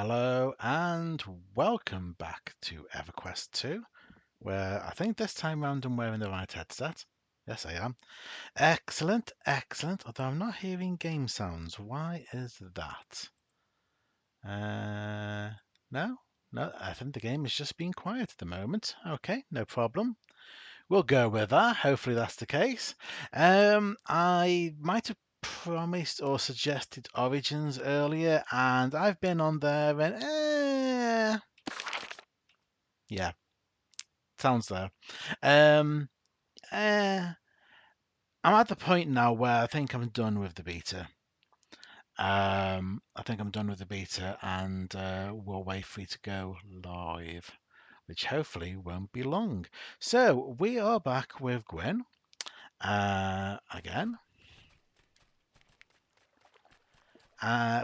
Hello and welcome back to EverQuest 2, where I think this time round I'm wearing the right headset. Yes, I am. Excellent, excellent. Although I'm not hearing game sounds. Why is that? Uh, no, no, I think the game is just being quiet at the moment. Okay, no problem. We'll go with that. Hopefully that's the case. I might have promised or suggested Origins earlier, and I've been on there and yeah, sounds there. Um, eh, I'm at the point now where I think I'm done with the beta. I think I'm done with the beta, and we'll wait for it to go live, which hopefully won't be long. So we are back with Gwen again.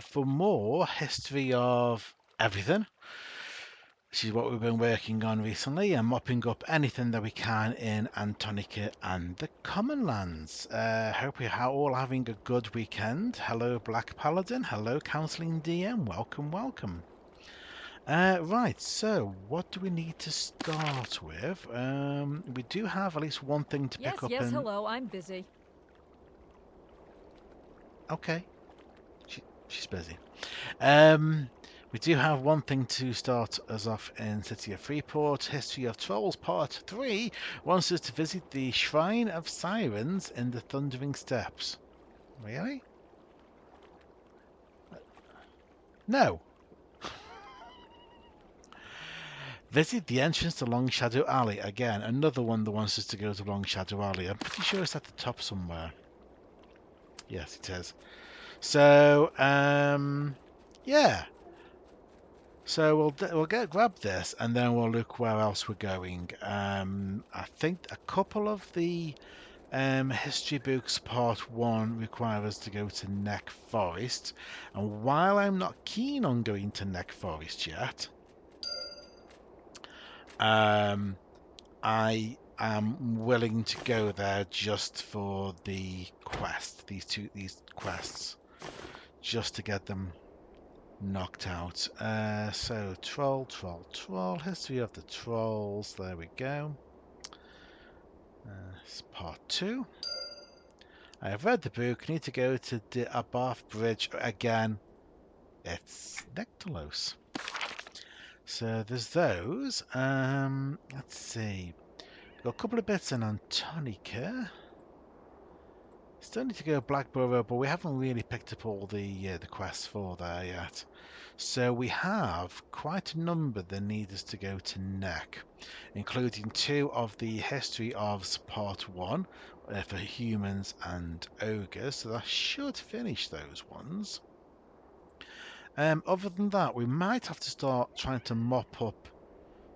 For more history of everything. This is what we've been working on recently and mopping up anything that we can in Antonica and the Common Lands. Hope you're all having a good weekend. Hello, Black Paladin. Hello, Counseling DM. Welcome, welcome. Right, so what do we need to start with? We do have at least one thing to pick Yes, up yes, in. hello, I'm busy. Okay, she's busy. Um, we do have one thing to start us off in City of Freeport. History of Trolls Part 3 wants us to visit the Shrine of Sirens in the Thundering Steppes. Really? No. Visit the entrance to Long Shadow Alley. Again, another one that wants us to go to Long Shadow Alley. I'm pretty sure it's at the top somewhere. Yes, it is. So, yeah. So we'll grab this and then we'll look where else we're going. I think a couple of the history books part one require us to go to Neck Forest, and while I'm not keen on going to Neck Forest yet, um, I am willing to go there just for the quest. These quests, just to get them knocked out. So troll, history of the trolls. There we go. It's part two. I have read the book. Need to go to the Abarth Bridge again. It's Nectalos. So there's those. Let's see. Got a couple of bits in Antonica. Still need to go Blackborough, but we haven't really picked up all the quests for there yet. So we have quite a number that need us to go to Neck, including two of the History of Part 1 for humans and ogres, so that should finish those ones. Other than that, we might have to start trying to mop up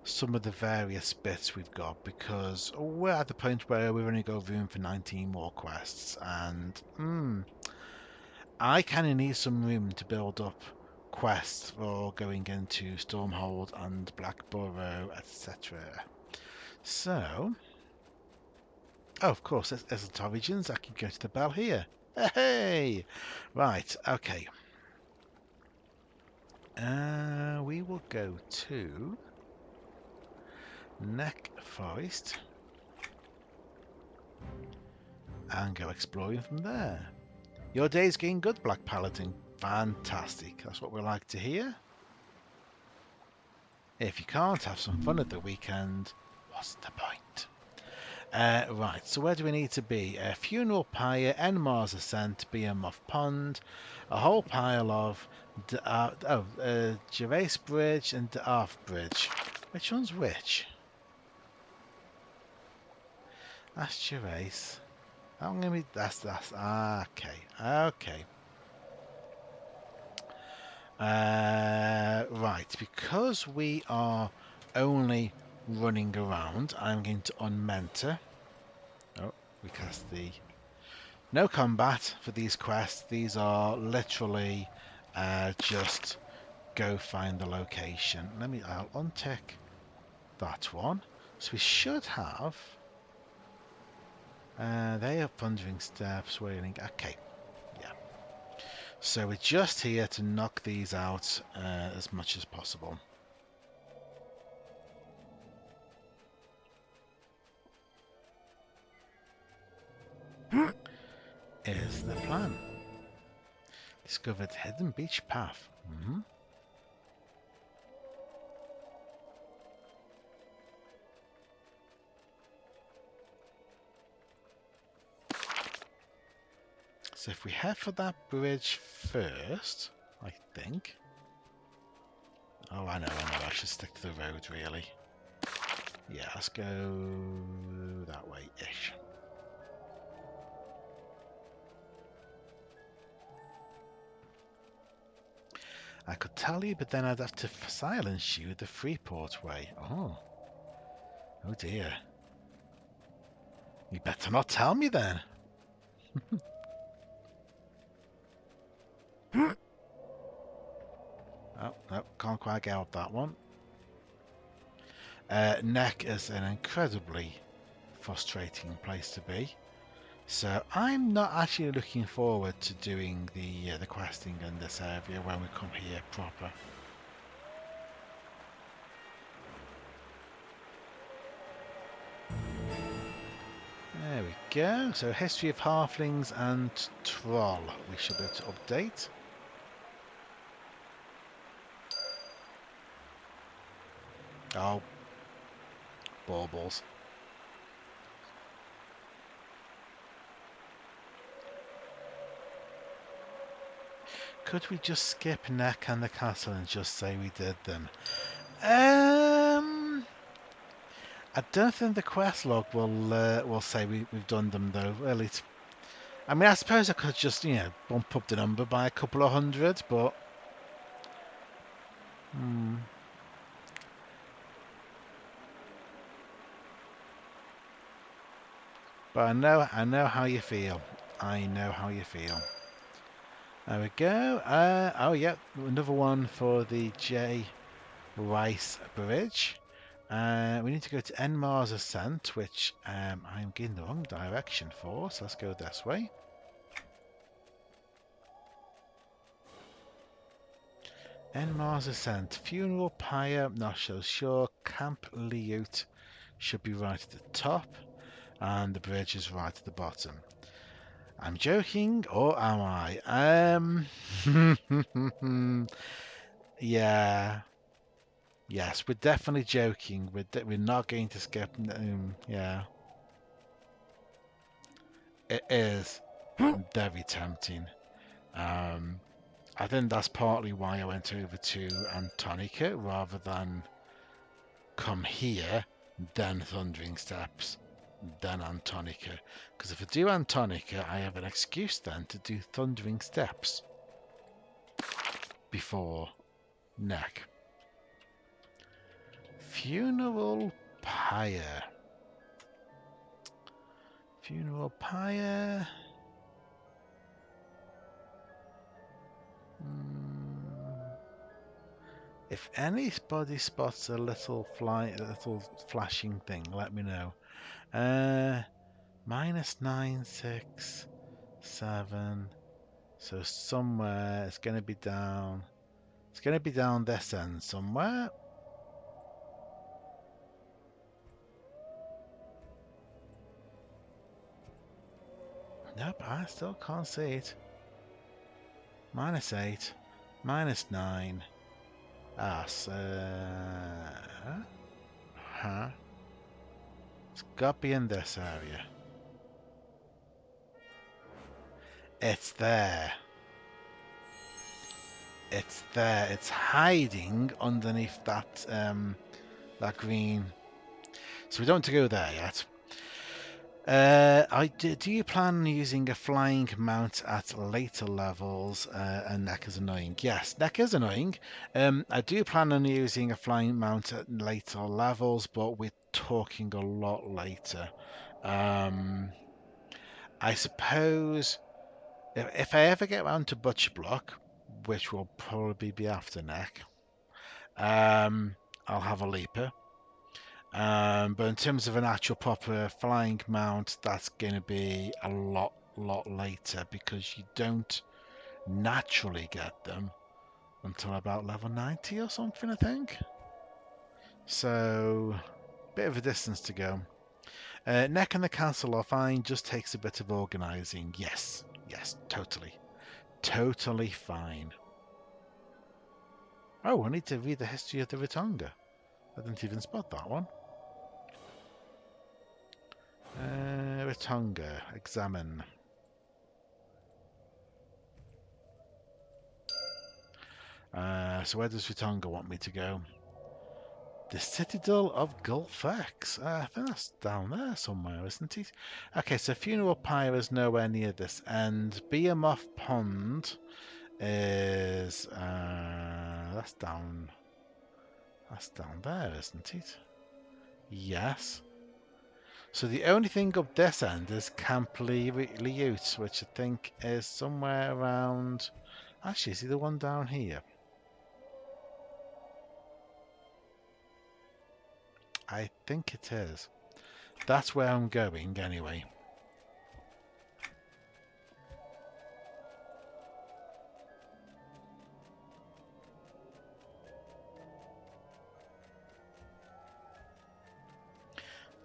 some of the various bits we've got because we're at the point where we've only got room for 19 more quests, and I kind of need some room to build up quests for going into Stormhold and Blackborough, etc. So, oh, of course, there's the Origins. I can go to the bell here. Hey, right, okay. We will go to Neck Forest and go exploring from there. Your day's getting good, Black Paladin. Fantastic. That's what we like to hear. If you can't have some fun at the weekend, what's the point? Right, so where do we need to be? Funeral Pyre, Enmar's Ascent, Behemoth Pond, a whole pile of Gervais Bridge and Arth Bridge. Which one's which? That's Gervais. I'm gonna be that's okay. Okay. Right, because we are only running around, I'm going to unmentor. Oh, we cast the no combat for these quests. These are literally just go find the location. I'll untick that one. So we should have. They are Thundering Steps, Wailing. Okay, yeah. So we're just here to knock these out as much as possible. Is the plan. Discovered hidden beach path. So if we head for that bridge first, I think. Oh, I know. I should stick to the road, really. Yeah, let's go that way-ish. I could tell you, but then I'd have to silence you the Freeport way. Oh dear. You better not tell me then. Oh, no, can't quite get out that one. Neck is an incredibly frustrating place to be. So I'm not actually looking forward to doing the questing in this area when we come here proper. There we go. So history of halflings and troll. We should be able to update. Oh, baubles. Could we just skip Neck and the castle and just say we did them? I don't think the quest log will say we've done them though. Well, I mean, I suppose I could just bump up the number by a couple of hundred, but But I know how you feel. I know how you feel. There we go. Oh, yeah, another one for the J. Rice Bridge. We need to go to Enmar's Ascent, which I'm getting the wrong direction for, so let's go this way. Enmar's Ascent. Funeral Pyre, not so sure. Camp Liut should be right at the top, and the bridge is right at the bottom. I'm joking, or am I? Yeah. Yes, we're definitely joking. We're not going to skip. Yeah. It is very tempting. I think that's partly why I went over to Antonica rather than come here, then Thundering Steps, then Antonica. Because if I do Antonica, I have an excuse then to do Thundering Steps before Neck. Funeral Pyre. Funeral Pyre. If anybody spots a little flashing thing, let me know. -9, 6, 7. So somewhere it's going to be down. It's going to be down this end somewhere. Nope, I still can't see it. -8, -9. Ah, so... Huh? It's got to be in this area. It's there. It's there. It's hiding underneath that that green. So we don't have to go there yet. Do you plan on using a flying mount at later levels? And Neck is annoying. Yes, Neck is annoying. I do plan on using a flying mount at later levels, but we're talking a lot later. I suppose if I ever get around to Butcher Block, which will probably be after Neck, I'll have a leaper. But in terms of an actual proper flying mount, that's going to be a lot later because you don't naturally get them until about level 90 or something, I think. So, bit of a distance to go. Neck and the castle are fine, just takes a bit of organising. Yes, yes, totally. Totally fine. Oh, I need to read the history of the Ratonga. I didn't even spot that one. Ratonga, examine. So where does Ratonga want me to go? The Citadel of Gulfex. I think that's down there somewhere, isn't it? Okay, so Funeral Pyre is nowhere near this end. Behemoth Pond is that's down there, isn't it? Yes. So the only thing up this end is Camp Liut, which I think is somewhere around. Actually, is it the one down here? I think it is. That's where I'm going anyway.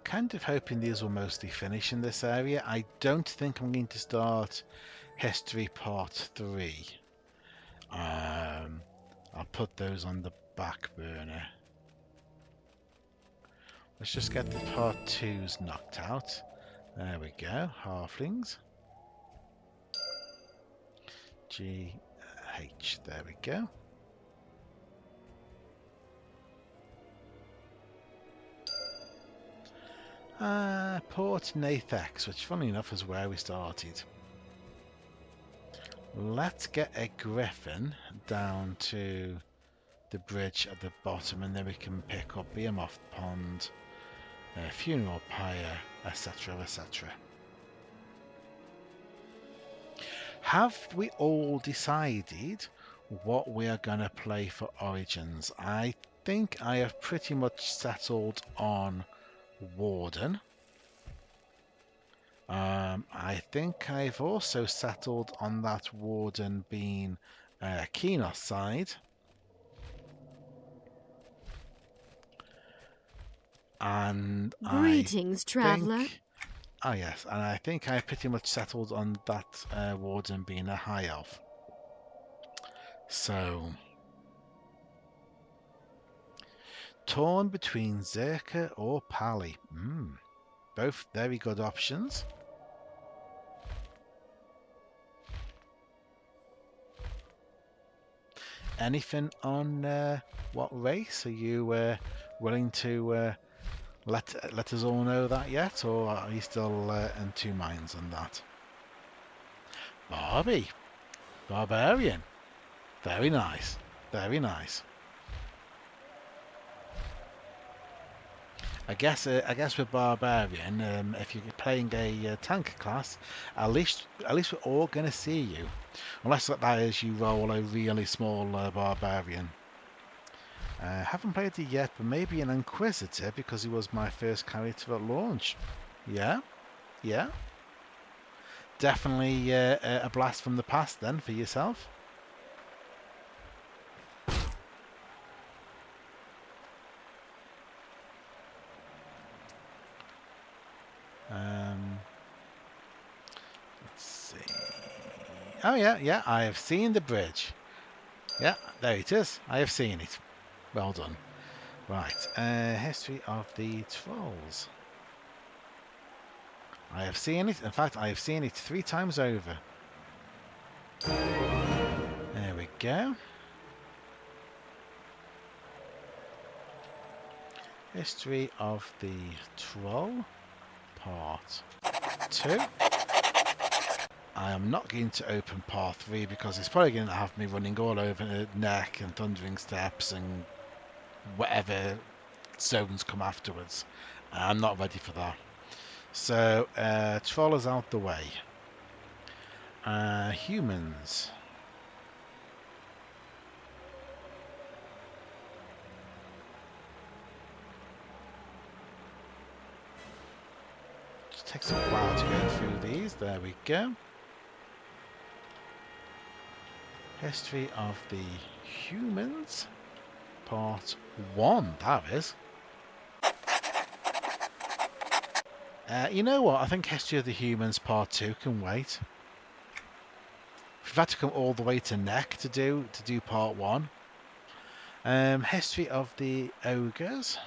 Kind of hoping these will mostly finish in this area. I don't think I'm going to start History Part 3. I'll put those on the back burner. Let's just get the Part 2s knocked out. There we go. Halflings. GH. There we go. Port Nathex, which funny enough is where we started. Let's get a griffin down to the bridge at the bottom, and then we can pick up Behemoth Pond, Funeral Pyre, etc, etc. Have we all decided what we are going to play for Origins? I think I have pretty much settled on Warden. I think I've also settled on that Warden being Keenos side. And greetings, traveler. Oh yes, and I think I pretty much settled on that Warden being a high elf. So, torn between Zerka or Pally. Both very good options. Anything on what race? Are you willing to let us all know that yet, or are you still in two minds on that? Barbie, barbarian. Very nice. Very nice. I guess with barbarian, if you're playing a tank class, at least we're all going to see you, unless that is you roll a really small barbarian. Haven't played it yet, but maybe an Inquisitor because he was my first character at launch. Yeah, yeah. Definitely a blast from the past then for yourself. Let's see. Oh yeah, I have seen the bridge. Yeah, there it is. I have seen it. Well done. Right, history of the Trolls. I have seen it. In fact, I have seen it 3 times over. There we go. History of the Troll, Part 2. I am not going to open Part 3 because it's probably going to have me running all over Neck and Thundering Steps and whatever zones come afterwards. I'm not ready for that. So, Troll is out the way. Humans. Just takes a while to go through these. There we go. History of the Humans, Part 1, that is. You know what? I think History of the Humans Part 2 can wait. We've had to come all the way to Neck to do Part 1. History of the Ogres.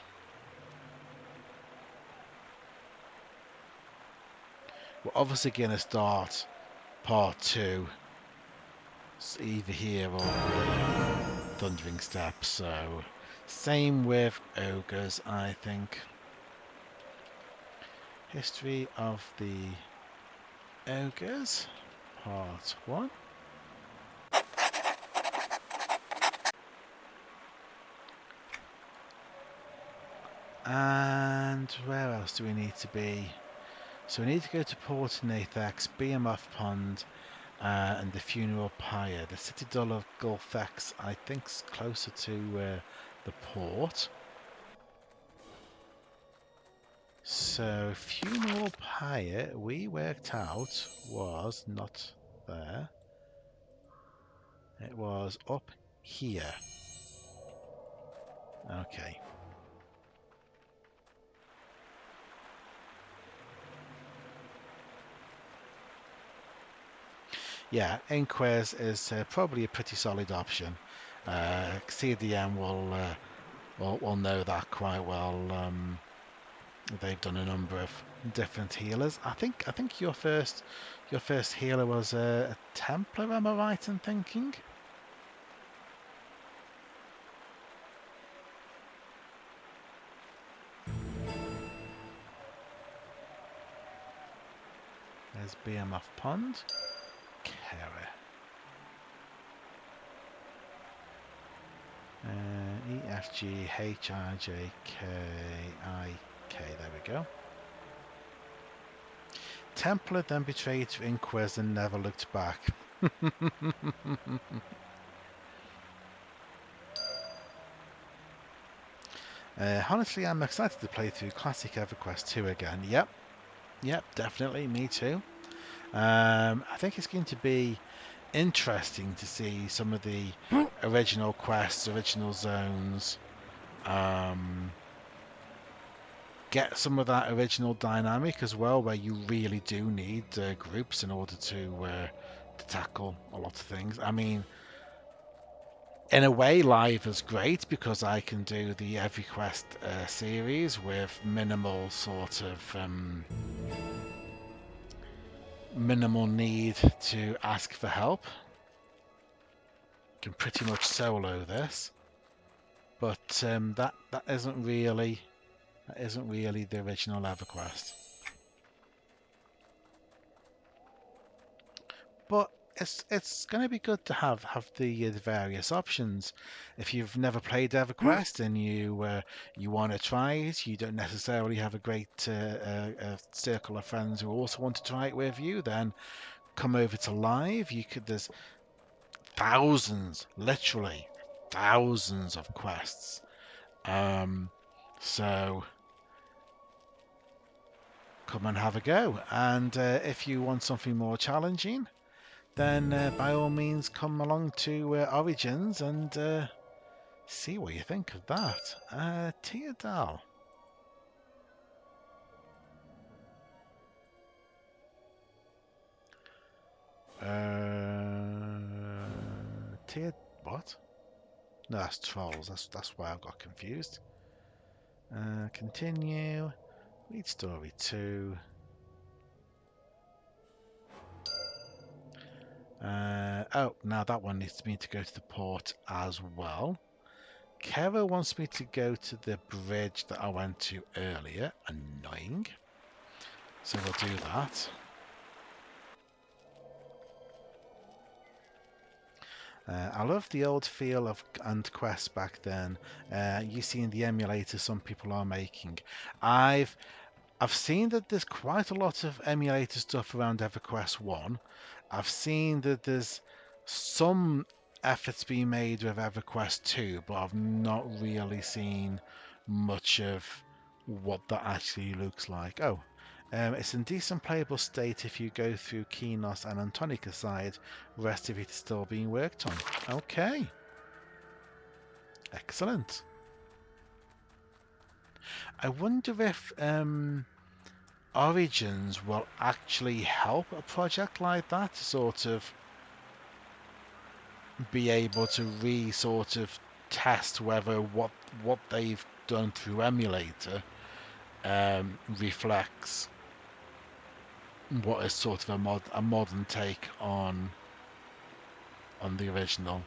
We're obviously going to start Part 2 either here or Thundering Steps, so same with Ogres, I think. History of the Ogres, Part 1. And where else do we need to be? So we need to go to Port Nathax, Behemoth Pond, and the Funeral Pyre. The Citadel of Gulfex, I think, is closer to the port. So Funeral Pyre, we worked out, was not there. It was up here. Okay. Yeah, Inquez is probably a pretty solid option. CDM will know that quite well. They've done a number of different healers. I think your first healer was a Templar. Am I right in thinking? There's Behemoth Pond. Kara. EFGHRJKIK. There we go. Templar then betrayed to Inquez and never looked back. Honestly, I'm excited to play through Classic EverQuest 2 again. Yep, definitely, me too. I think it's going to be interesting to see some of the original quests, original zones, get some of that original dynamic as well, where you really do need groups in order to tackle a lot of things. I mean, in a way, live is great because I can do the EverQuest series with minimal sort of minimal need to ask for help. Can pretty much solo this, but that isn't really the original EverQuest. But it's going to be good to have the various options. If you've never played EverQuest and you want to try it, you don't necessarily have a great circle of friends who also want to try it with you, then come over to live. There's thousands, literally thousands of quests. So come and have a go. And if you want something more challenging, then by all means come along to Origins and see what you think of that. Teodal. What? No, that's trolls. That's why I got confused. Continue. Read story 2. Oh, now that one needs me to go to the port as well. Kara wants me to go to the bridge that I went to earlier. Annoying. So we'll do that. I love the old feel of and quests back then. You see in the emulator some people are making. I've seen that there's quite a lot of emulator stuff around EverQuest 1. I've seen that there's some efforts being made with EverQuest 2, but I've not really seen much of what that actually looks like. Oh, It's in decent playable state if you go through Kinos and Antonica side. The rest of it is still being worked on. Okay. Excellent. I wonder if Origins will actually help a project like that to sort of be able to sort of test whether what they've done through emulator reflects what is sort of a modern take on the original.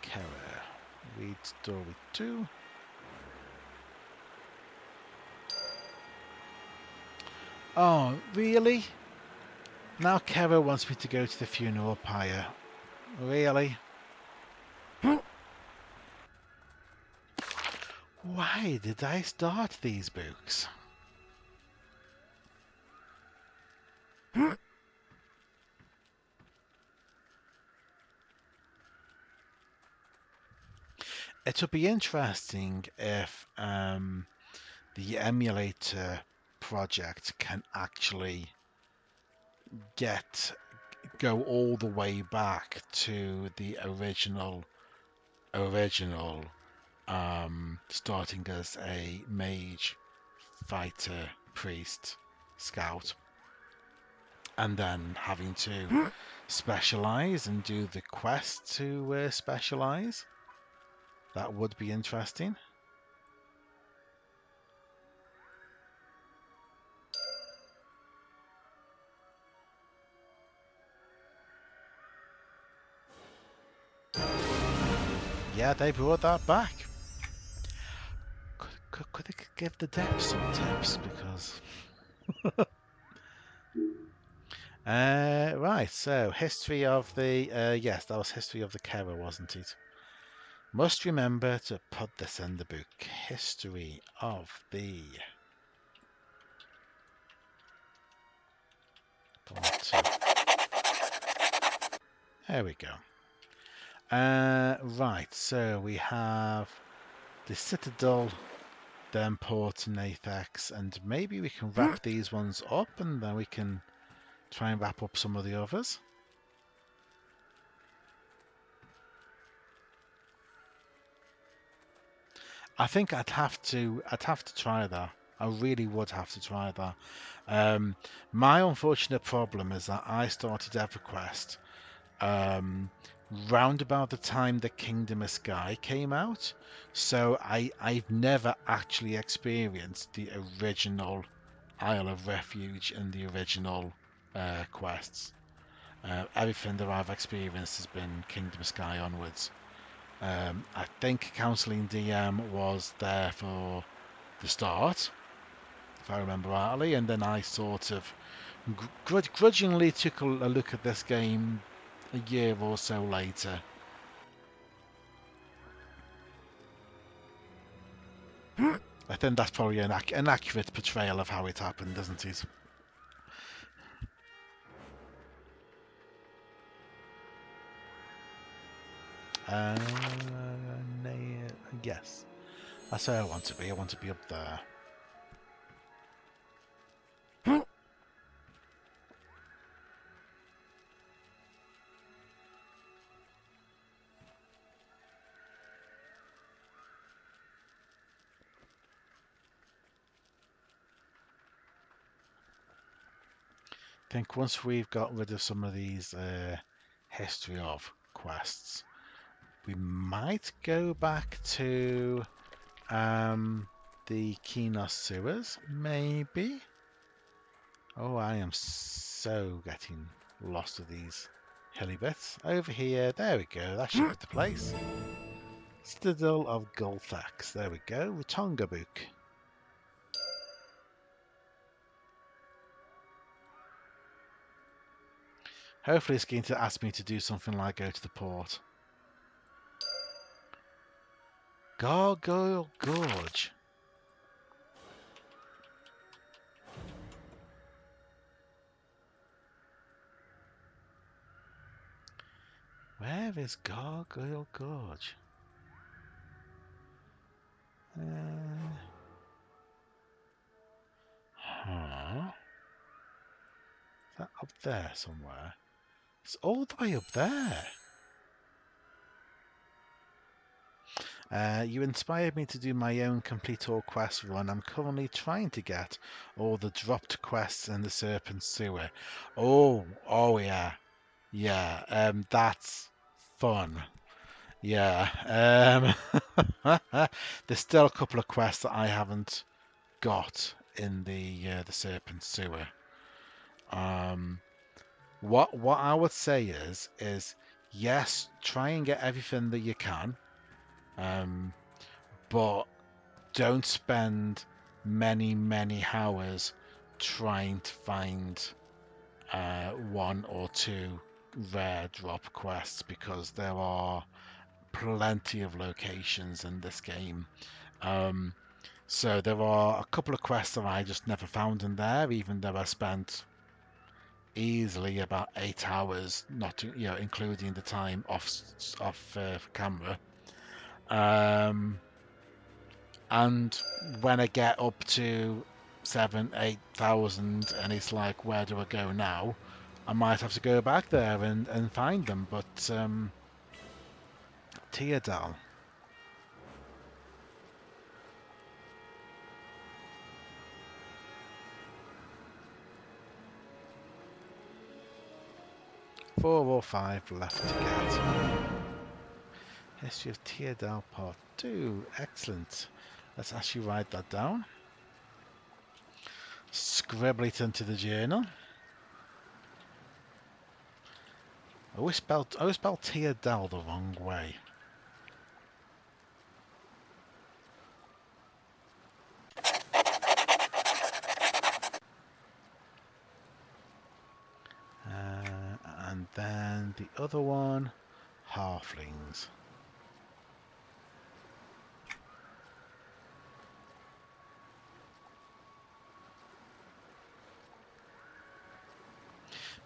Kara, read story 2. Oh, really? Now Kara wants me to go to the funeral pyre. Really? Why did I start these books? It would be interesting if the emulator project can actually go all the way back to the original starting as a mage, fighter, priest, scout, and then having to specialize and do the quest to specialize. That would be interesting. Yeah, they brought that back. Could they give the depth some tips? Because right, so history of the yes, that was history of the Kera, wasn't it? Must remember to put this in the book. History of the There we go. Right, so we have the Citadel, then Port and Nathax, and maybe we can wrap these ones up and then we can try and wrap up some of the others. I think I'd have to try that. I really would have to try that. My unfortunate problem is that I started EverQuest round about the time the Kingdom of Sky came out, so I've never actually experienced the original Isle of Refuge and the original quests. Everything that I've experienced has been Kingdom of Sky onwards. I think Counselling DM was there for the start, if I remember rightly, and then I sort of grudgingly took a look at this game a year or so later. I think that's probably an accurate portrayal of how it happened, isn't it? Uh, yes. That's where I want to be. I want to be up there. I think once we've got rid of some of these history of quests, we might go back to the Kinos sewers, maybe. Oh, I am so getting lost with these hilly bits. Over here, there we go, that should be the place. Citadel of Gulthax, there we go, Ratonga book. Hopefully it's going to ask me to do something like go to the port. Gargoyle Gorge. Where is Gargoyle Gorge? Huh? Is that up there somewhere? It's all the way up there. You inspired me to do my own complete all quest run. I'm currently trying to get all the dropped quests in the Serpent Sewer. Oh yeah, yeah. That's fun. Yeah. There's still a couple of quests that I haven't got in the Serpent Sewer. What I would say is yes, try and get everything that you can. But don't spend many hours trying to find one or two rare drop quests because there are plenty of locations in this game. So there are a couple of quests that I just never found in there, even though I spent easily about 8 hours, not including the time off camera. And when I get up to 7,000, 8,000, and it's like, where do I go now? I might have to go back there and find them. But Teardal. Four or five left to get. History of Teardal Part 2. Excellent. Let's actually write that down. Scribble it into the journal. I always spelled Teardal the wrong way. And then the other one, Halflings.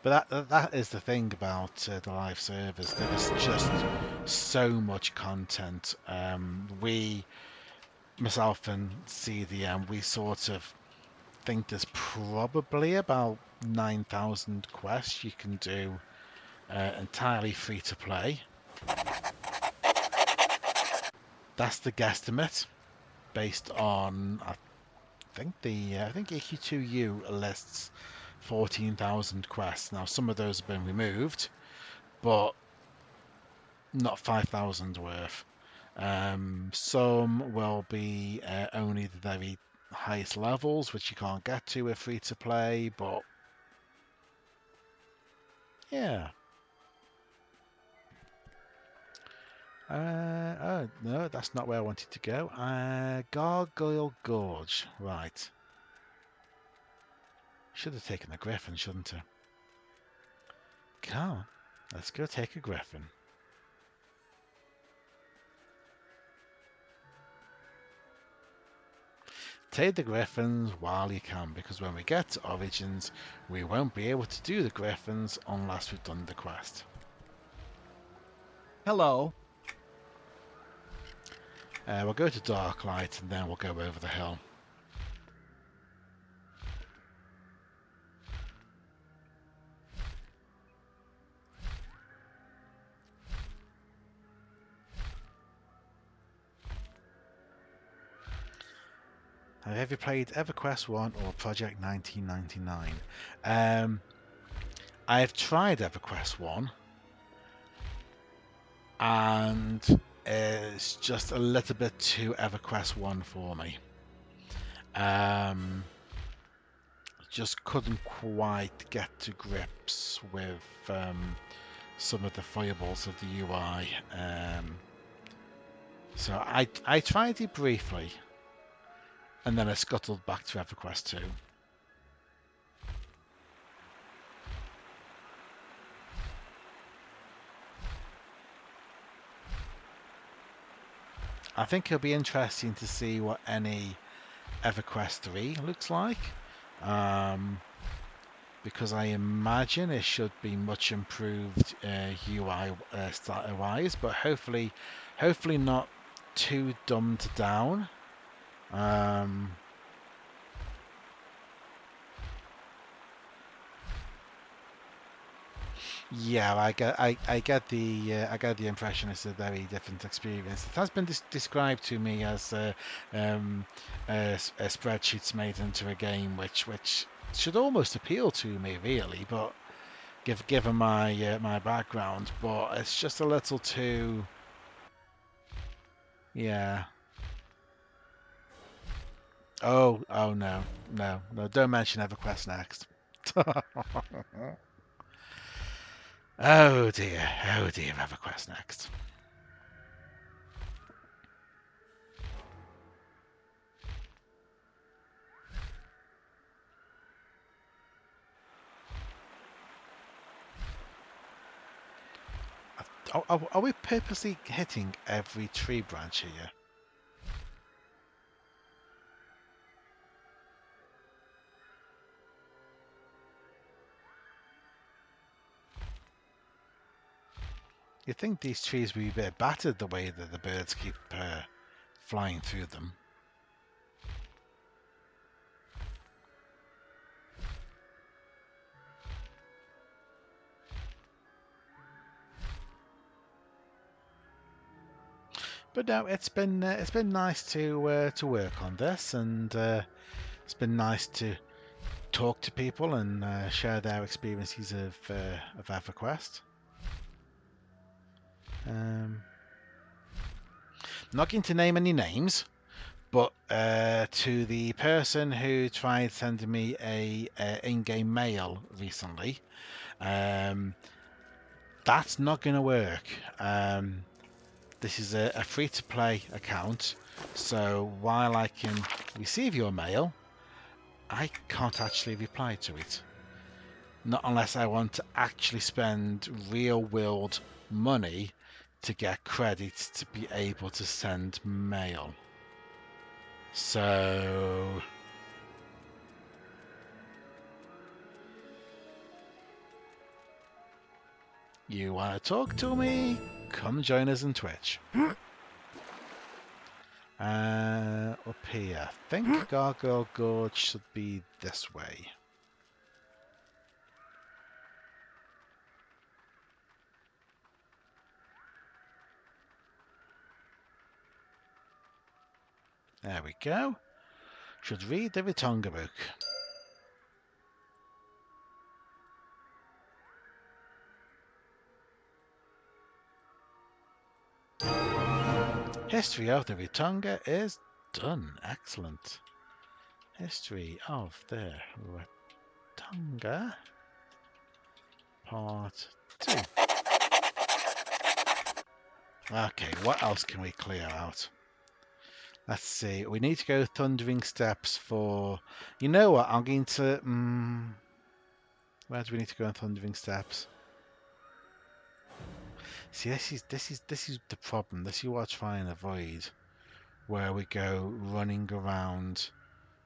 But that is the thing about the live servers. There is just so much content. Myself and CDM, we sort of think there's probably about 9,000 quests you can do entirely free to play. That's the guesstimate based on I think EQ2U lists 14,000 quests. Now some of those have been removed, but not 5,000 worth. Some will be only the very highest levels, which you can't get to with free to play, but yeah. Oh no, that's not where I wanted to go. Gargoyle Gorge, right. Should have taken a griffin, shouldn't I? Come on, let's go take a griffin. Take the griffins while you can, because when we get to Origins, we won't be able to do the griffins unless we've done the quest. Hello. We'll go to Darklight and then we'll go over the hill. Have you played EverQuest 1 or Project 1999? I've tried EverQuest 1 and it's just a little bit too EverQuest 1 for me. Just couldn't quite get to grips with some of the foibles of the UI. So I tried it briefly and then I scuttled back to EverQuest 2. I think it'll be interesting to see what any EverQuest 3 looks like, because I imagine it should be much improved UI style-wise, but hopefully not too dumbed down. Um, yeah, I get the impression it's a very different experience. It has been described to me as um, spreadsheets made into a game, which should almost appeal to me, really. But given my my background, but it's just a little too, yeah. Oh no, no, no! Don't mention EverQuest next. Oh dear, EverQuest next. Are we purposely hitting every tree branch here? You'd think these trees would be a bit battered the way that the birds keep flying through them. But no, it's been nice to work on this, and it's been nice to talk to people and share their experiences of EverQuest. Not going to name any names, but to the person who tried sending me a in-game mail recently, that's not going to work. This is a free-to-play account, so while I can receive your mail, I can't actually reply to it. Not unless I want to actually spend real-world money to get credits to be able to send mail. So you want to talk to me? Come join us on Twitch. Up here. I think Gargoyle Gorge should be this way. There we go. Should read the Ritonga book. History of the Ritonga is done. Excellent. History of the Ritonga, Part 2. Okay, what else can we clear out? Let's see. We need to go Thundering Steps for... You know what? I'm going to... Where do we need to go on Thundering Steps? See, this is the problem. This is what I try and avoid. Where we go running around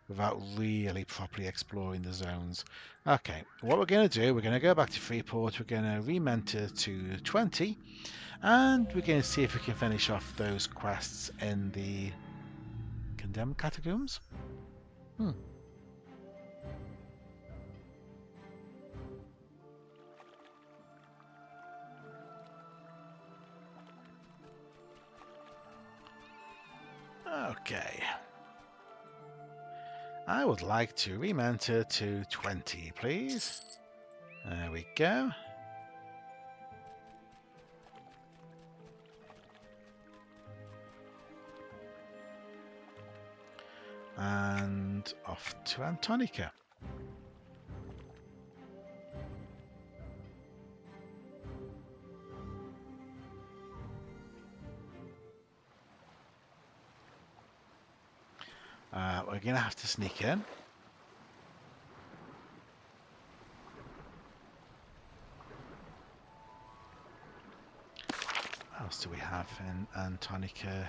without really properly exploring the zones. Okay, what we're going to do, we're going to go back to Freeport, we're going to re-mentor to 20, and we're going to see if we can finish off those quests in the Condemned Catacombs. Okay. I would like to re-mentor to 20, please. There we go. And off to Antonica. We're going to have to sneak in. What else do we have in Antonica?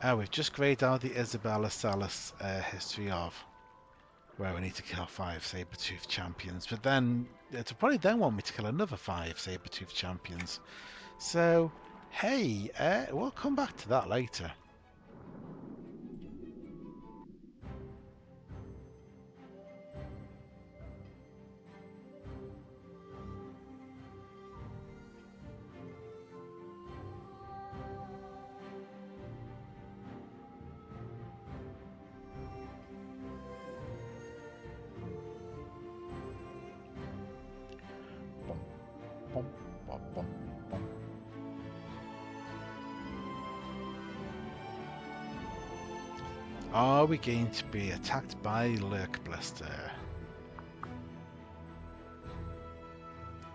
Oh, we've just graded out the Isabella Salas history of, where we need to kill 5 saber-tooth champions. But then, it'll probably then want me to kill another 5 saber-tooth champions. So, hey, we'll come back to that later. Are we going to be attacked by Lurkblister?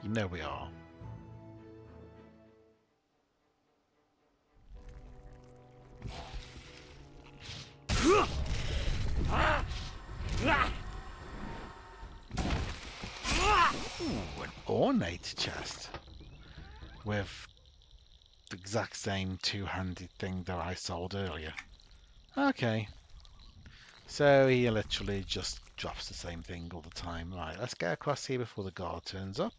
You know we are. Ooh, an ornate chest with the exact same two-handed thing that I sold earlier. Okay. So he literally just drops the same thing all the time. Right, let's get across here before the guard turns up.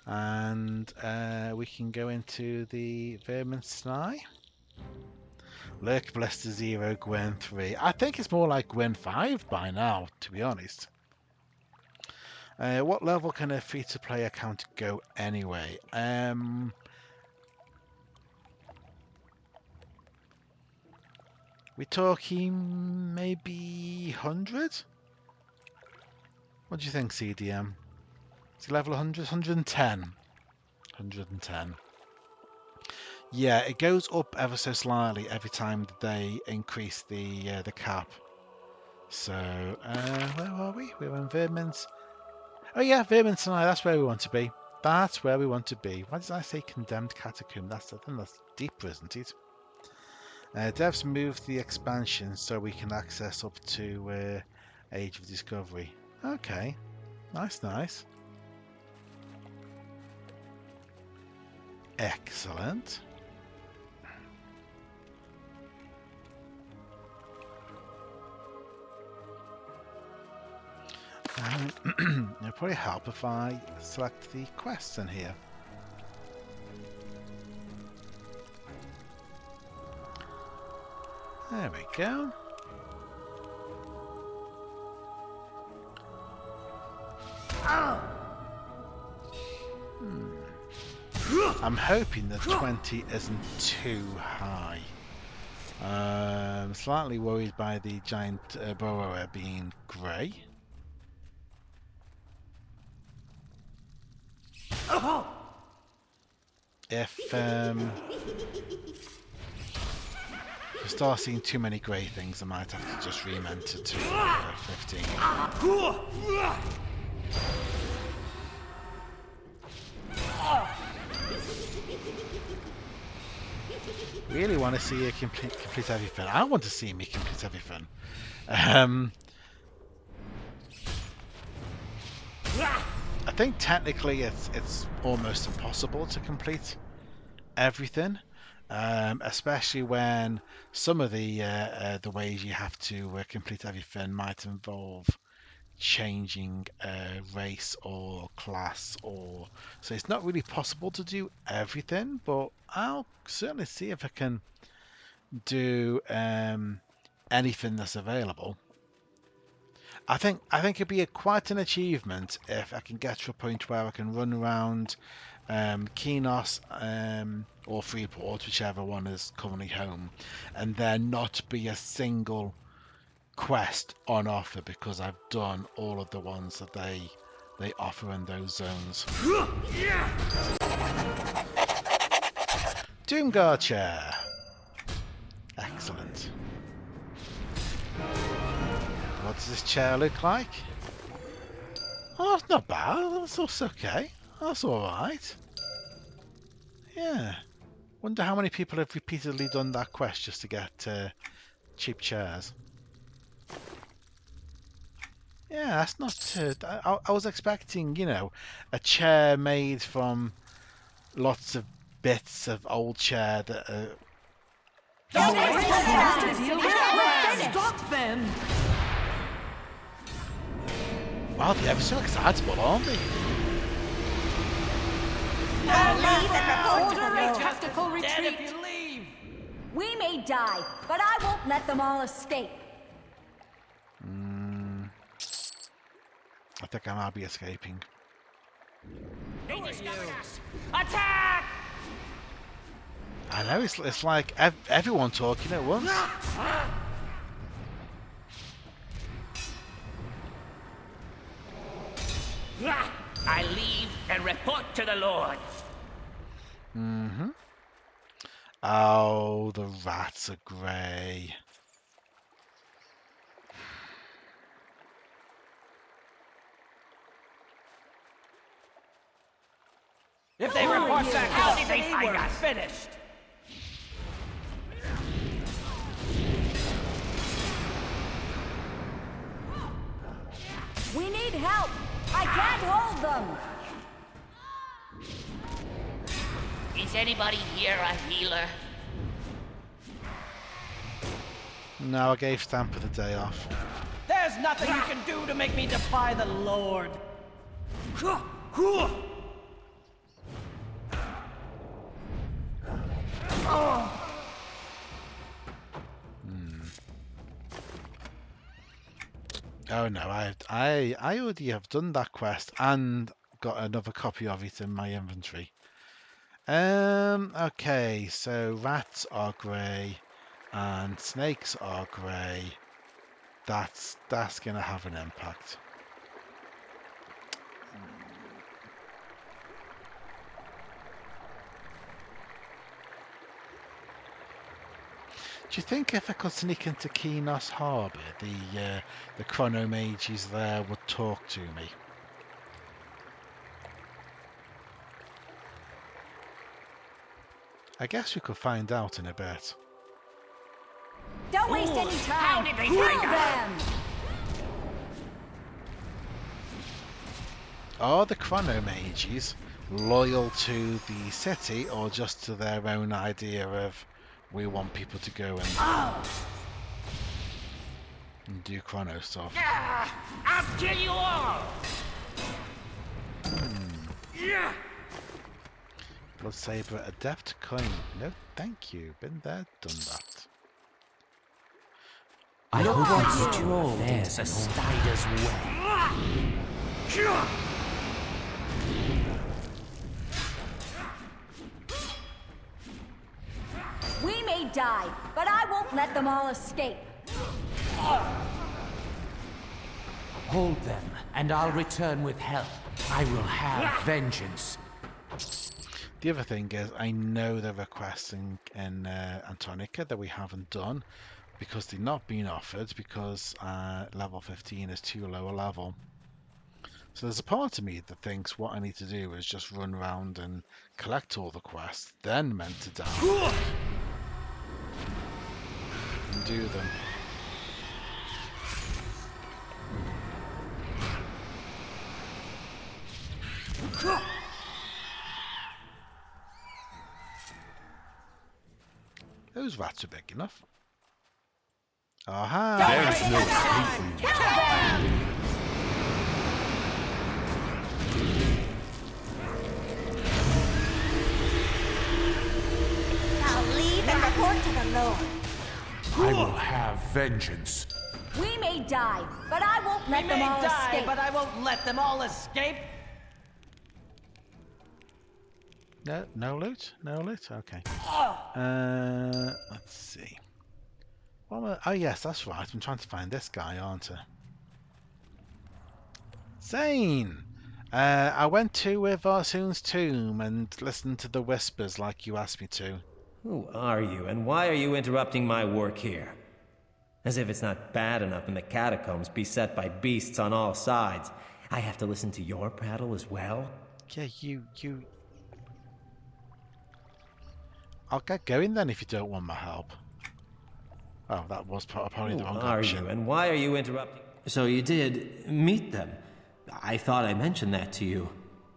And we can go into the Vermin Snai. Lurkblister 0, Gwen 3. I think it's more like Gwen 5 by now, to be honest. What level can a free-to-play account go anyway? We're talking maybe 100? What do you think, CDM? Is it level 100? 110. 110. Yeah, it goes up ever so slightly every time that they increase the cap. So, where are we? We're in Vermin's. Oh yeah, Vermin's tonight. That's where we want to be. That's where we want to be. Why did I say Condemned Catacomb? I think that's deeper, isn't it? Devs moved the expansion so we can access up to Age of Discovery. Okay, nice, nice. Excellent. It'll probably help if I select the quests in here. There we go. I'm hoping that 20 isn't too high. I'm slightly worried by the giant burrower being grey. If I start seeing too many grey things, I might have to just re-enter to 15. Really want to see a complete everything. I want to see me complete everything. I think technically it's almost impossible to complete everything, especially when some of the ways you have to complete everything might involve changing race or class, or so it's not really possible to do everything, but I'll certainly see if I can do anything that's available. I think it'd be quite an achievement if I can get to a point where I can run around Kinos or Freeport, whichever one is currently home, and there not be a single quest on offer because I've done all of the ones that they offer in those zones. Doomguard chair. Excellent. What does this chair look like? Oh, that's not bad. That's okay. That's alright. Yeah. Wonder how many people have repeatedly done that quest just to get cheap chairs. Yeah, that's not... I was expecting, you know, a chair made from lots of bits of old chair that... Stop them! Wow, they're ever so excitable, aren't they? Tactical retreat! If you leave. We may die, but I won't let them all escape. I think I might be escaping. They discovered us! Attack! I know, it's like everyone talking at once. I leave and report to the Lord. Mm-hmm. Oh, the rats are grey. If they report back, how did they find us? Finished. We need help. I can't hold them. Is anybody here a healer? No, I gave Stamper the day off. There's nothing you can do to make me defy the Lord. Oh no, I already have done that quest and got another copy of it in my inventory. Okay, so rats are grey and snakes are grey. That's gonna have an impact. Do you think if I could sneak into Kinos Harbour, the chronomages there would talk to me? I guess we could find out in a bit. Don't waste any time. How did they Kill find us? them. Are the chronomages loyal to the city or just to their own idea of we want people to go and do chrono stuff? I'll kill you all. Yeah. Blood Saber, adept coin. No, thank you. Been there, done that. I hope you strolled into Styda's way. We may die, but I won't let them all escape. Hold them, and I'll return with help. I will have vengeance. The other thing is, I know the requests in Antonica that we haven't done because they've not been offered because level 15 is too low a level. So there's a part of me that thinks what I need to do is just run around and collect all the quests, then mentor down and do them. Those rats are big enough. Aha! There's no escape. Kill them! Now leave and report to the Lord. I will have vengeance. We may die, but I won't let We them may all die, escape. but I won't let them all escape. No loot? No loot? Okay. Let's see. Oh yes, that's right. I'm trying to find this guy, aren't I? Zane! I went to Varsoon's tomb and listened to the whispers like you asked me to. Who are you, and why are you interrupting my work here? As if it's not bad enough in the catacombs beset by beasts on all sides. I have to listen to your prattle as well? Yeah, you... I'll get going then if you don't want my help. Oh, that was probably the wrong Who are option. you, and why are you interrupting? So you did meet them. I thought I mentioned that to you.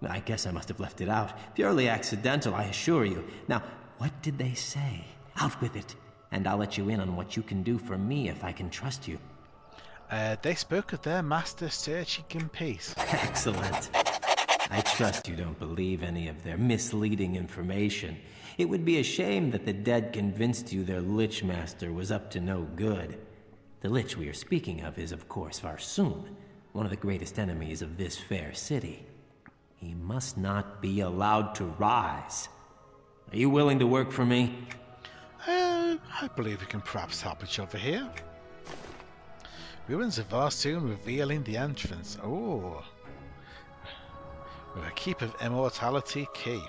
I guess I must have left it out. Purely accidental, I assure you. Now, what did they say? Out with it, and I'll let you in on what you can do for me if I can trust you. They spoke of their master searching in peace. Excellent. I trust you don't believe any of their misleading information. It would be a shame that the dead convinced you their Lich Master was up to no good. The Lich we are speaking of is, of course, Varsoon, one of the greatest enemies of this fair city. He must not be allowed to rise. Are you willing to work for me? I believe we can perhaps help each other here. Ruins of Varsoon revealing the entrance. Oh. With a Keep of Immortality key.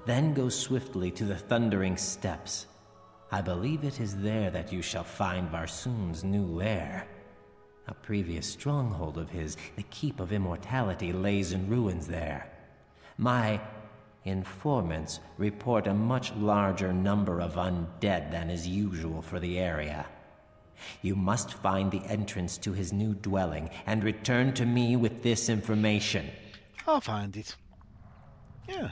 Then go swiftly to the Thundering Steps. I believe it is there that you shall find Varsoon's new lair. A previous stronghold of his, the Keep of Immortality, lays in ruins there. My informants report a much larger number of undead than is usual for the area. You must find the entrance to his new dwelling and return to me with this information. I'll find it. Yeah.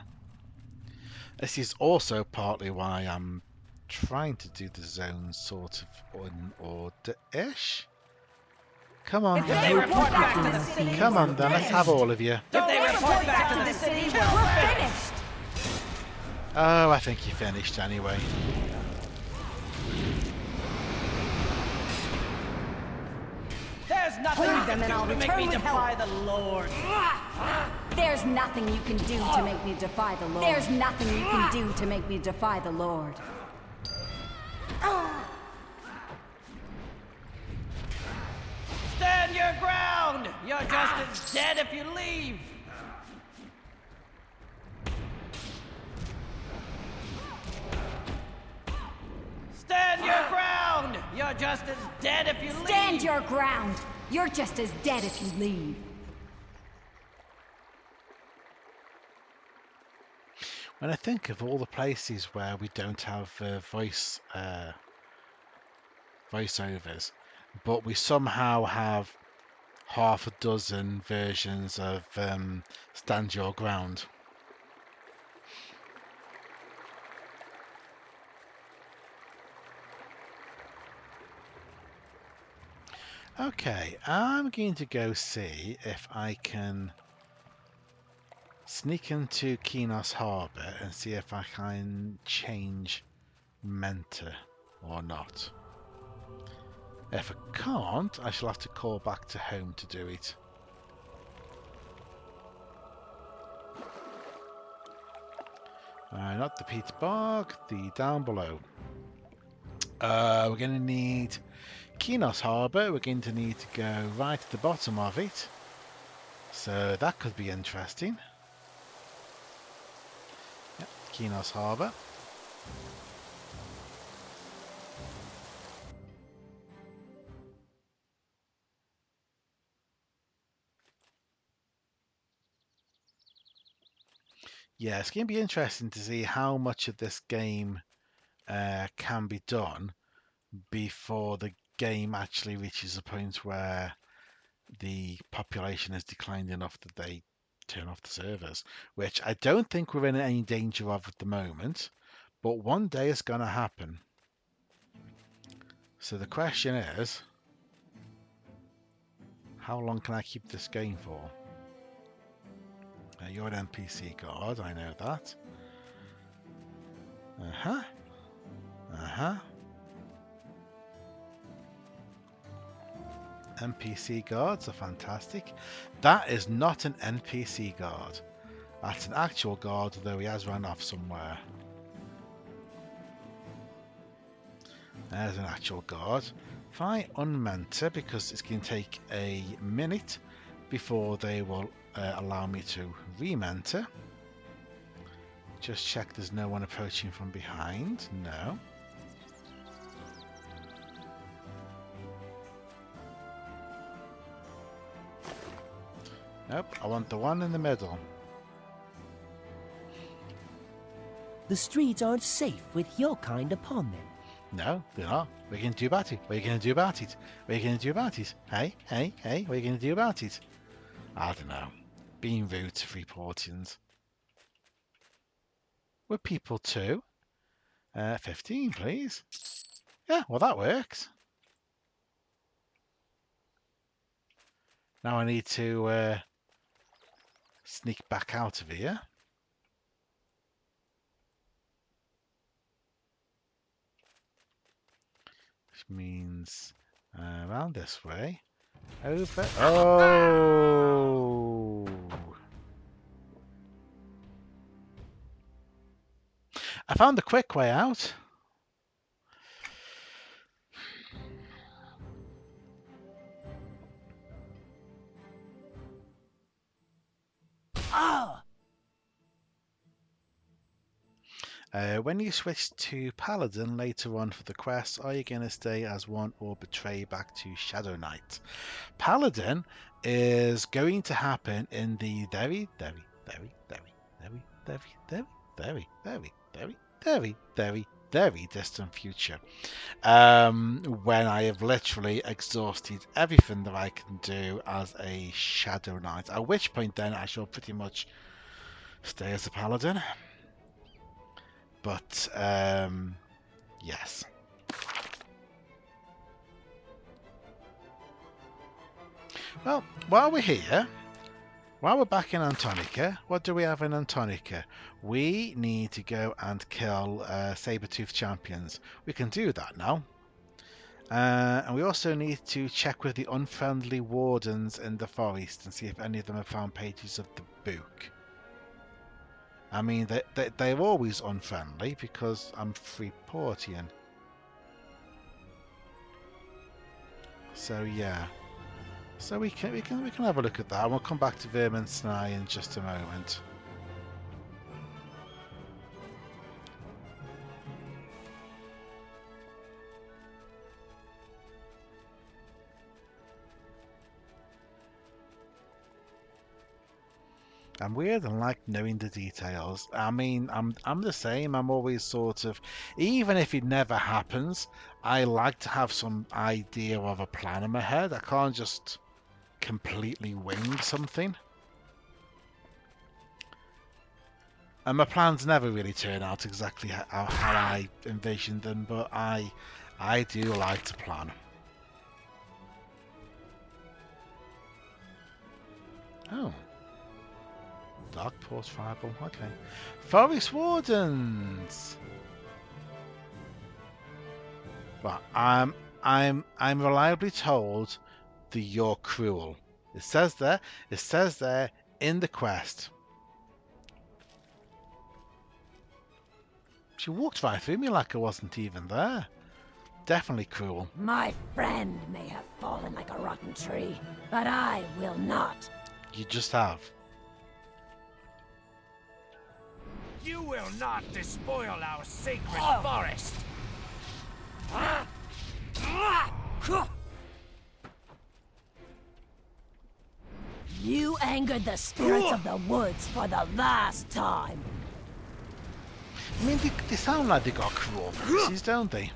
This is also partly why I'm trying to do the zone sort of in order-ish. Come on. If they report back to the city, Come on then, let's have all of you. If they report back to the city, we're finished. Oh, I think you finished anyway. There's nothing you can do to make me defy the Lord. There's nothing you can do to make me defy the Lord. There's nothing you can do to make me defy the Lord. Stand your ground! You're just as dead if you leave! Stand your ground! You're just as dead if you leave! Stand your ground! You're just as dead if you leave. When I think of all the places where we don't have voiceovers, but we somehow have half a dozen versions of Stand Your Ground. Okay, I'm going to go see if I can sneak into Kinos Harbour and see if I can change mentor or not. If I can't, I shall have to call back to home to do it. Not the Peter Bog, the down below. We're going to need Kinos Harbour. We're going to need to go right to the bottom of it. So that could be interesting. Yep, Kinos Harbour. Yeah, it's going to be interesting to see how much of this game can be done before the game actually reaches a point where the population has declined enough that they turn off the servers, which I don't think we're in any danger of at the moment, but one day it's going to happen. So the question is, how long can I keep this game for? You're an NPC guard, I know that. NPC guards are fantastic. That is not an NPC guard. That's an actual guard, though he has run off somewhere. There's an actual guard. If I unmentor, because it's going to take a minute before they will allow me to re-mentor. Just check there's no one approaching from behind. No. Nope, I want the one in the middle. The streets aren't safe with your kind upon them. No, they're not. What are you going to do about it? What are you going to do about it? What are you going to do about it? Hey, hey, hey, what are you going to do about it? I don't know. Being rude to Freeportians. We're people too. 15, please. Yeah, well, that works. Now I need to sneak back out of here. Which means around this way. Over. Oh! I found the quick way out. When you switch to Paladin later on for the quest, are you going to stay as one or betray back to Shadow Knight? Paladin is going to happen in the very, very, very, very, very, very, very, very, very, very, very, very, very distant future. When I have literally exhausted everything that I can do as a Shadow Knight. At which point then I shall pretty much stay as a Paladin. But, yes. Well, while we're here, while we're back in Antonica, what do we have in Antonica? We need to go and kill Sabertooth champions. We can do that now. And we also need to check with the unfriendly wardens in the forest and see if any of them have found pages of the book. I mean, they're always unfriendly because I'm Freeportian. So yeah. So we can have a look at that. And we'll come back to Vermintide in just a moment. I'm weird and like knowing the details. I mean, I'm the same. I'm always sort of, even if it never happens, I like to have some idea of a plan in my head. I can't just completely wing something. And my plans never really turn out exactly how I envisioned them, but I do like to plan. Oh. Darkport Fireball, okay. Forest Wardens! But I'm reliably told that you're cruel. It says there in the quest. She walked right through me like I wasn't even there. Definitely cruel. My friend may have fallen like a rotten tree, but I will not. You just have. You will not despoil our sacred forest! You angered the spirits of the woods for the last time. I mean, they sound like they got cruel voices, don't they?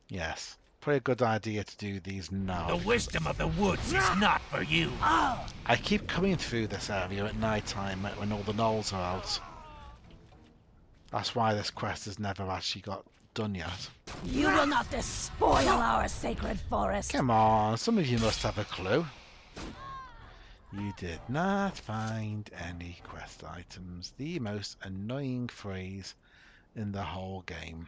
Yes. Probably a good idea to do these now. The wisdom of the woods is not for you. I keep coming through this area at night time when all the gnolls are out. That's why this quest has never actually got done yet. You will not despoil our sacred forest. Come on, some of you must have a clue. You did not find any quest items. The most annoying phrase in the whole game.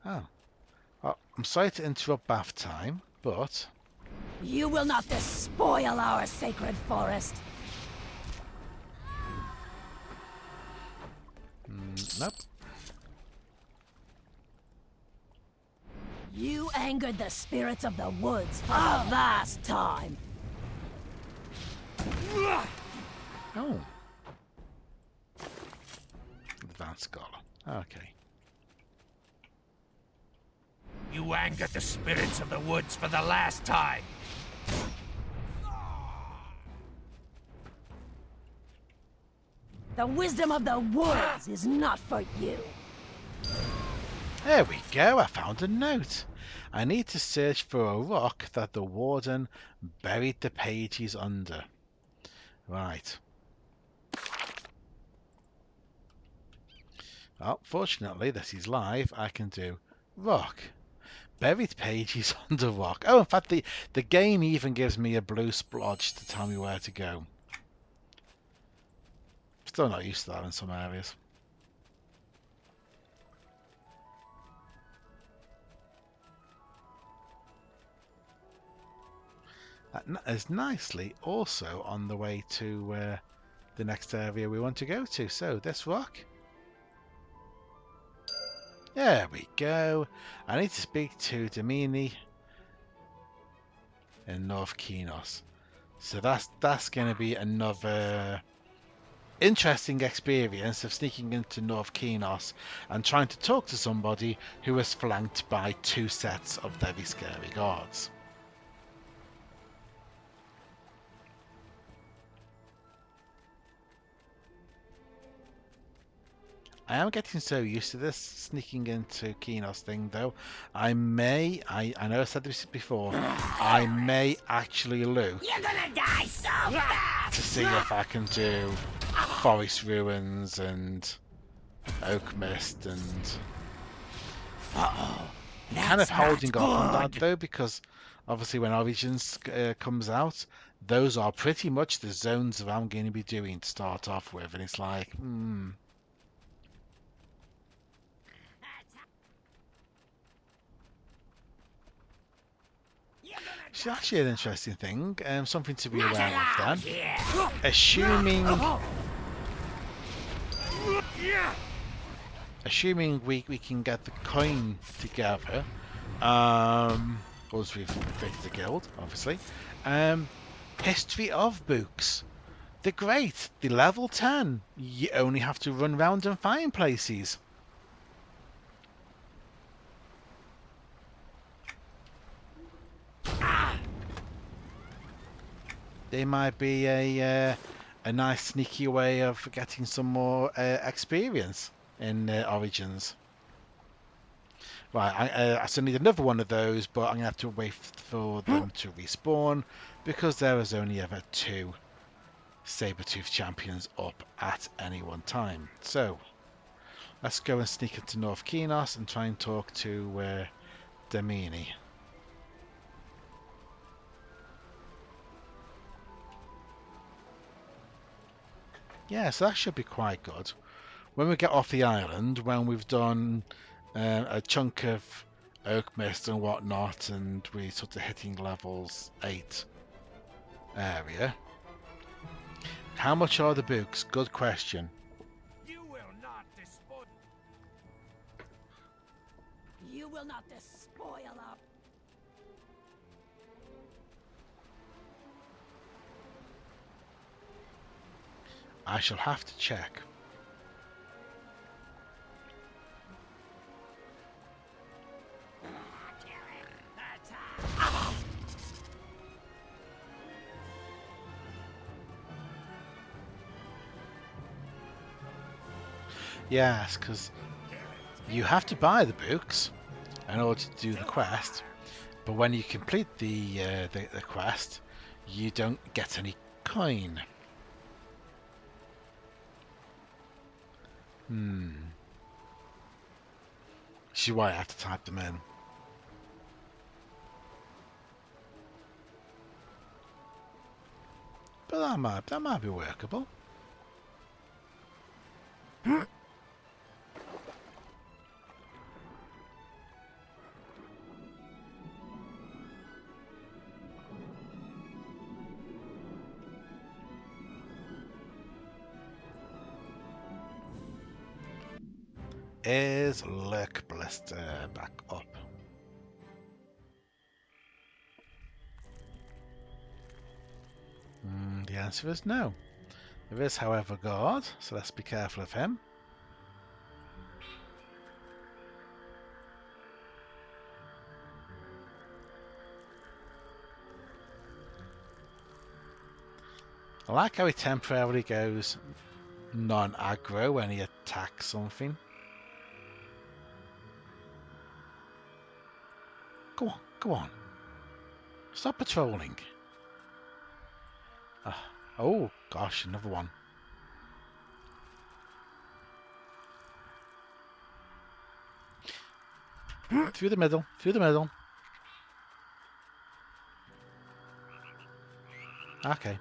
Oh. Well, I'm sorry to interrupt bath time, but... You will not despoil our sacred forest. Nope. You angered the spirits of the woods for the last time. Oh. Advanced Scholar. Okay. You angered the spirits of the woods for the last time. The wisdom of the woods is not for you. There we go, I found a note. I need to search for a rock that the warden buried the pages under. Right. Well, fortunately, this is live. I can do rock. Buried pages under rock. Oh, in fact, the game even gives me a blue splodge to tell me where to go. Still not used to that in some areas. That is nicely also on the way to the next area we want to go to. So, this rock. There we go. I need to speak to Domini in North Kinos. So that's going to be another interesting experience of sneaking into North Kinos and trying to talk to somebody who is flanked by 2 sets of very scary guards. I am getting so used to this sneaking into Kinos thing, though. I know I said this before, I may actually look You're gonna die so fast! to see if I can do Forest Ruins and Oak Mist and kind of holding off on that, though, because obviously when Origins comes out, those are pretty much the zones that I'm going to be doing to start off with, and it's like, It's actually an interesting thing, something to be aware of then. Assuming we can get the coin together, once we've fixed the guild, obviously. History of books. They're great. They're level 10. You only have to run around and find places. They might be a nice sneaky way of getting some more experience in Origins. Right, I still need another one of those, but I'm going to have to wait for them to respawn because there is only ever 2 Sabertooth champions up at any one time. So, let's go and sneak into North Kinos and try and talk to Domini. Yeah, so that should be quite good. When we get off the island, when we've done a chunk of Oak Mist and whatnot, and we're sort of hitting levels 8 area. How much are the books? Good question. You will not despoil. You will not despoil us. I shall have to check. Yes, because you have to buy the books in order to do the quest, but when you complete the quest, you don't get any coin. Which is why I have to type them in. But that might be workable. Is Lurk Blister back up? The answer is no. There is, however, God, so let's be careful of him. I like how he temporarily goes non-aggro when he attacks something. Go on, go on. Stop patrolling. Oh, gosh, another one. Through the middle, through the middle. Okay.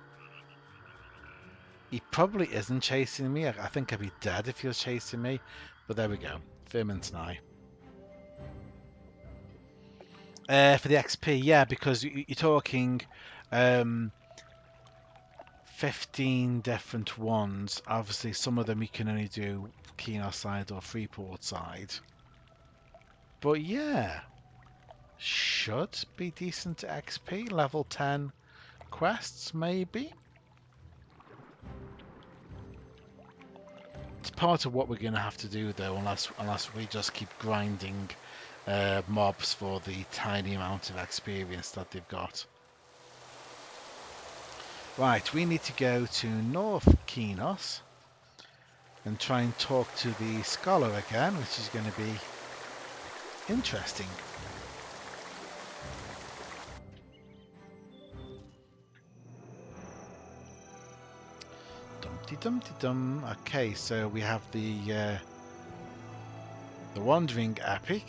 He probably isn't chasing me. I think I'd be dead if he was chasing me. But there we go. Firmint and I. For the XP, yeah, because you're talking 15 different ones. Obviously, some of them you can only do Kinos side or Freeport side. But yeah, should be decent XP. Level 10 quests, maybe. It's part of what we're going to have to do, though, unless we just keep grinding mobs for the tiny amount of experience that they've got. Right, we need to go to North Kenos and try and talk to the scholar again, which is going to be interesting. Dumpty-dumpty-dum. Okay, so we have the Wandering Epic.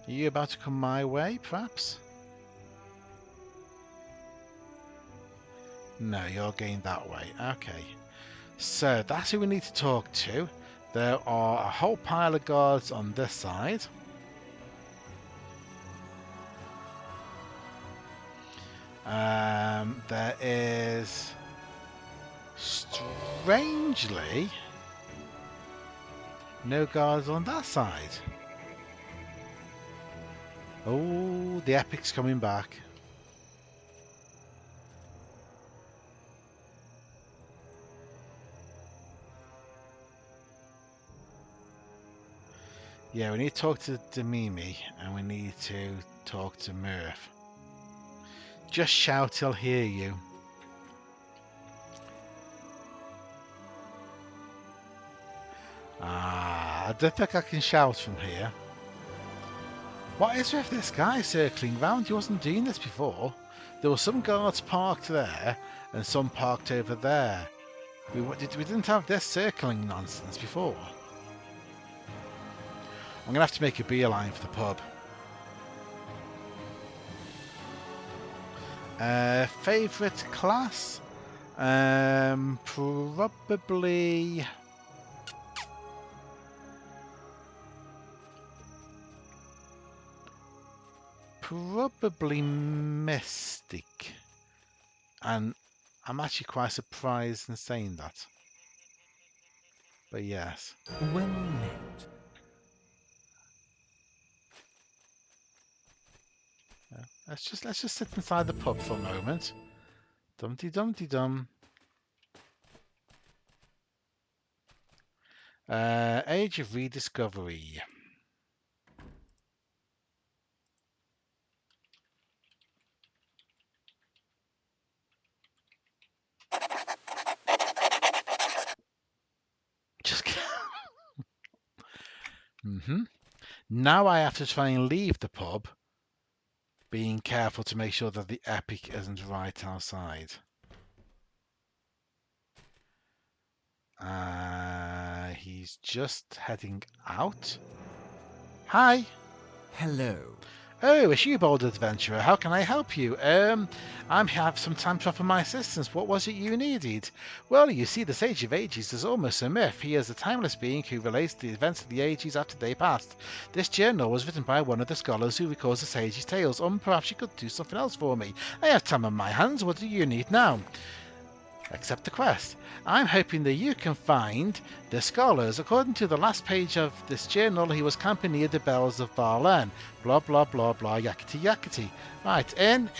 Are you about to come my way, perhaps? No, you're going that way. Okay. So, that's who we need to talk to. There are a whole pile of guards on this side. There is... strangely... no guards on that side. Oh, the Epic's coming back. Yeah, we need to talk to Demimi, and we need to talk to Murph. Just shout, he'll hear you. I don't think I can shout from here. What is with this guy circling round? He wasn't doing this before. There were some guards parked there, and some parked over there. We didn't have this circling nonsense before. I'm going to have to make a beeline for the pub. Favourite class? Probably... Probably Mystic. And I'm actually quite surprised in saying that. But yes. Well met. Let's just sit inside the pub for a moment. Dumpty dumpty dum. Age of Rediscovery. Just Now I have to try and leave the pub, being careful to make sure that the Epic isn't right outside. He's just heading out. Hi. Hello. Oh, it's you, bold adventurer. How can I help you? I have some time to offer my assistance. What was it you needed? Well, you see, the Sage of Ages is almost a myth. He is a timeless being who relates the events of the ages after they passed. This journal was written by one of the scholars who records the Sage's tales. Perhaps you could do something else for me. I have time on my hands. What do you need now? Accept the quest. I'm hoping that you can find the scholars. According to the last page of this journal, he was camping near the bells of Barlen. Blah, blah, blah, blah, yakety, yakety. Right, in.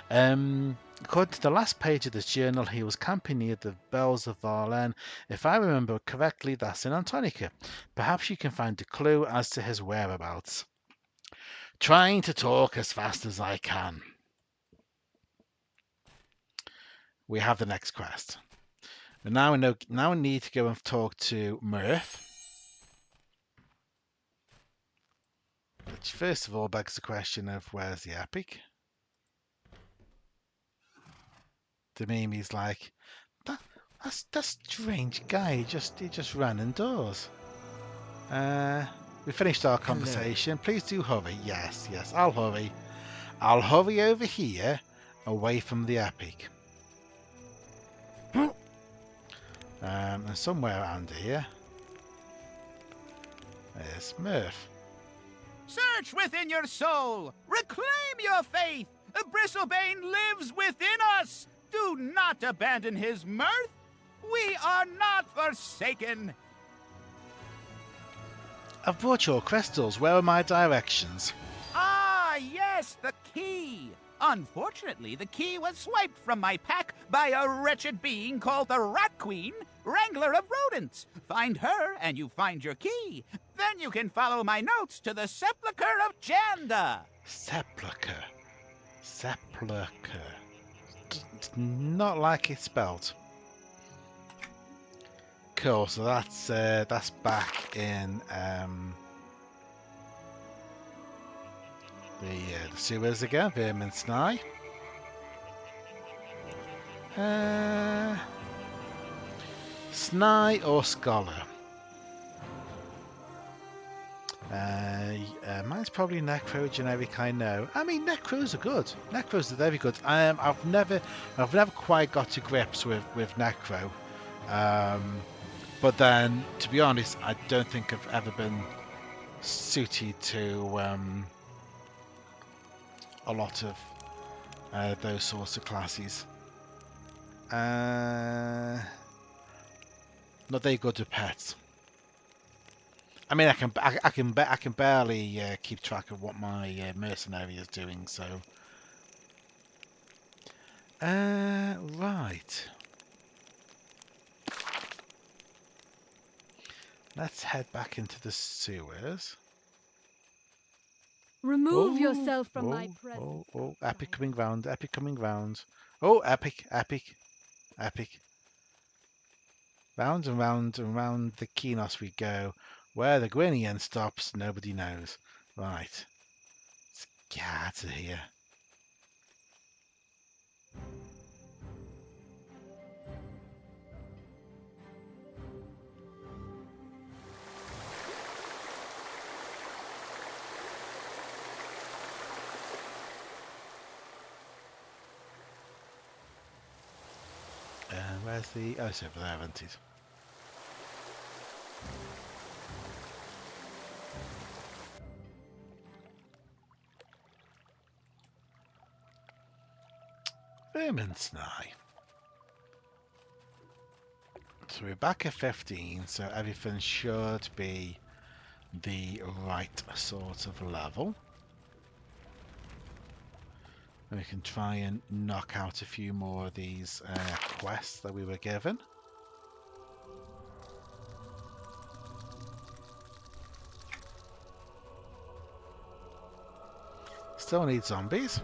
According to the last page of this journal, he was camping near the bells of Varlen. If I remember correctly, that's in Antonica. Perhaps you can find a clue as to his whereabouts. Trying to talk as fast as I can. We have the next quest. And now we need to go and talk to Murph. Which first of all begs the question of where's the Epic? Demimi's like, that's strange guy. He just ran indoors. We finished our conversation. Hello. Please do hurry. Yes, I'll hurry. I'll hurry over here, away from the Epic. And somewhere around here, there's Murph. Search within your soul. Reclaim your faith. Bristlebane lives within us. Do not abandon his mirth. We are not forsaken. I've brought your crystals. Where are my directions? Ah, yes, the key. Unfortunately, the key was swiped from my pack by a wretched being called the Rat Queen, Wrangler of Rodents. Find her and you find your key. Then you can follow my notes to the Sepulchre of Janda. Sepulchre. Sepulchre. It's not like it's spelled. Cool, so that's back in the sewers again, Vermin Snai. Snai or Scholar? Mine's probably Necro generic, I know. I mean, Necros are good. Necros are very good. I've never quite got to grips with Necro. But then, to be honest, I don't think I've ever been suited to a lot of those sorts of classes. Not very good with pets. I mean, I can barely keep track of what my mercenary is doing. So, right. Let's head back into the sewers. Remove yourself from my presence. Oh, epic coming round, epic coming round. Oh, epic. Round and round and round the Kinos we go. Where the Gwinian stops, nobody knows. Right. Let's get out of here. Where's the... Oh, it's over there, isn't it? Vermin Snai. So we're back at 15, so everything should be the right sort of level. And we can try and knock out a few more of these quests that we were given. Still need zombies.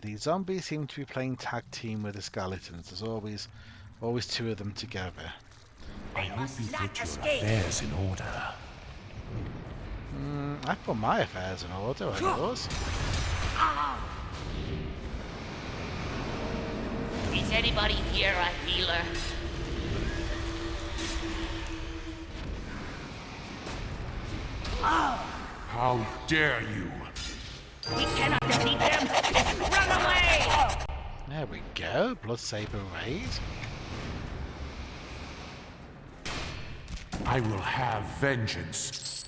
The zombies seem to be playing tag team with the skeletons. There's always two of them together. I hope you put your affairs in order. I put my affairs in order, I yours. Is anybody here a healer? How dare you! We cannot defeat them! Run away! There we go, Blood Saber Raid. I will have vengeance.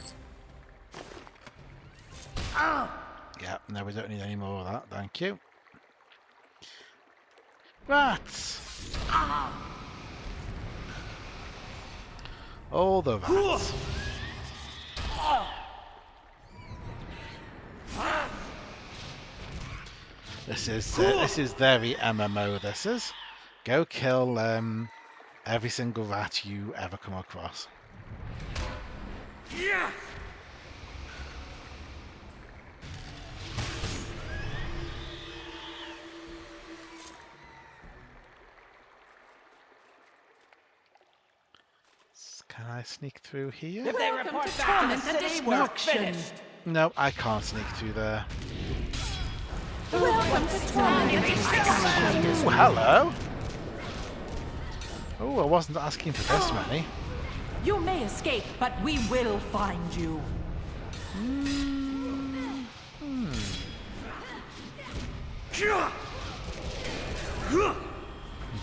Yeah, no, we don't need any more of that, thank you. Rats! All the rats. This is very MMO. This is go kill every single rat you ever come across. Yeah. Can I sneak through here? If they report back to the city, we're finished. No, I can't sneak through there. Welcome to Oh, hello. Oh, I wasn't asking for this many. You may escape, but we will find you.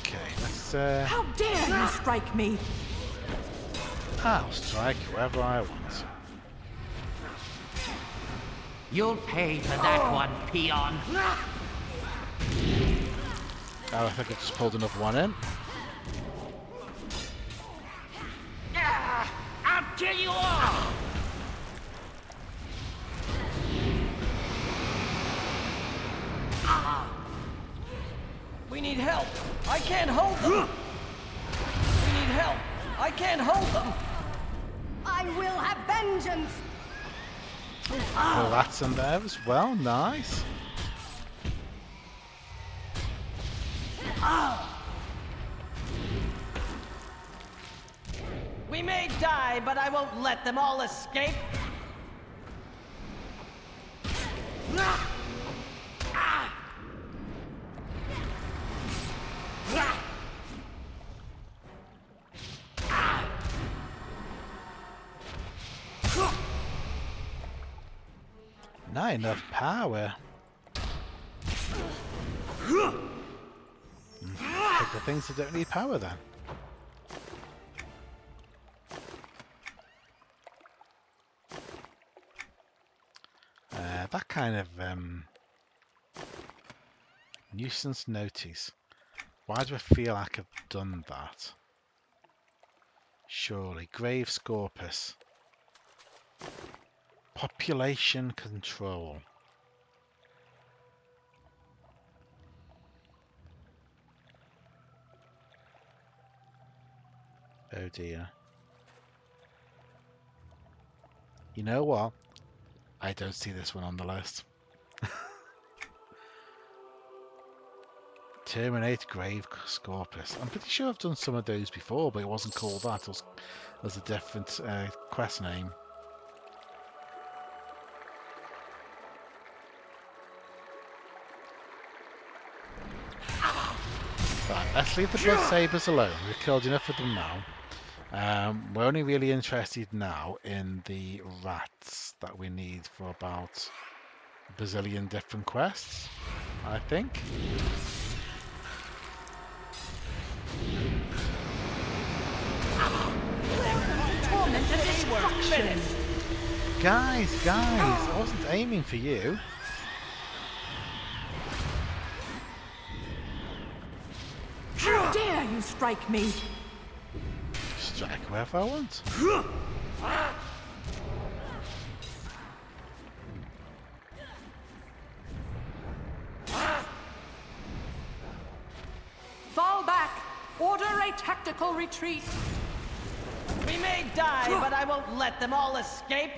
Okay, let's How dare you strike me? I'll strike whoever I want. You'll pay for that one, peon. Oh, I think I just pulled another one in. I'll kill you all! We need help. I can't hold them. We need help. I can't hold them. I will have vengeance. The rats in there as well, nice. We may die, but I won't let them all escape. Not enough power. Pick the things that don't need power then. That kind of nuisance notice. Why do I feel like I've done that? Surely. Grave Scorpus. Population control. Oh dear. You know what? I don't see this one on the list. Terminate Grave Scorpus. I'm pretty sure I've done some of those before, but it wasn't called that. It was a different quest name. Right, let's leave the Blood Sabers alone. We've killed enough of them now. We're only really interested now in the rats that we need for about a bazillion different quests, I think. Guys, I wasn't aiming for you. How dare you strike me? Strike wherever I want. Fall back! Order a tactical retreat! We may die, but I won't let them all escape!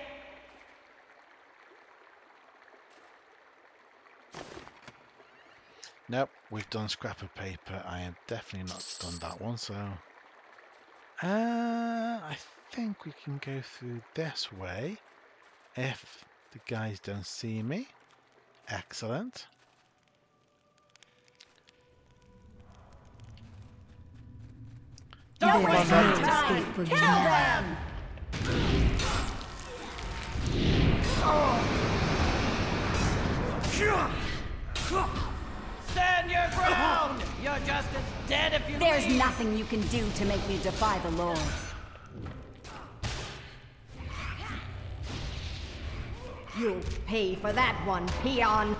Nope, we've done scrap of paper. I have definitely not done that one, so... I think we can go through this way if the guys don't see me. Excellent. Don't There waste is your no time! escape for Kill you now. them! Stand your ground! You're just as dead if you There's leave. nothing you can do to make me defy the Lord. You'll pay for that one, peon.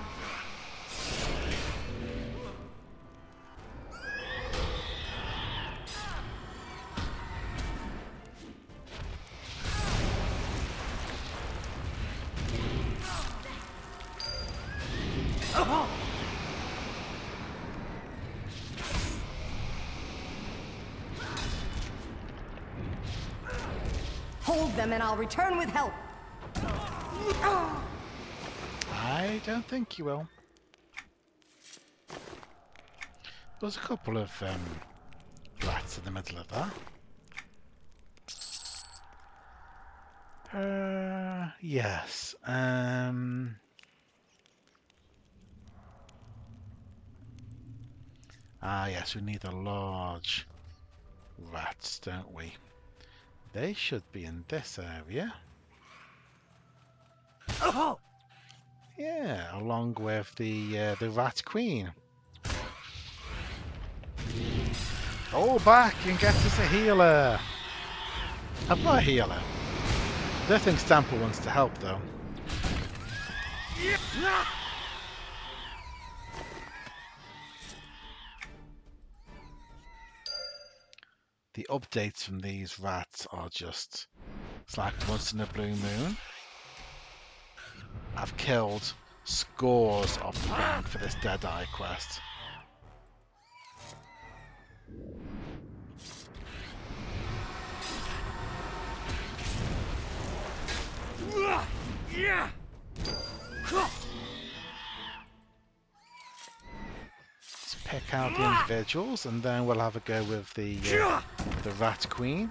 Hold them and I'll return with help. I don't think you will. There's a couple of rats in the middle of that. Yes. Yes, we need a large rats, don't we? They should be in this area. Oh! Yeah, along with the Rat Queen. Go back and get us a healer. I've got a healer. I don't think Stamper wants to help though. The updates from these rats are just, it's like once in a blue moon. I've killed scores of them for this Deadeye quest. Let's pick out the individuals and then we'll have a go with the Rat Queen.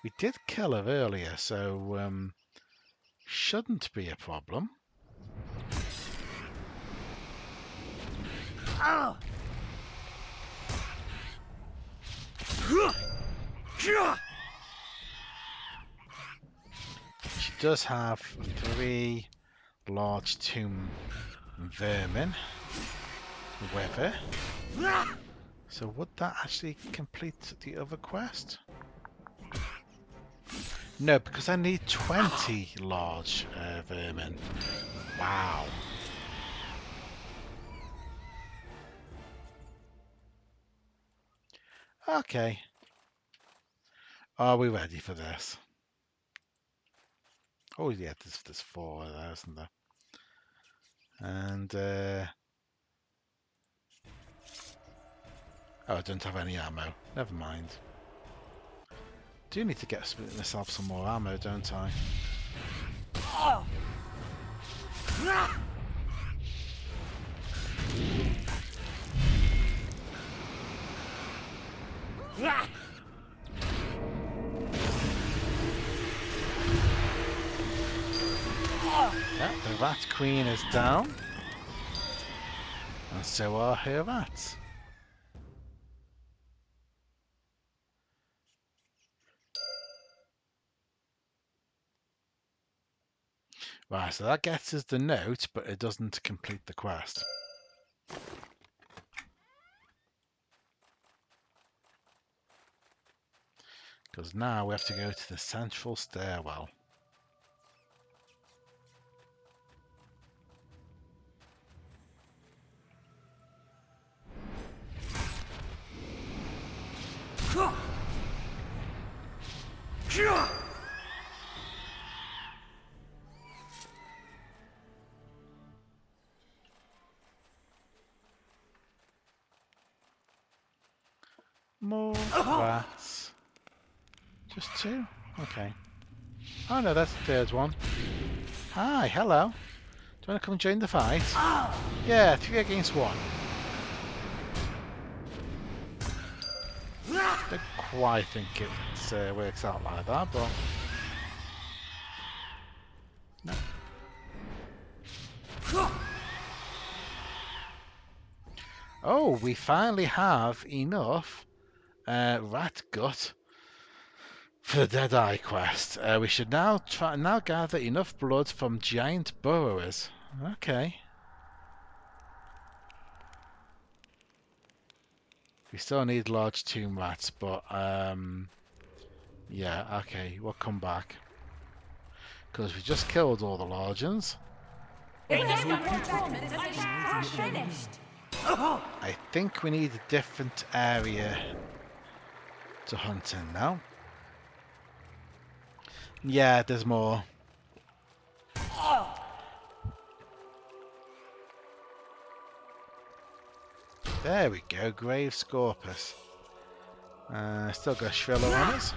We did kill her earlier, so shouldn't be a problem. She does have 3 large tomb vermin with her. So would that actually complete the other quest? No, because I need 20 large vermin. Wow. Okay. Are we ready for this? Oh yeah, there's 4 there, isn't there? And oh, I don't have any ammo. Never mind. Do need to get myself some more ammo, don't I? Yeah, the Rat Queen is down. And so are her rats. Right, so that gets us the note, but it doesn't complete the quest. Because now we have to go to the central stairwell. More rats. Just 2? Okay. Oh no, that's the 3rd one. Hi, hello. Do you want to come join the fight? Yeah, 3 against 1. Don't quite think it works out like that, but... No. Oh, we finally have enough rat gut for the Deadeye quest. We should now gather enough blood from giant burrowers. Okay. We still need large tomb rats, but yeah, okay, we'll come back. Because we just killed all the large ones. I think we need a different area to hunt in now. Yeah, there's more. There we go, Grave Scorpus. Still got Shriller on us.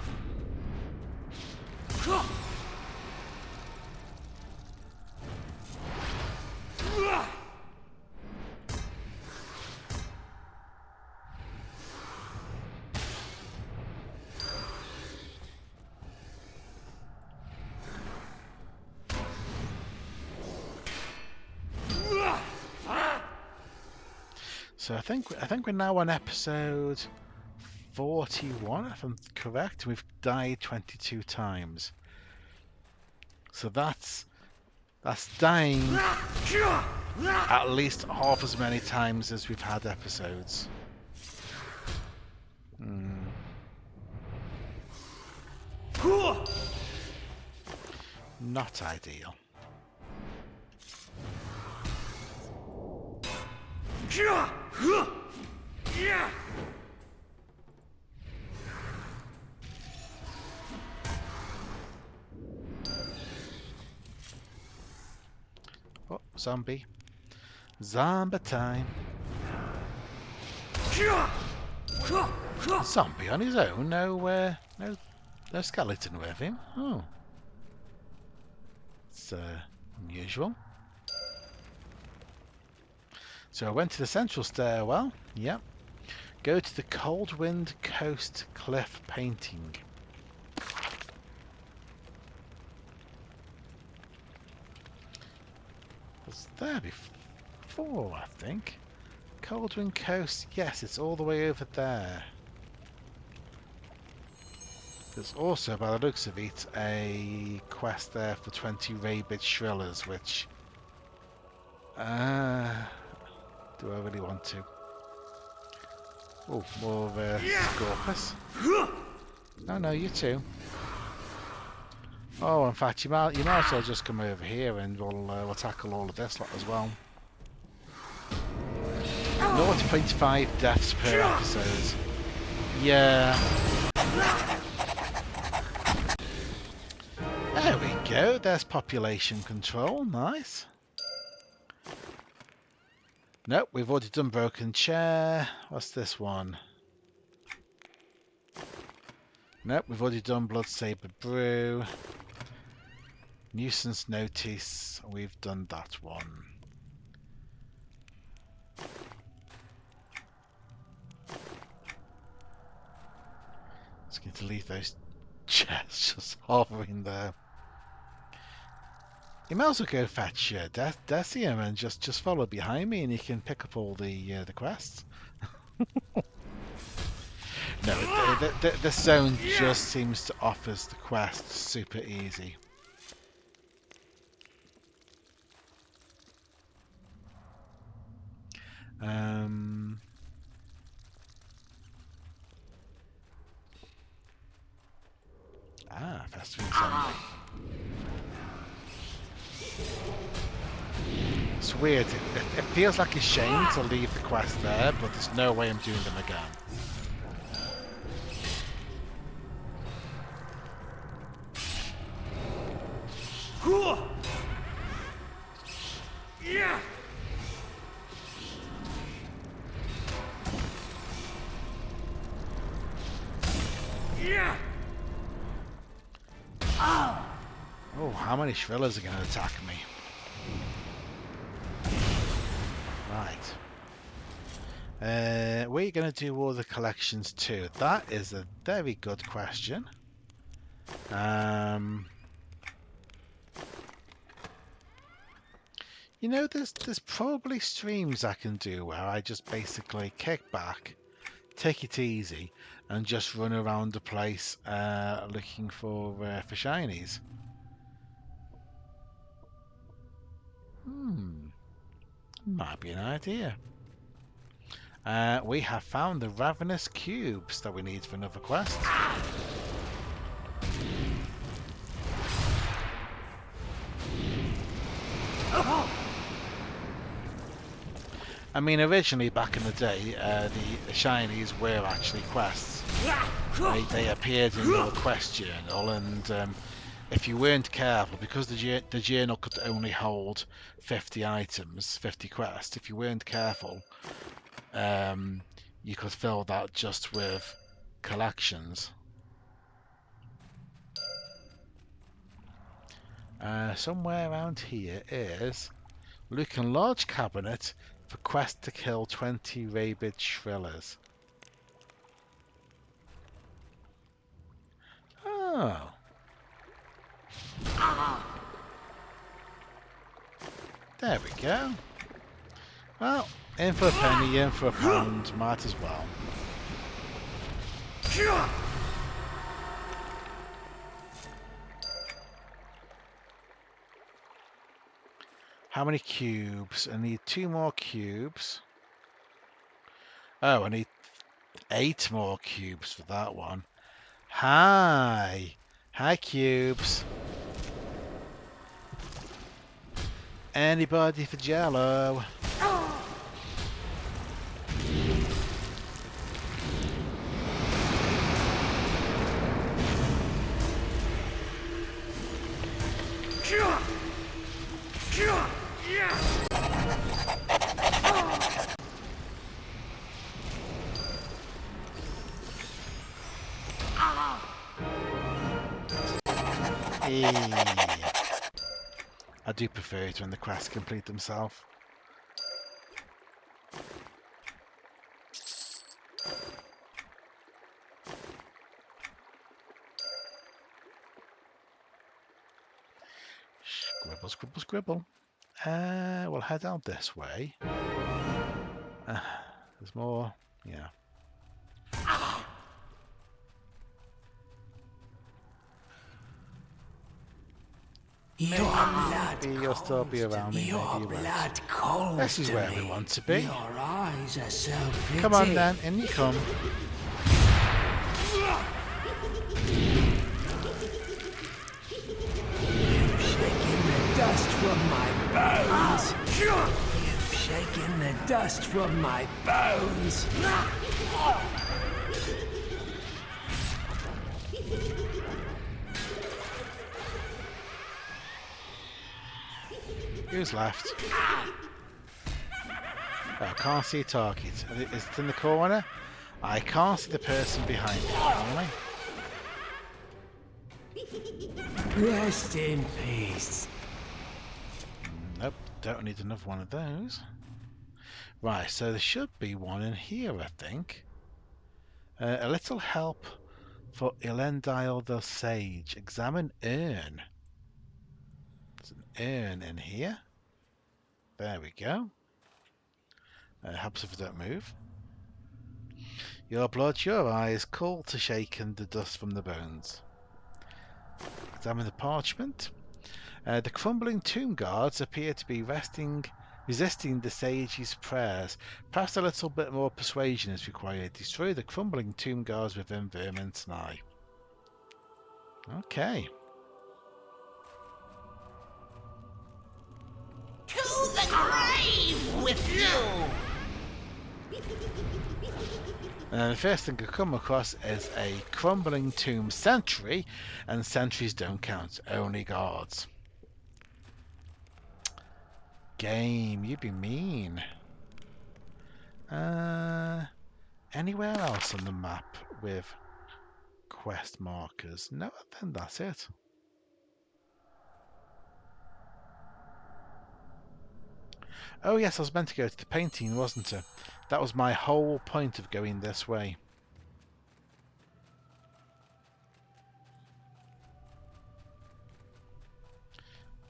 So I think we're now on episode 41, if I'm correct. We've died 22 times. So that's dying at least half as many times as we've had episodes. Not ideal. Oh, zombie. Zombie time. Zombie on his own, no skeleton with him. Oh. It's unusual. So I went to the central stairwell. Yep. Go to the Coldwind Coast Cliff painting. Was there before, I think. Coldwind Coast, yes, it's all the way over there. There's also, by the looks of it, a quest there for 20 rabid shrillers, which... do I really want to? Oh, more of a Scorpus. No, you too. Oh, in fact, you might as well just come over here and we'll tackle all of this lot as well. 0.5 deaths per episode. Yeah. There we go. There's population control. Nice. Nope, we've already done Broken Chair. What's this one? Nope, we've already done Bloodsaber Brew. Nuisance Notice. We've done that one. Just going to leave those chests just hovering there. You might as well go fetch Decium and just follow behind me, and you can pick up all the quests. No, the zone just seems to offer the quests super easy. Festering Zombie. It's weird. It feels like a shame to leave the quest there, but there's no way I'm doing them again. Oh, how many Shrillers are going to attack me? Right. We're going to do all the collections too. That is a very good question. You know, there's probably streams I can do where I just basically kick back, take it easy, and just run around the place looking for shinies. Might be an idea. We have found the Ravenous Cubes that we need for another quest. I mean, originally back in the day, the shinies were actually quests. They appeared in your quest journal, and if you weren't careful, because the journal could only hold 50 items, 50 quests, if you weren't careful, you could fill that just with collections. Somewhere around here is Lucan Large Cabinet for quest to kill 20 rabid Shrillers. Oh. There we go. Well, in for a penny, in for a pound, might as well. How many cubes? I need 2 more cubes. Oh, I need 8 more cubes for that one. Hi. Hi, cubes. Anybody for Jello? I do prefer it when the quests complete themselves. Scribble, scribble, scribble. We'll head out this way. There's more. Yeah. Your blood You'll still be around me. Your maybe you blood won't. calls This is to where me. we want to be. Your eyes are so pretty. Come on then, in you come. You've shaken the dust from my bones. You've shaken the dust from my bones. Who's left? Oh, I can't see a target. Is it in the corner? I can't see the person behind it. Can I? Rest in peace. Nope, don't need another one of those. Right, so there should be one in here, I think. A little help for Elendil the Sage. Examine urn. There's an urn in here. There we go. Helps if I don't move. Your blood, your eyes, cool to shaken the dust from the bones. Examine the parchment. The crumbling tomb guards appear to be resisting the sage's prayers. Perhaps a little bit more persuasion is required. Destroy the crumbling tomb guards within Vermint's Eye. Okay. To the grave with you! The first thing I come across is a crumbling tomb sentry, and sentries don't count, only guards. Game, you be mean. Anywhere else on the map with quest markers? No, then that's it. Oh yes, I was meant to go to the painting, wasn't I? That was my whole point of going this way.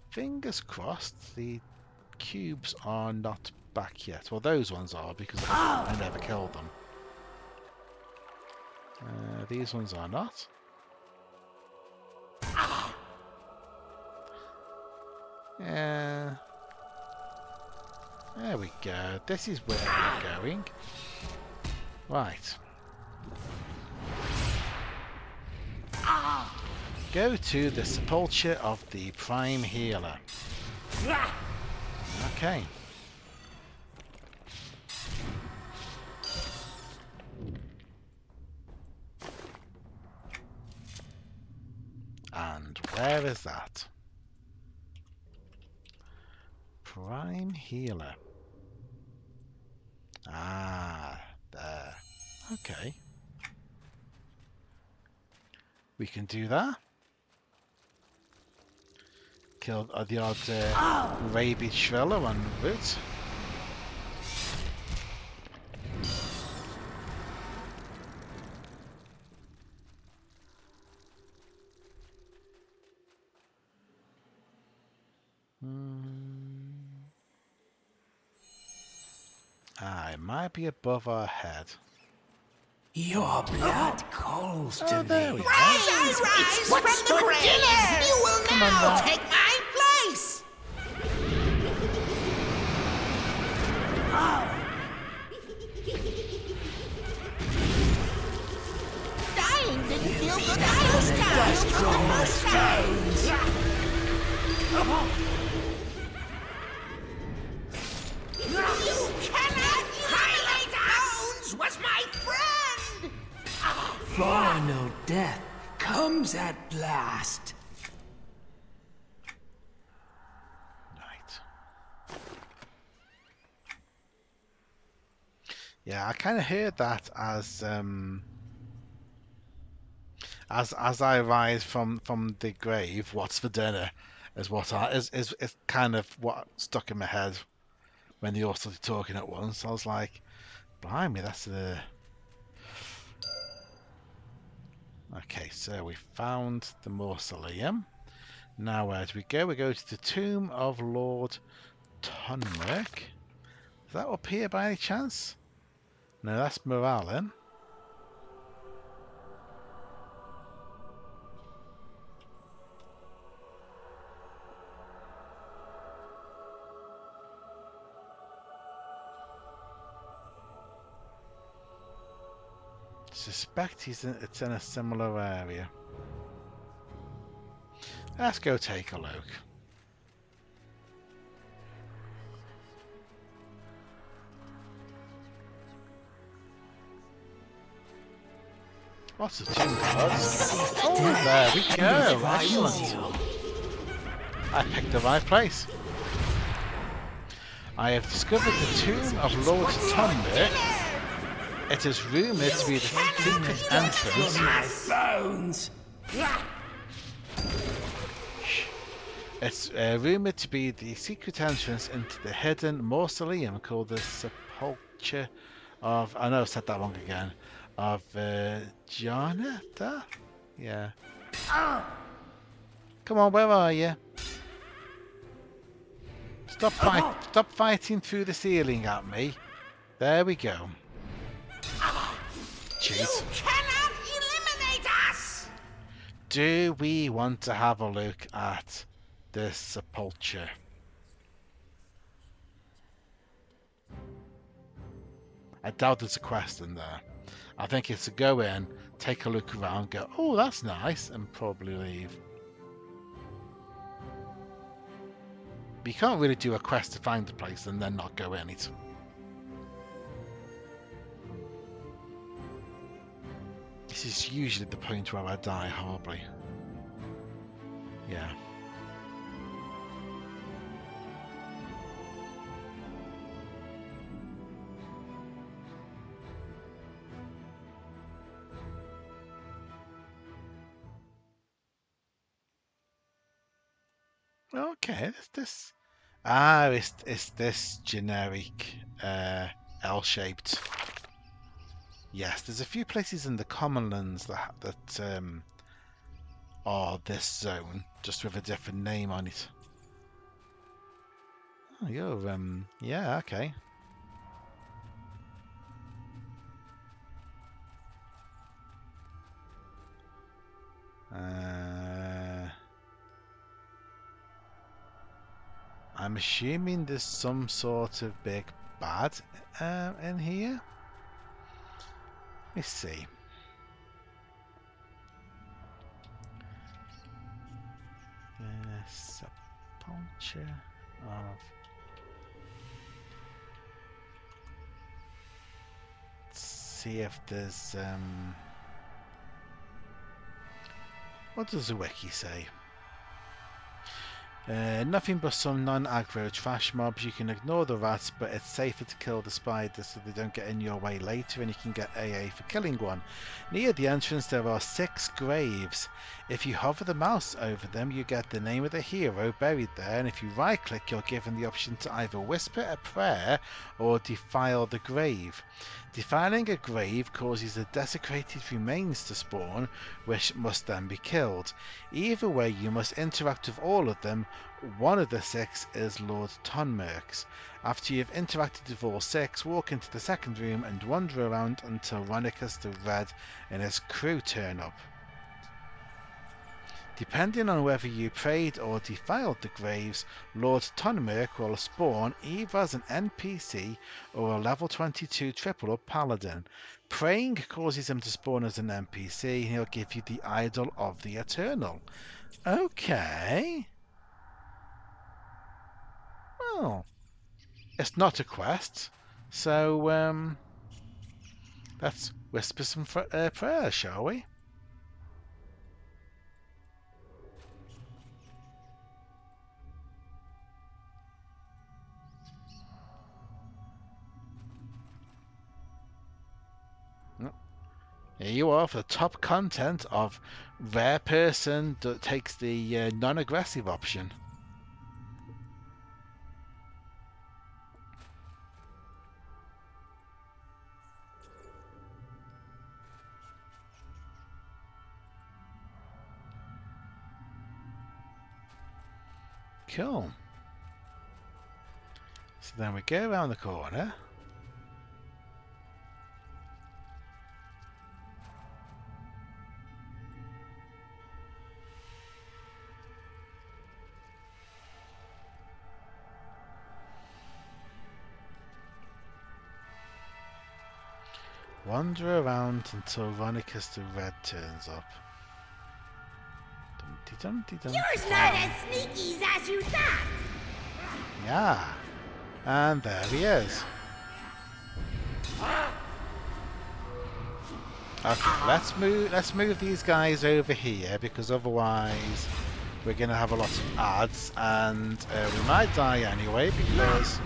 Fingers crossed the cubes are not back yet. Well, those ones are because I never killed them. These ones are not. Yeah. There we go. This is where we're going. Right. Go to the sepulchre of the Prime Healer. Okay. And where is that? Prime Healer. Ah, there. Okay. We can do that. Kill the odd rabid Shriller on route. It might be above our head. Your blood calls to there me. we go. Rise from the grave! You will Come on, now now. take my place! dust from my bones. You cannot violate us! Bones was my friend! Final death comes at last. Right. Yeah, I kind of heard that as I rise from the grave. What's for dinner? Is kind of what stuck in my head when they all started talking at once. I was like, blimey, that's the. Okay, so we found the mausoleum. Now where do we go? We go to the tomb of Lord Tonmerk. Is that up here by any chance? No, that's Moralen. Suspect it's in a similar area. Let's go take a look. Lots of tomb cards. Oh, there we go. Excellent. I picked the right place. I have discovered the tomb of Lord Tonmerk. It is rumoured to be the secret entrance. My bones. It's rumoured to be the secret entrance into the hidden mausoleum called the Sepulchre of. I know I said that wrong again. Of Janata? Yeah. Come on, where are you? Stop fighting through the ceiling at me. There we go. Jeez. You cannot eliminate us! Do we want to have a look at the Sepulchre? I doubt there's a quest in there. I think it's to go in, take a look around, go, oh, that's nice, and probably leave. But you can't really do a quest to find the place and then not go in it. This is usually the point where I die horribly. Yeah. Okay, this. Ah, it's this generic L-shaped. Yes, there's a few places in the Commonlands that are this zone, just with a different name on it. Oh, you're yeah, okay. I'm assuming there's some sort of big bad in here. Let's see. Sepulchre of. Let's see if there's what does the wiki say? Nothing but some non-aggro trash mobs. You can ignore the rats, but it's safer to kill the spiders so they don't get in your way later, and you can get AA for killing one. Near the entrance there are 6 graves. If you hover the mouse over them, you get the name of the hero buried there, and if you right click, you're given the option to either whisper a prayer or defile the grave. Defiling a grave causes the desecrated remains to spawn, which must then be killed. Either way, you must interact with all of them. One of the 6 is Lord Tonmerk's. After you've interacted with all 6, walk into the second room and wander around until Ronicus the Red and his crew turn up. Depending on whether you prayed or defiled the graves, Lord Tonmerk will spawn either as an NPC or a level 22 triple up paladin. Praying causes him to spawn as an NPC, and he'll give you the Idol of the Eternal. Okay. Well, it's not a quest, so let's whisper some prayers, shall we? Here you are for the top content of Rare Person that takes the non-aggressive option. Cool. So then we go around the corner. Wander around until Ronicus the Red turns up. Dum-de-dum-de-dum. You're not as sneaky as you thought. Yeah, and there he is. Okay, let's move these guys over here, because otherwise we're gonna have a lot of ads, and we might die anyway because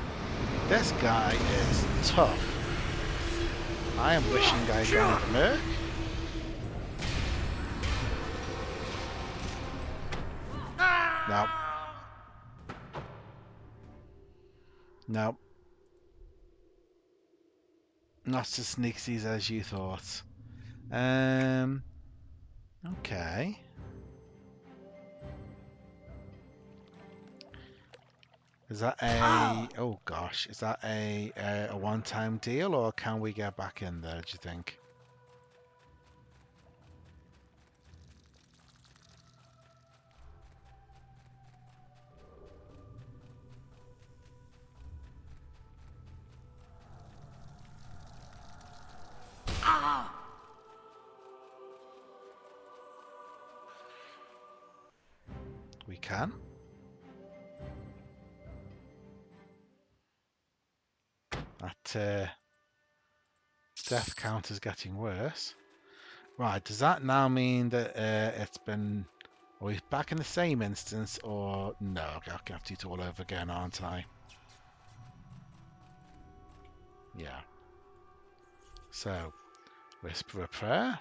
this guy is tough. I am wishing I got the Merc. No. No. Not as sneaky as you thought. Okay. Is that a... Oh gosh, is that a one-time deal, or can we get back in there, do you think? We can. That death count is getting worse. Right, does that now mean that it's been... Are we back in the same instance, or... No, okay, I'll have to do it all over again, aren't I? Yeah. So, whisper a prayer.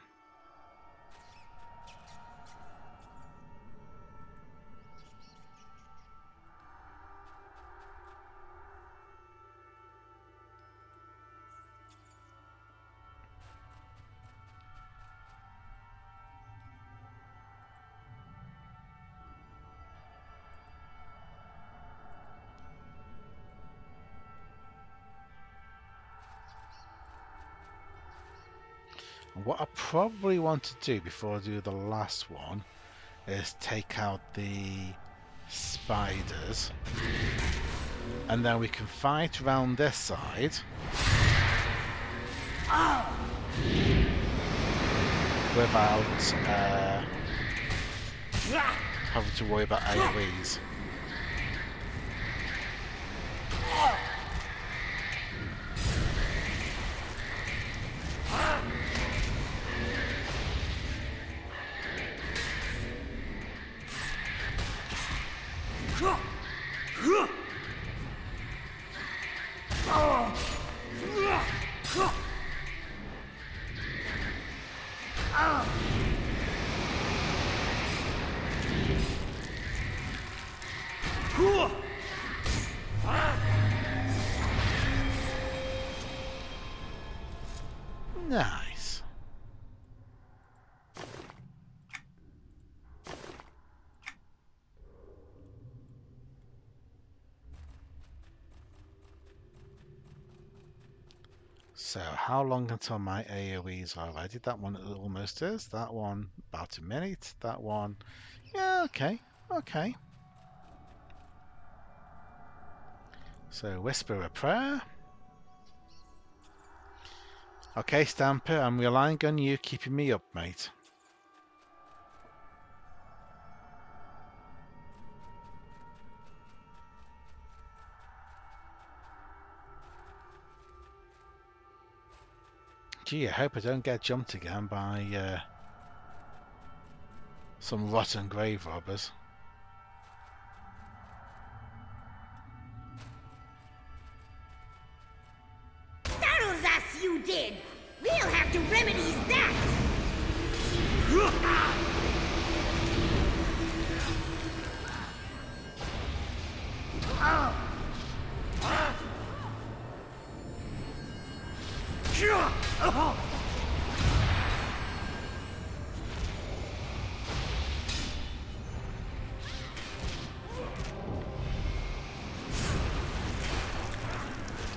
What I probably want to do before I do the last one is take out the spiders, and then we can fight around this side without having to worry about AoEs. So, how long until my AoEs are ready? That one almost is. That one, about a minute. That one, yeah, okay, okay. So, whisper a prayer. Okay, Stamper, I'm relying on you keeping me up, mate. Gee, I hope I don't get jumped again by some rotten grave robbers. Startles us, you did! We'll have to remedy that!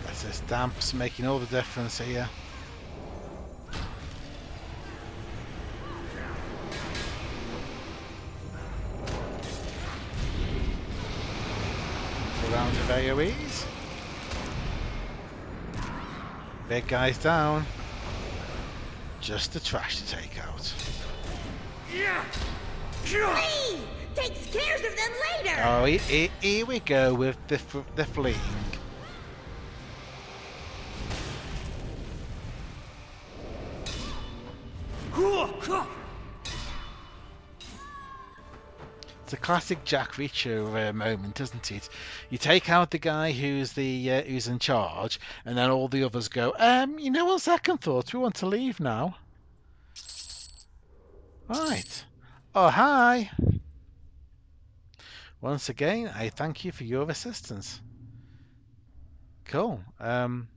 That's this damps making all the difference here. Round of AoEs. Big guy's down. Just the trash to take out. Flee! Takes care of them later! Oh, here we go with the fleeing. It's a classic Jack Reacher moment, isn't it? You take out the guy who's the who's in charge, and then all the others go, you know, on second thought, we want to leave now. Right. Oh, hi. Once again, I thank you for your assistance. Cool. Do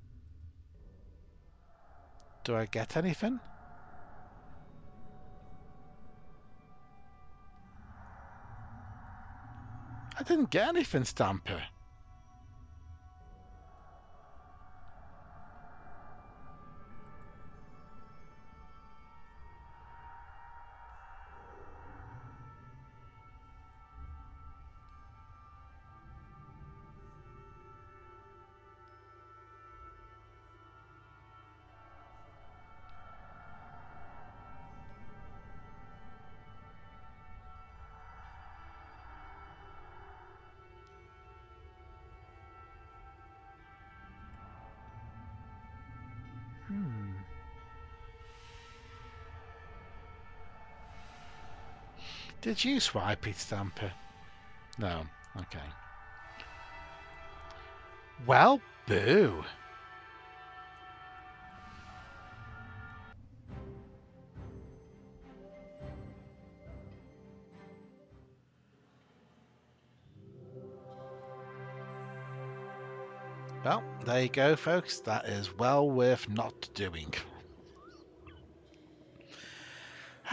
I get anything? I didn't get anything, Stamper. Did you swipe it, Stamper? No. Okay. Well, boo. Well, there you go, folks. That is well worth not doing.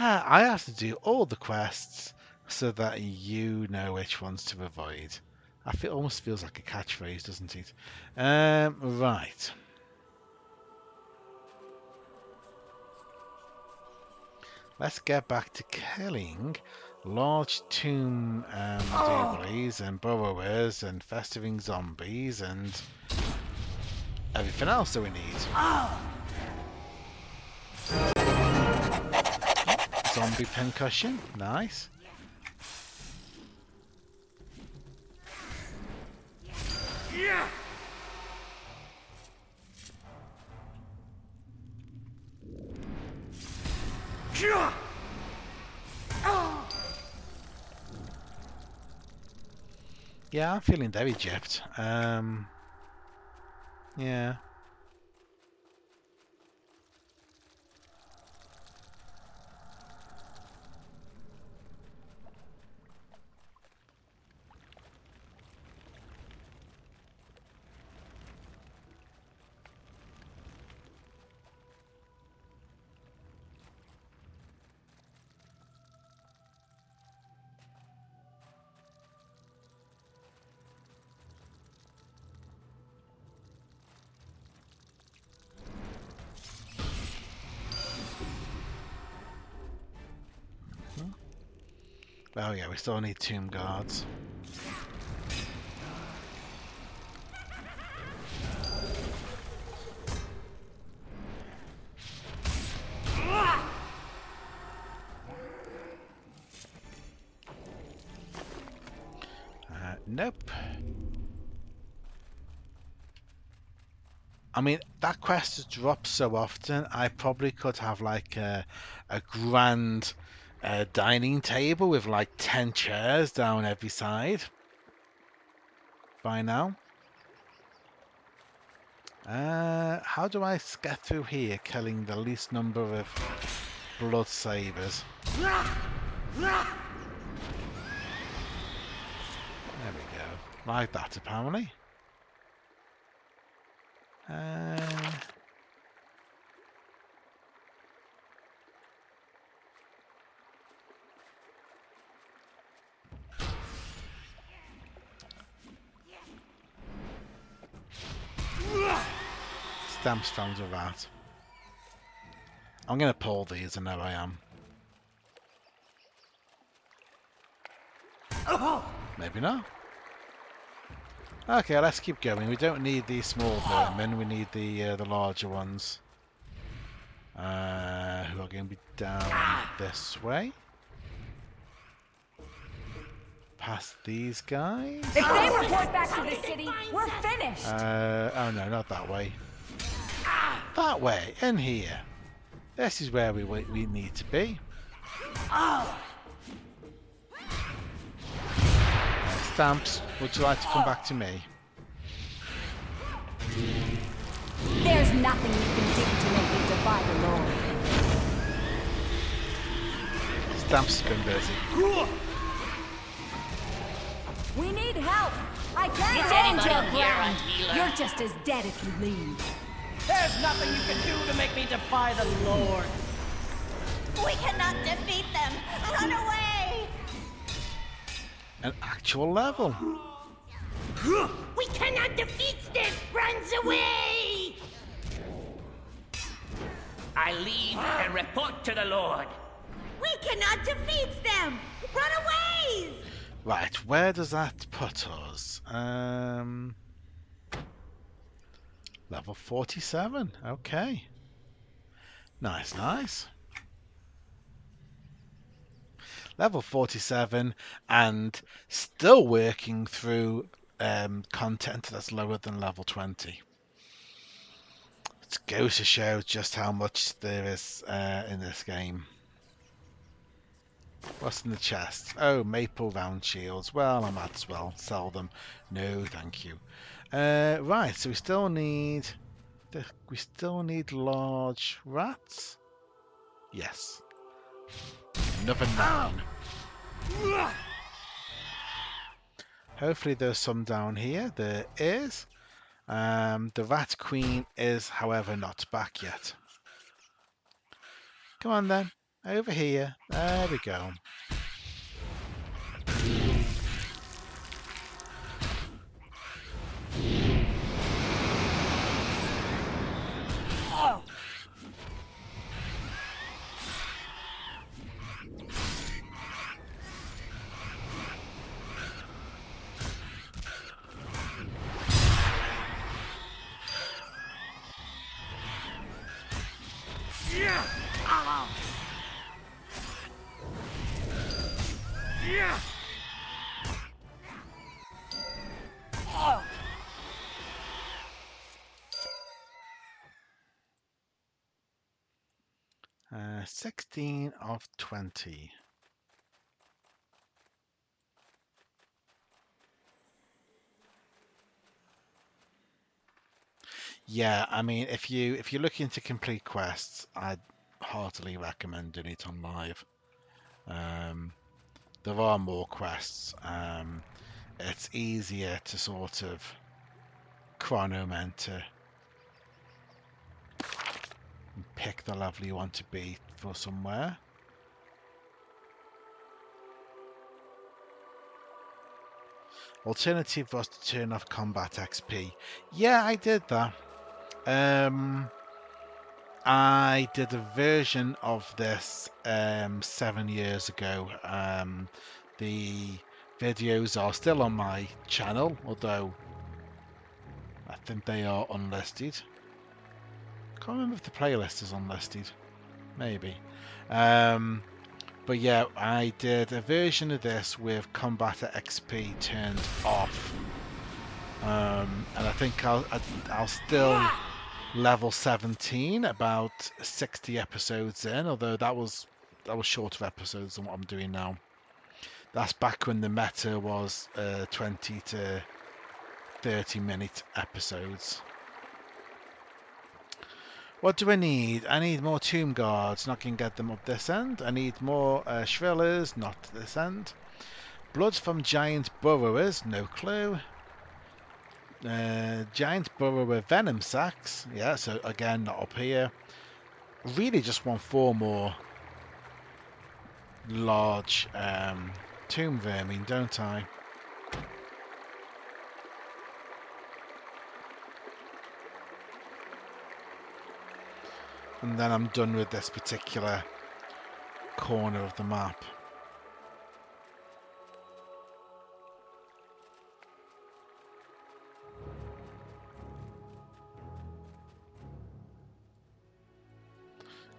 I have to do all the quests so that you know which ones to avoid. Almost feels like a catchphrase, doesn't it? Right. Let's get back to killing large tomb debris and burrowers and festering zombies and everything else that we need. Zombie pincushion, nice. Yeah, I'm feeling very gypped. Yeah. Oh yeah, we still need tomb guards. Nope. I mean, that quest has dropped so often, I probably could have like a grand dining table with like 10 chairs down every side by now. How do I get through here, killing the least number of blood sabers? There we go. Like that, apparently. Stamps found a rat. I'm going to pull these, I know I am. Maybe not. Okay, let's keep going. We don't need these small vermin. We need the larger ones. Who are going to be down this way. Past these guys. If they report back to the city, we're finished. Oh no, not that way. That way, in here. This is where we need to be. Stamps, would you like to come back to me? There's nothing you can do to make me defy the Lord. Stamps has been busy. We need help. I can't get into your ground. You're just as dead if you leave. There's nothing you can do to make me defy the Lord. We cannot defeat them. Run away. An actual level. We cannot defeat them. Runs away. I leave and report to the Lord. We cannot defeat them. Run away. Right, where does that put us? Level 47. Okay. Nice, nice. Level 47 and still working through content that's lower than level 20. It goes to show just how much there is in this game. What's in the chest? Oh, maple round shields. Well, I might as well sell them. No, thank you. Right, so we still need large rats. Yes. Another 9. Hopefully there's some down here. There is. The rat queen is, however, not back yet. Come on then. Over here. There we go. Yeah. 16 of 20. Yeah, I mean, if you're looking to complete quests, I'd heartily recommend doing it on live. There are more quests. It's easier to sort of chronometer, pick the level you want to be for somewhere. Alternative was to turn off combat XP. Yeah, I did that. I I did a version of this 7 years ago. The videos are still on my channel, although I think they are unlisted. Can't remember if the playlist is unlisted. Maybe. But yeah, I did a version of this with Combator XP turned off. And I think I'll still level 17 about 60 episodes in, although that was short of episodes than what I'm doing now. That's back when the meta was 20 to 30-minute episodes. What do I need? I need more Tomb Guards. Not going to get them up this end. I need more Shrillers. Not this end. Blood from Giant Burrowers. No clue. Giant Burrower Venom Sacs. Yeah, so again, not up here. Really just want 4 more large Tomb Vermin, don't I? And then I'm done with this particular corner of the map.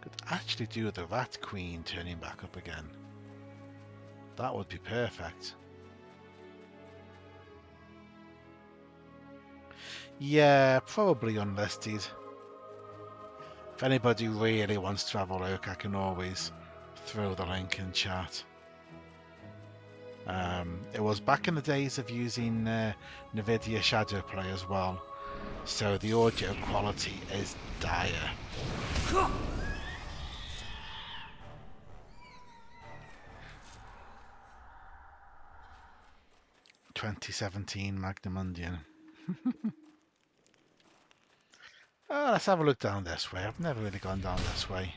Could actually do the Rat Queen turning back up again. That would be perfect. Yeah, probably unlisted. If anybody really wants to have a look, I can always throw the link in chat. It was back in the days of using NVIDIA Shadowplay as well, so the audio quality is dire. 2017 Magnamundian. Let's have a look down this way. I've never really gone down this way.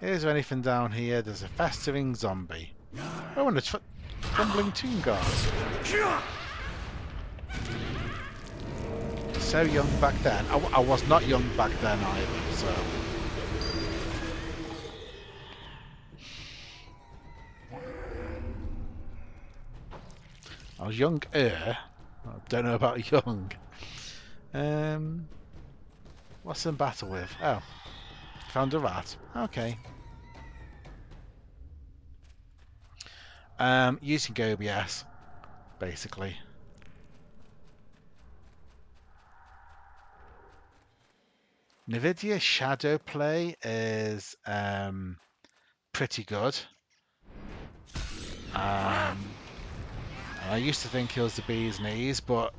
Is there anything down here? There's a festering zombie. Oh, and a tumbling Tomb Guard. So young back then. I was not young back then either, so... I was younger. I don't know about young. What's in battle with? Oh, found a rat. Okay. Using OBS, basically. NVIDIA Shadowplay is pretty good. I used to think it was the bee's knees, but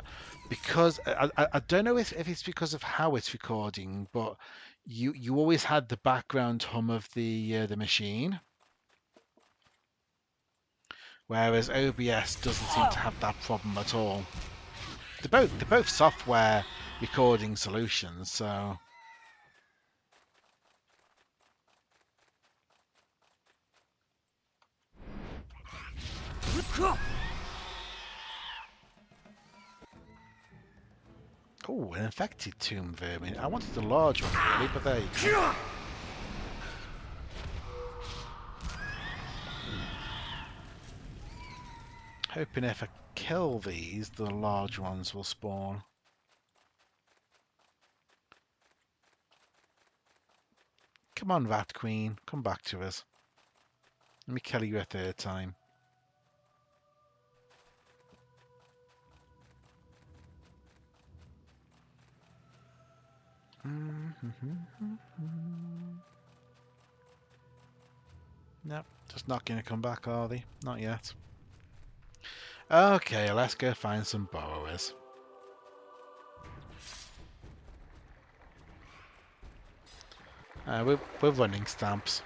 because I don't know if it's because of how it's recording, but you always had the background hum of the machine, whereas OBS doesn't seem to have that problem at all. They're both software recording solutions, so. Oh, an infected Tomb Vermin. I wanted the large one really, but there you go. Hoping if I kill these, the large ones will spawn. Come on, Rat Queen, come back to us. Let me kill you a third time. Nope, just not going to come back, are they? Not yet. Okay, let's go find some borrowers. We're running stamps.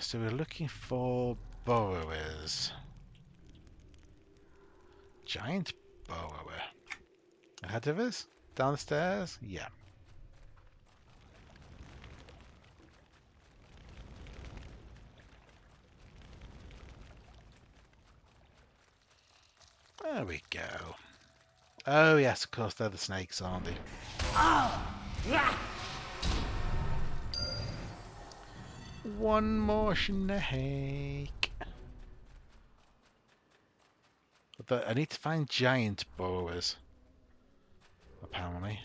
So we're looking for borrowers. Giant borrower. Ahead of us? down the stairs? Yeah. There we go. Oh yes, of course, they're the snakes, aren't they? One more snake. But I need to find giant burrowers. Apparently.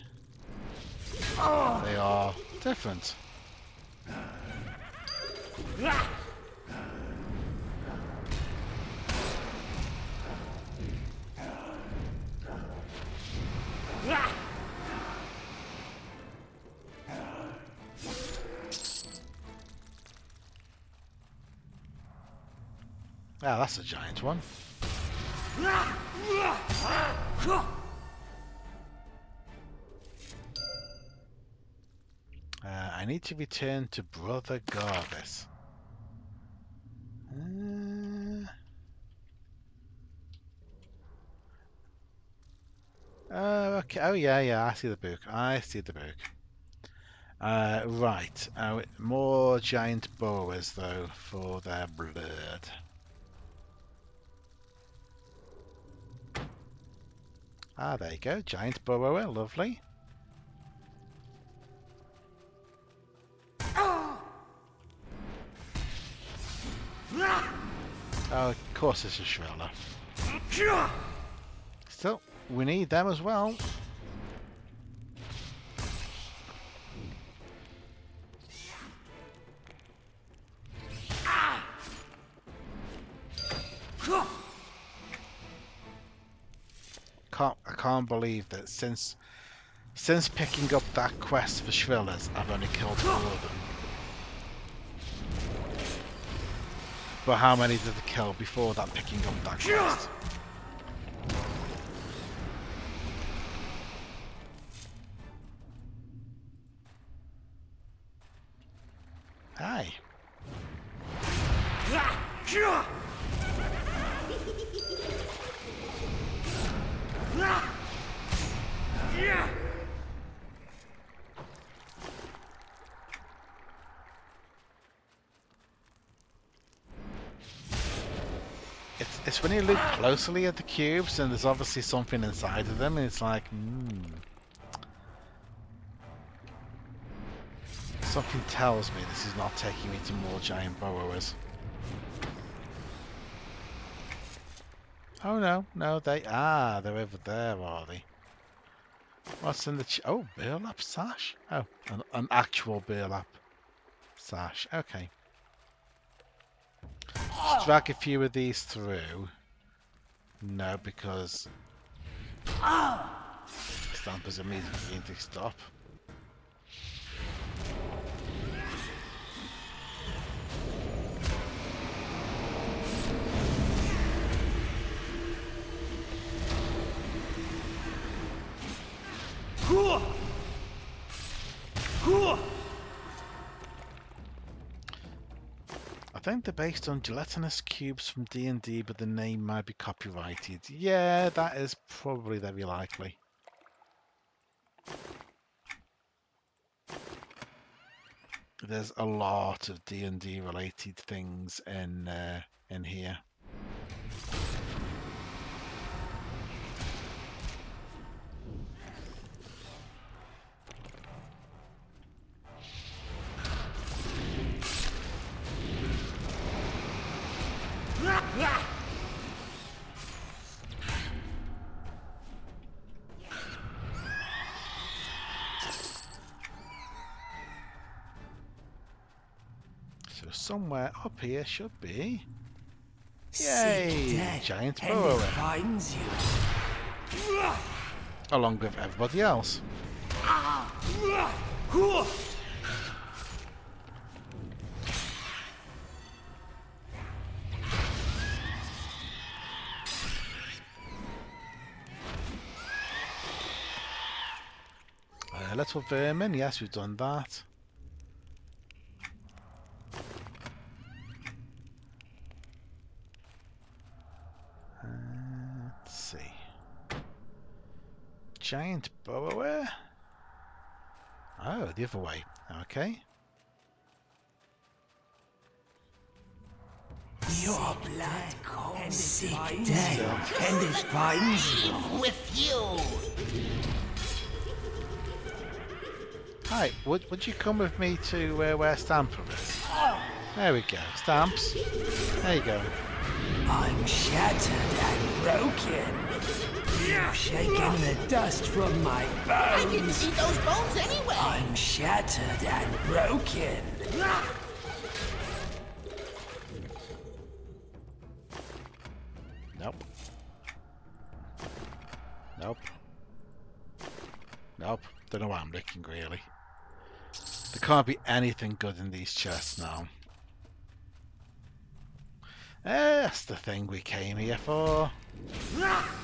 They are different. Ah, that's a giant one. I need to return to Brother Garvis. Okay. Oh, yeah. I see the book. Right. More giant burrowers, though, for their blood. Ah, there you go. Giant burrower. Lovely. Oh, of course it's a Shriller. Still, we need them as well. I can't believe that since picking up that quest for Shrillers, I've only killed 4 of them. But how many did I kill before that picking up that quest? Hi. It's when you look closely at the cubes and there's obviously something inside of them and it's like, something tells me this is not taking me to more giant burrowers. Oh no, they're over there, are they? What's in the burlap sash? Oh, an actual burlap sash. Okay. Just drag a few of these through. No, because Stampers immediately going to stop. I think they're based on gelatinous cubes from D&D, but the name might be copyrighted. Yeah, that is probably very likely. There's a lot of D&D related things in here. So somewhere up here should be. Yay! Giant burrower. Finds you. Along with everybody else. Little vermin, yes, we've done that. Let's see. giant borrower. Oh, the other way. Okay. Your blood calls seek death, and it finds you. With you! Hi, would you come with me to where Stamper is? There we go. Stamps. There you go. I'm shattered and broken. You've shaken the dust from my bones. I didn't see those bones anyway! I'm shattered and broken. Nope. Nope. Nope. Don't know what I'm looking really. There can't be anything good in these chests now. That's the thing we came here for.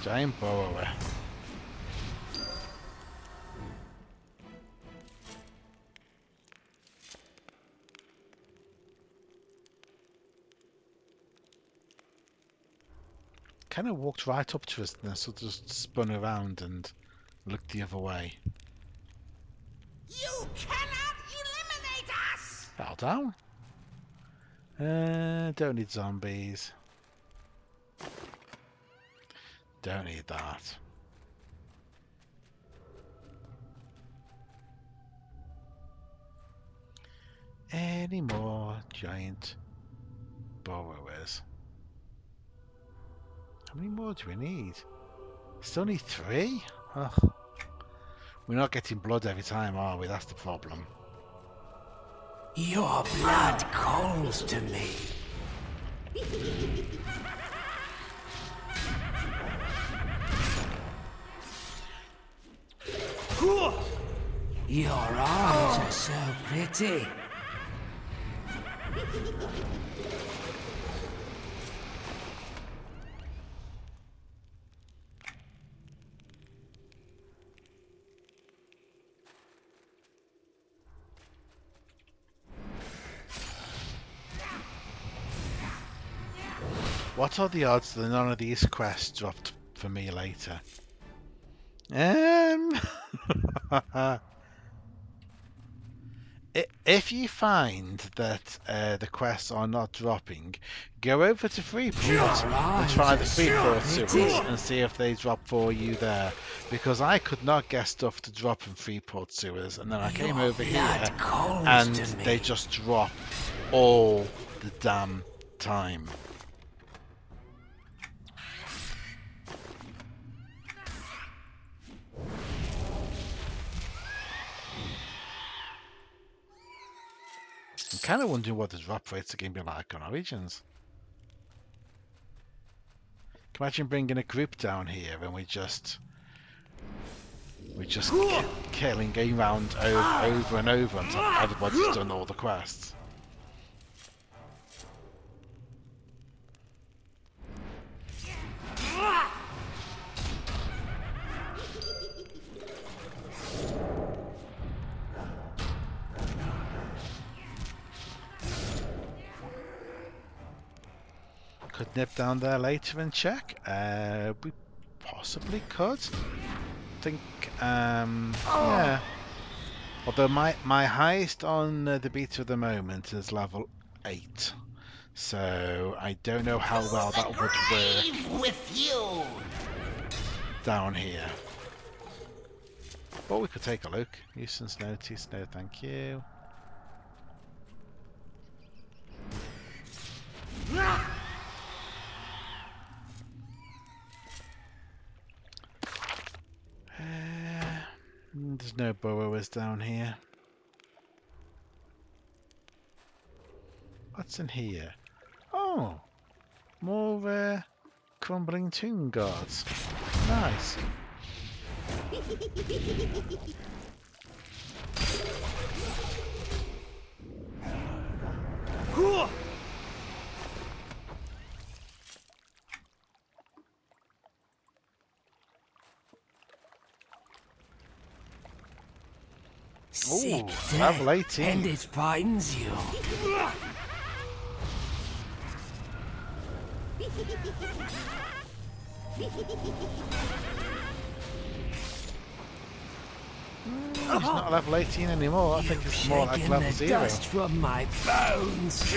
Giant borrower. Kind of walked right up to us and then sort of just spun around and looked the other way. You cannot eliminate us! Fell down. Don't need zombies. Don't need that. Any more giant borrowers? How many more do we need? Still need 3? Ugh. We're not getting blood every time, are we? That's the problem. Your blood calls to me. Your arms are so pretty. What are the odds that none of these quests dropped for me later? If you find that the quests are not dropping, go over to Freeport and try the Freeport sewers and see if they drop for you there. Because I could not get stuff to drop in Freeport sewers, and then I came over here and they just drop all the damn time. I'm kind of wondering what the drop rates are going to be like on Origins. Can you imagine bringing a group down here and we're just killing, going round over and over until everybody's done all the quests. Could nip down there later and check. We possibly could. Think, yeah. Although my highest on the beta at the moment is level 8, so I don't know how well that would work With you! down here. But we could take a look. Nuisance notice, no thank you. There's no borrowers down here. What's in here? Oh, more crumbling tomb guards. Nice. Seek Ooh, level 18. and it finds you. He's not level 18 anymore. I think it's more like Shaking level the 0. dust from my bones.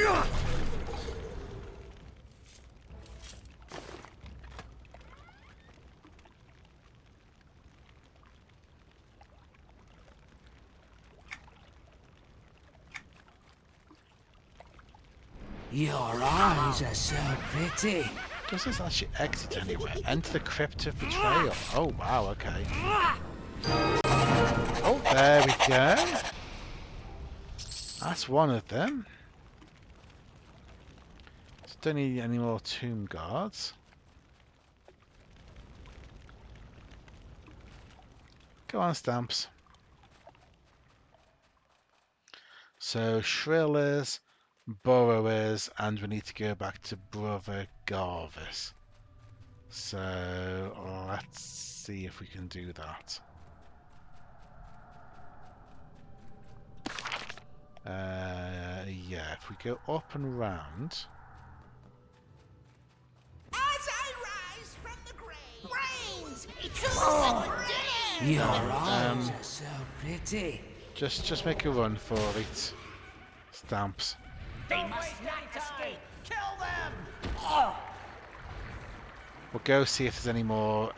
Your eyes are so pretty. Does this actually exit anywhere? Enter the Crypt of Betrayal. Oh, wow, okay. Oh, there we go. That's one of them. So don't need any more tomb guards. Go on, Stamps. So, Shrillers, Burrowers, and we need to go back to Brother Garvis. So, let's see if we can do that. Yeah, if we go up and round. As I rise from the grave, reigns eternal dead. Your eyes are so pretty. Just make a run for it. Stamps. They must not escape. Kill them. We'll go see if there's any more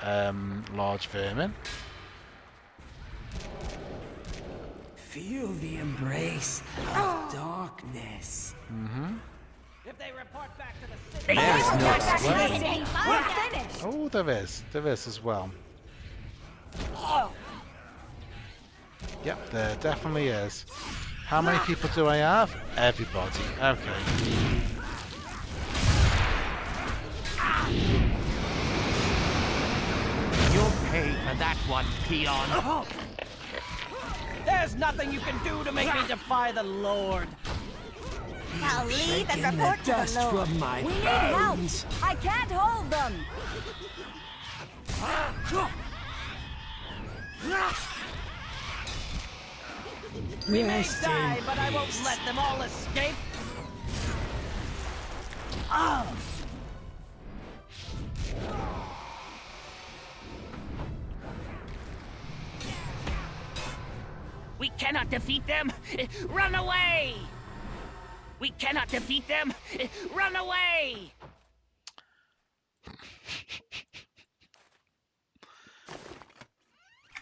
large vermin. Feel the embrace of darkness. If they report back to the city, There's no We're finished. Oh, there is as well. Yep, there definitely is. How many people do I have? Everybody. Okay. you'll pay for that one, peon. There's nothing you can do to make me defy the Lord. Now leave and Shaking the report to dust the Lord. from my We need help. bones. I can't hold them. We may Rest die, in but I won't peace. let them all escape. We cannot defeat them. Run away! We cannot defeat them. Run away!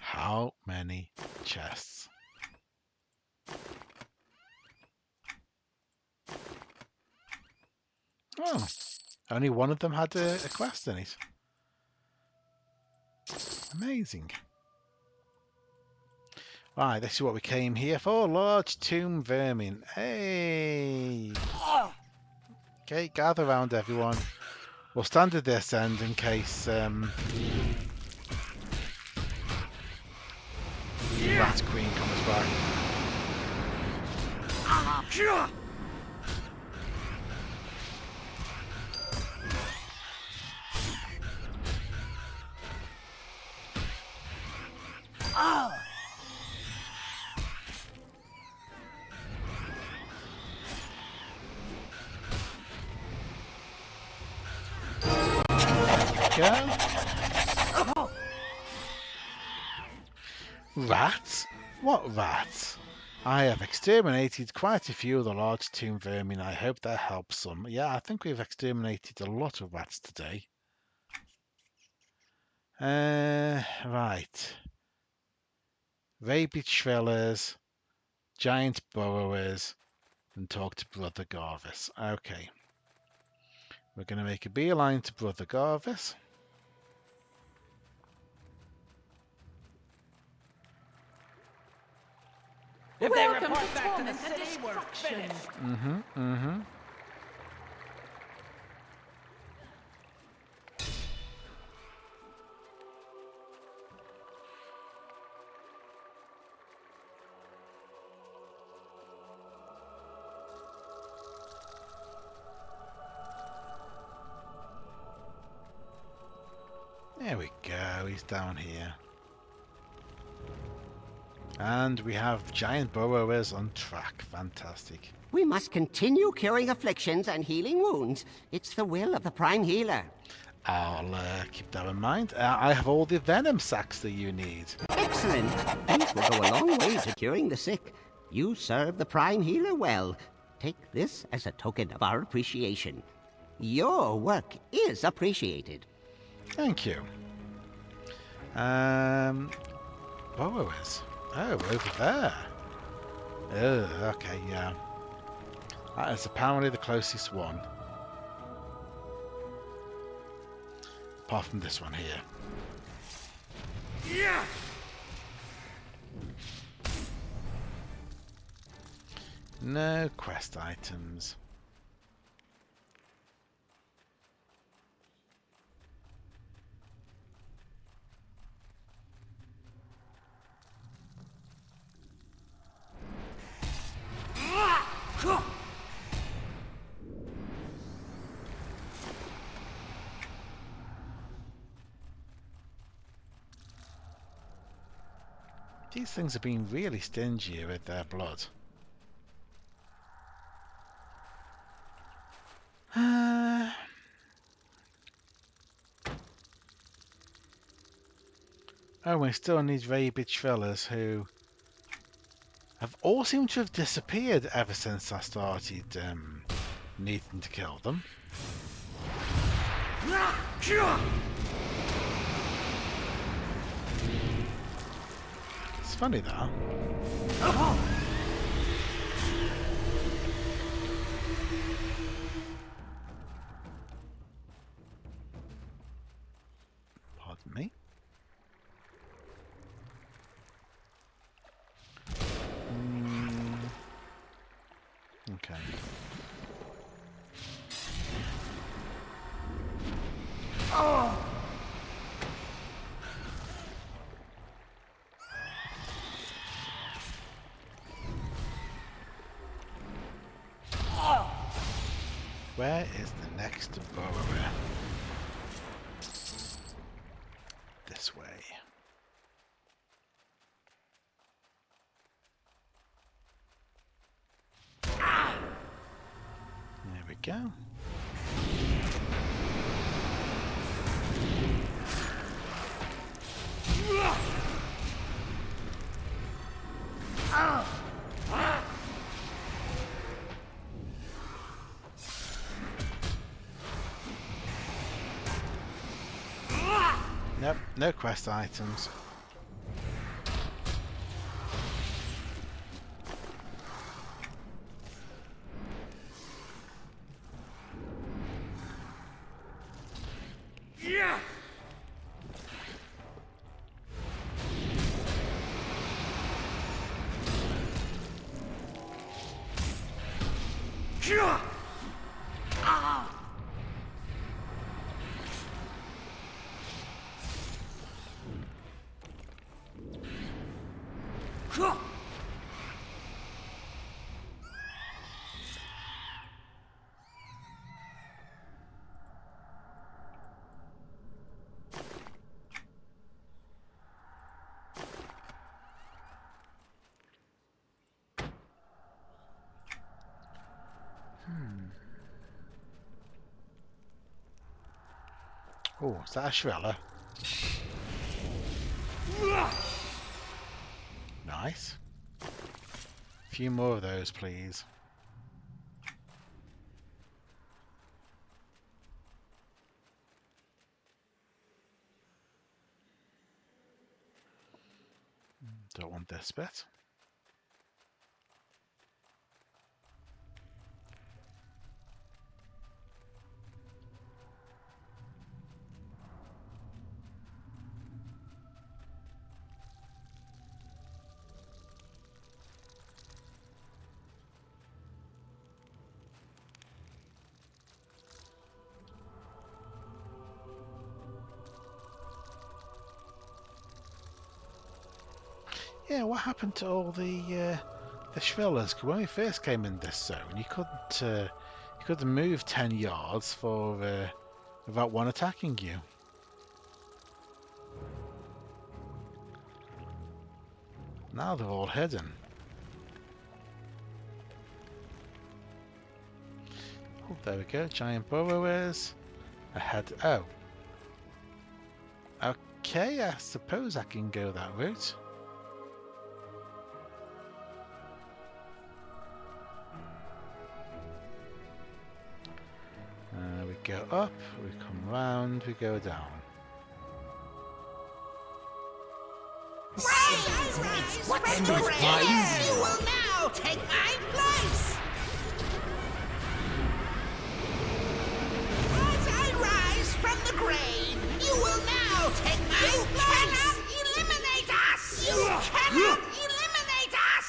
How many chests? Oh, only one of them had a quest in it. Amazing. Right, this is what we came here for. Large tomb vermin. Hey! Okay, gather round everyone. We'll stand at this end in case Rat Queen comes back. Go. Rats? What rats? I have exterminated quite a few of the large tomb vermin. I hope that helps some. Yeah, I think we've exterminated a lot of rats today. Right. Rabid Shrillers, Giant Burrowers, and talk to Brother Garvis. Okay. We're going to make a beeline to Brother Garvis. If they report back to the city, we're finished. There we go, he's down here. And we have Giant Burrowers on track. Fantastic. We must continue curing afflictions and healing wounds. It's the will of the Prime Healer. I'll keep that in mind. I have all the venom sacks that you need. Excellent. excellent. These will go a long way to curing the sick. You serve the Prime Healer well. Take this as a token of our appreciation. Your work is appreciated. Thank you. Bobo is. Oh, over there. Oh, okay, yeah. That is apparently the closest one. Apart from this one here. Yeah. No quest items. These things have been really stingy with their blood. Oh, we still need rabid fellas who have all seemed to have disappeared ever since I started needing to kill them. It's funny that. Pardon me. Okay. Where is the next burrower? This way. There we go. Nope, no quest items. Yeah. Oh, is that a Shrella? Nice. A few more of those, please. Don't want this bit. Yeah, what happened to all the Shrillers? 'Cause when we first came in this zone, you couldn't move 10 yards for without one attacking you. Now they're all hidden. Oh, there we go. Giant burrowers ahead. Oh. Okay, I suppose I can go that route. go up, we come round, we go down. What's the grave? You will now take my place! As I rise from the grave, you will now take my place! You cannot eliminate us! You cannot eliminate us!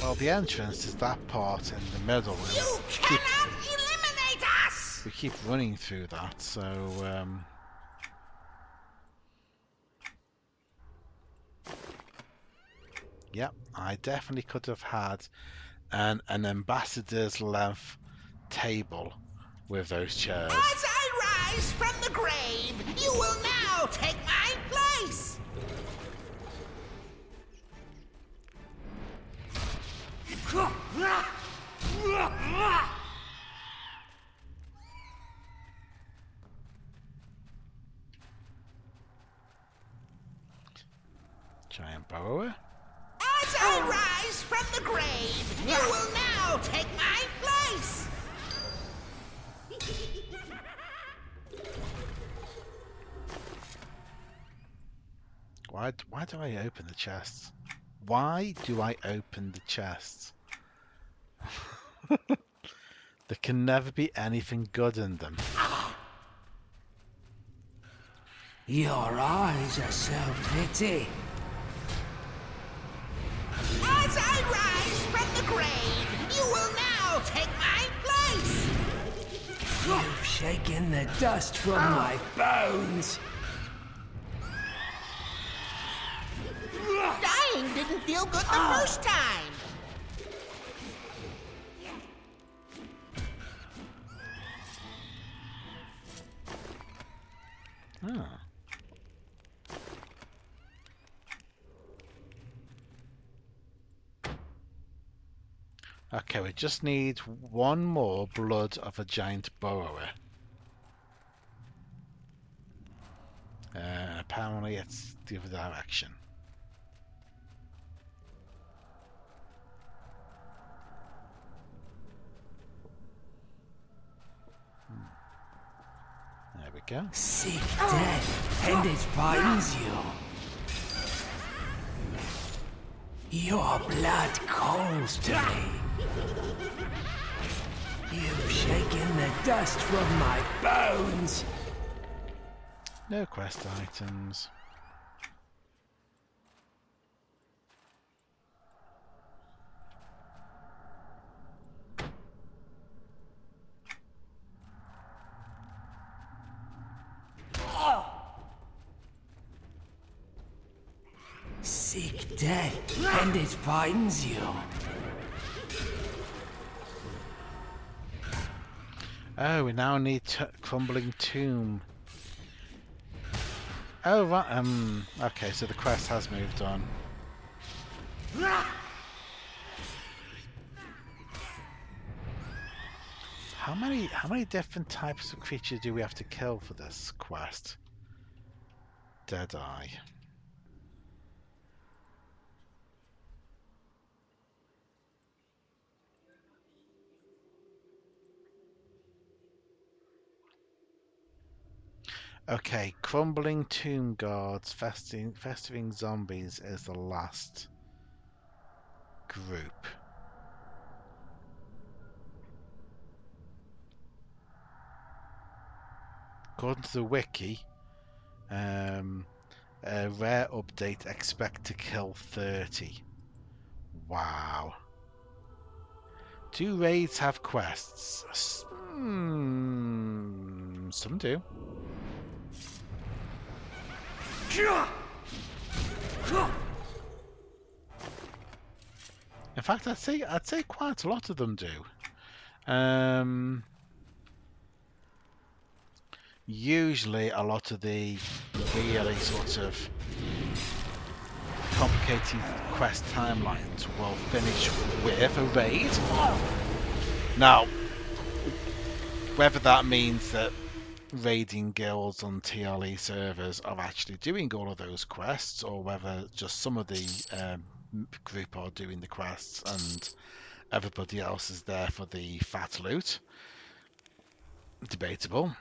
Well, the entrance is that part in the middle. You cannot eliminate us! We keep running through that, so yep, I definitely could have had an ambassador's length table with those chairs. As I rise from the grave, you will now take my place! Giant borrower. As I rise from the grave, you will now take my place! Why do I open the chests? Why do I open the chests? There can never be anything good in them. Your eyes are so pretty. As I rise from the grave, you will now take my place! You've shaken the dust from my bones. Dying didn't feel good the first time! Ah. Okay, we just need one more blood of a giant borrower. Apparently it's the other direction. There we go. Seek death, and it finds you. Your blood calls to me. You've shaken the dust from my bones. No quest items. Seek death, and it finds you. Oh, we now need Crumbling Tomb. Oh, right. Okay, so the quest has moved on. How many different types of creatures do we have to kill for this quest? Deadeye. Okay, Crumbling Tomb Guards, Festering Zombies is the last group. According to the wiki, a rare update, expect to kill 30. Wow. Do raids have quests? Some do. In fact, I'd say quite a lot of them do. Usually, a lot of the really sort of complicated quest timelines will finish with a raid. Now, whether that means that raiding guilds on TLE servers are actually doing all of those quests, or whether just some of the group are doing the quests and everybody else is there for the fat loot, debatable.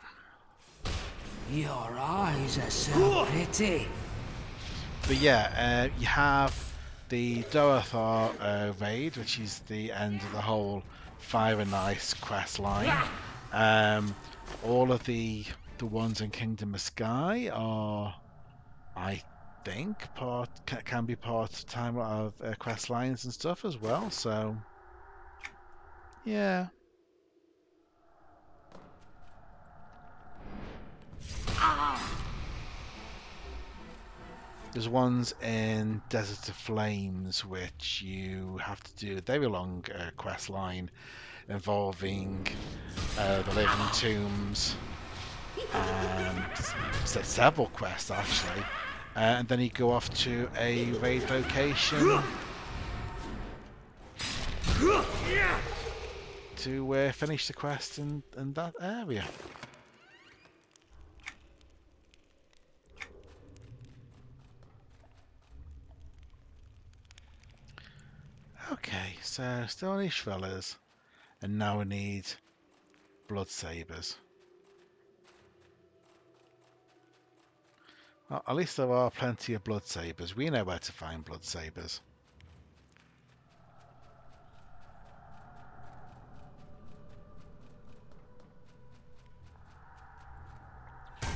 Your eyes are so pretty. But yeah, you have the Dorothar raid, which is the end of the whole Fire and Ice quest line. All of the ones in Kingdom of Sky are, I think, can be part time of quest lines and stuff as well. So yeah. There's ones in Desert of Flames which you have to do a very long quest line involving the Living Tombs and several quests actually, and then you go off to a raid location to finish the quest in that area. Okay, so still need Shrellers, and now we need Blood Sabers. Well, at least there are plenty of Blood Sabers. We know where to find Blood Sabers.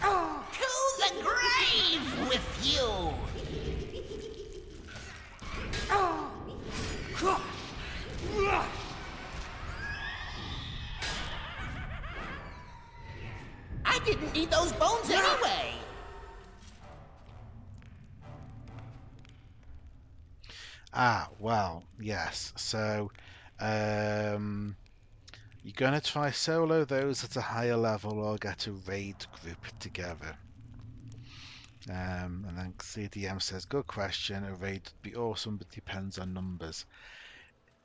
To the grave with you! I didn't need those bones anyway! Ah, well, yes. So, you're going to try solo those at a higher level or get a raid group together. And then CDM says, good question. A raid would be awesome, but depends on numbers.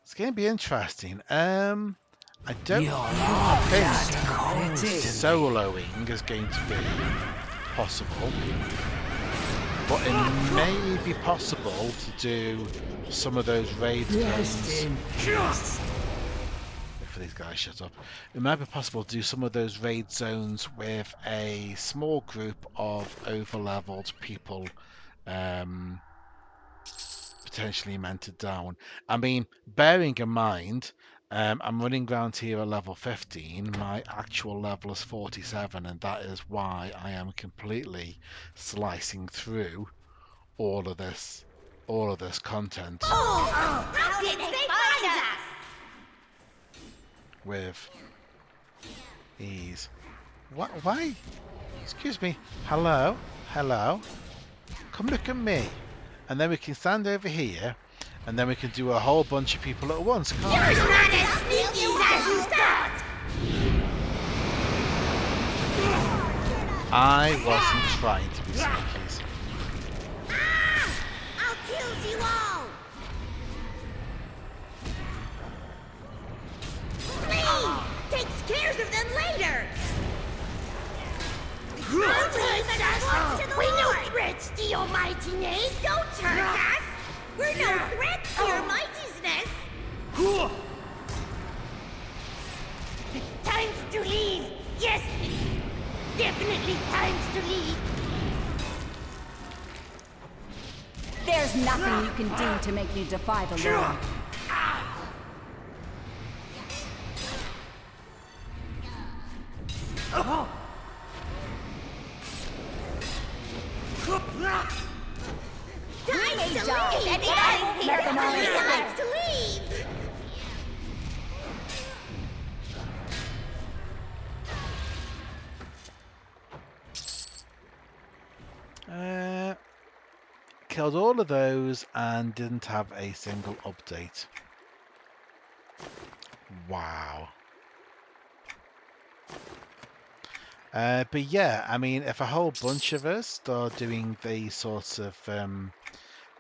It's going to be interesting. I don't think soloing is going to be possible, but it may be possible to do some of those raid zones. For these guys, shut up. It might be possible to do some of those raid zones with a small group of over-leveled people, potentially mentored down. I mean, bearing in mind, I'm running around here at level 15. My actual level is 47, and that is why I am completely slicing through all of this content. How did they find us? With ease. What? Why? Excuse me. Hello? Hello? Come look at me. And then we can stand over here, and then we can do a whole bunch of people at once, can't we? You're not as sneaky as you thought! I wasn't trying to be sneakies. Ah! I'll kill you all! Please! Takes care of them later! We're no threats to your mightiness! Don't hurt us! We're no threats to your mightiness! Time's to leave! Yes! Definitely time's to leave! There's nothing you can do to make me defy the law. Time's to leave! Killed all of those and didn't have a single update. Wow. But yeah, I mean, if a whole bunch of us start doing these sorts of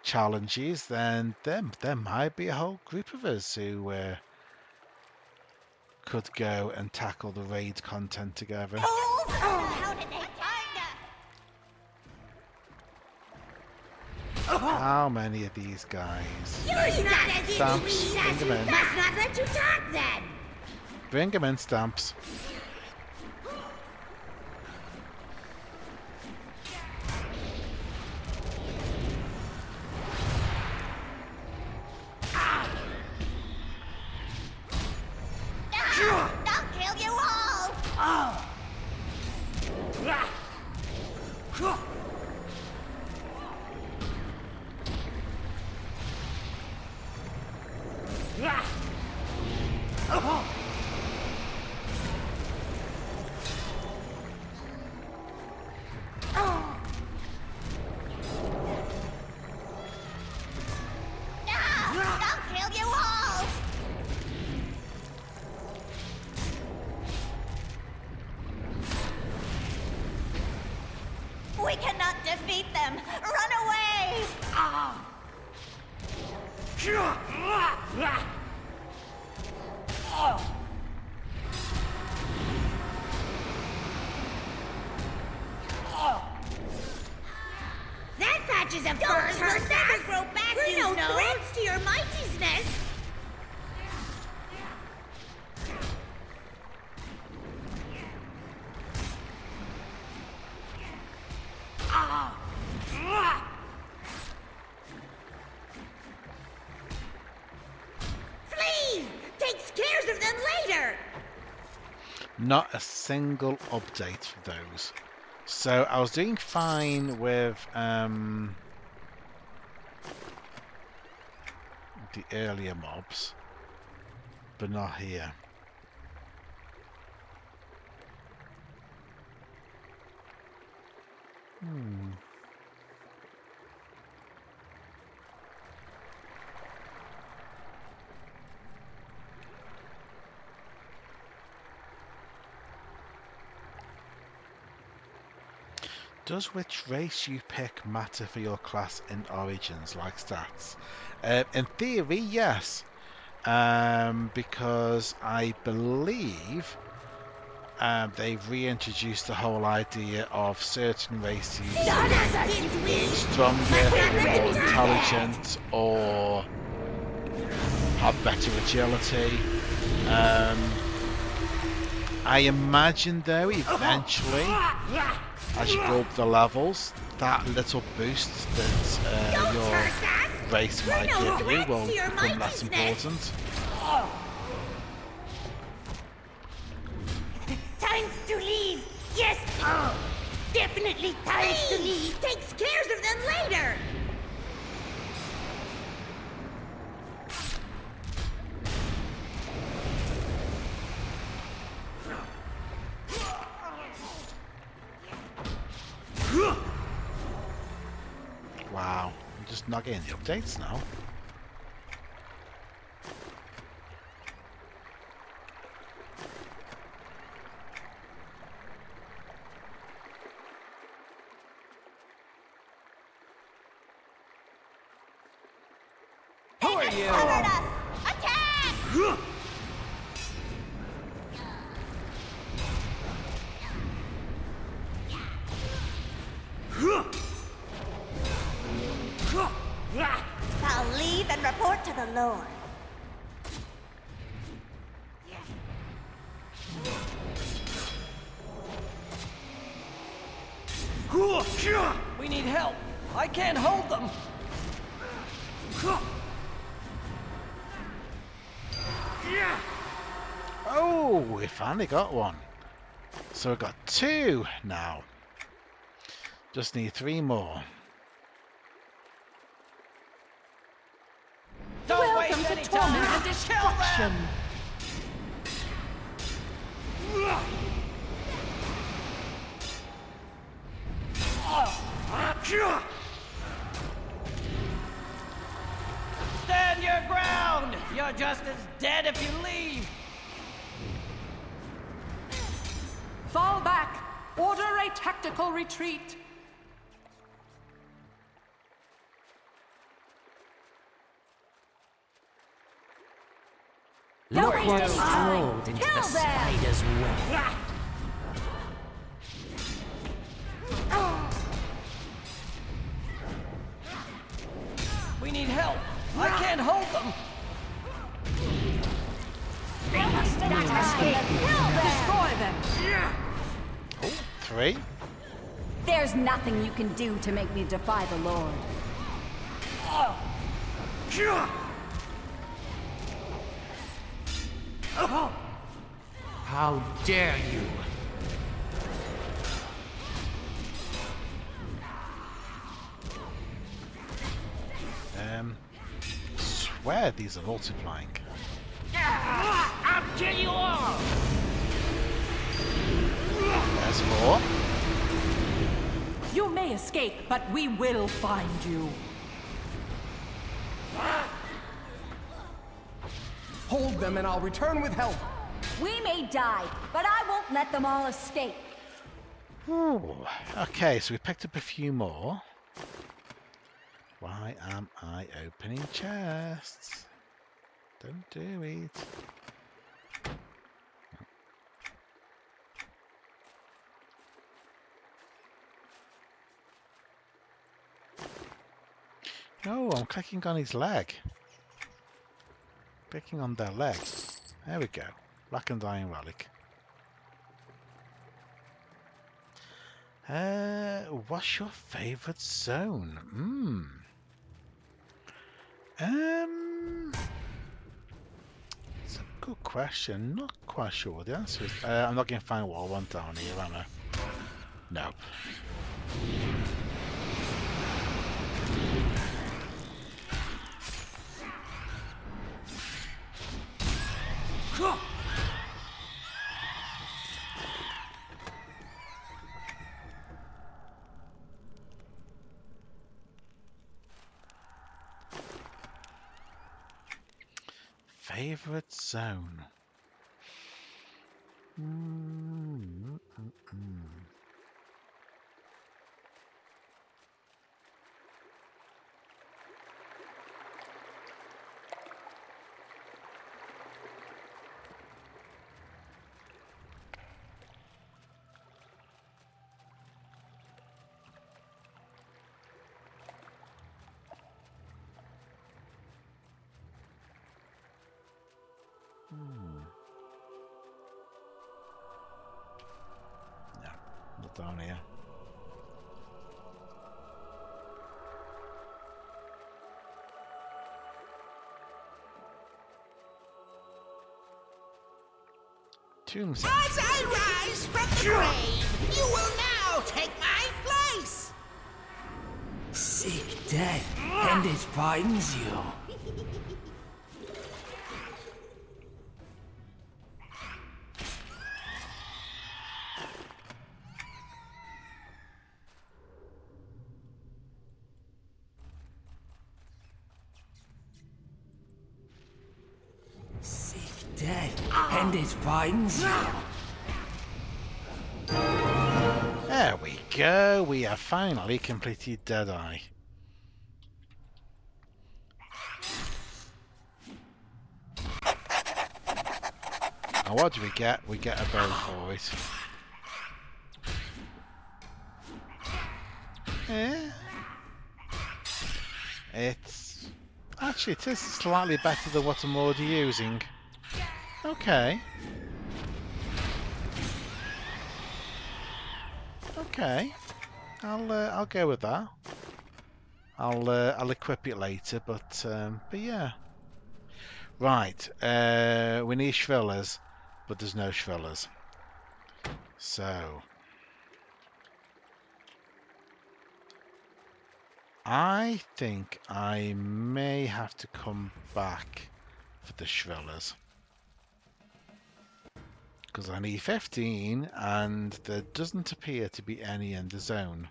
challenges, then there might be a whole group of us who could go and tackle the raid content together. How did they find us? How many of these guys? You're not as Stamps, bring them in. Must not let you talk then! Bring them in, Stamps. I'll kill you all! We cannot defeat them! Run away! That patches of furs will never grow back, We're you no know. threats to your mightiness! Flee! Takes cares of them later! Not a single update for those. So I was doing fine with the earlier mobs, but not here. Does which race you pick matter for your class in Origins, like stats? In theory, yes. Because I believe they've reintroduced the whole idea of certain races being stronger, more intelligent, or have better agility. I imagine, though, eventually, as you go up the levels, that little boost that your race might give you will become less important. Time to leave! Yes! Definitely time to leave! Takes cares of them later! Wow, I'm just not getting the updates now. Who are you? Covered us! Attack! I'll leave and report to the Lord. We need help. I can't hold them. Oh, we finally got one. So we've got 2 now. Just need 3 more. Don't Welcome waste to any torment time. and destruction. Stand your ground. You're just as dead if you leave. Fall back. Order a tactical retreat. Look waste what's any time. rolled into Kill the them. spider's web. We need help. I can't hold them. Destroy them. Oh, 3. There's nothing you can do to make me defy the Lord. How dare you! Swear these are multiplying. I'm asked for. You may escape, but we will find you. Hold them and I'll return with help. We may die, but I won't let them all escape. Ooh. Okay, so we picked up a few more. Why am I opening chests? Don't do it. No, I'm clicking on his leg. Clicking on their leg. There we go. Black and Iron Relic. What's your favourite zone? It's a good question. Not quite sure what the answer is. I'm not going to find what I want down here, am I? Nope. Favorite zone. No, not down here. Tombstone. As I rise from the grave, you will now take my place. Sick dead, and it finds you. Dead, and it finds you. There we go. We have finally completed Deadeye. And what do we get? We get a bow for it. It's actually, it is slightly better than what I'm already using. Okay. Okay. I'll go with that. I'll equip it later, but yeah. Right. We need Shvillers, but there's no Shvillers. So I think I may have to come back for the Shvillers. Because I need 15, and there doesn't appear to be any in the zone.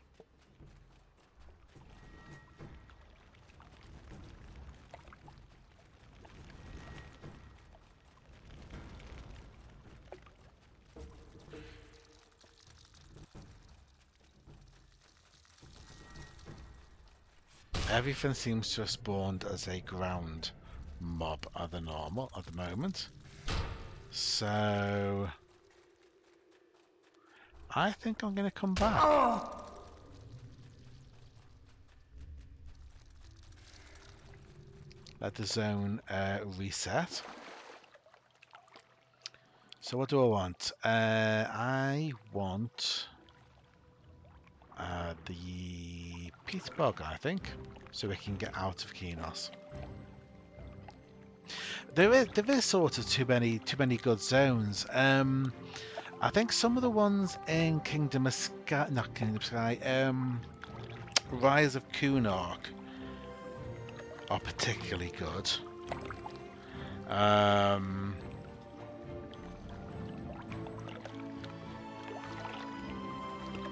Everything seems to have spawned as a ground mob at the moment. So I think I'm going to come back. Let the zone reset. So what do I want? I want the peat bog, I think, so we can get out of Kenos. There is sort of too many good zones. I think some of the ones in Kingdom of Sky, not Kingdom of Sky, Rise of Kunark are particularly good.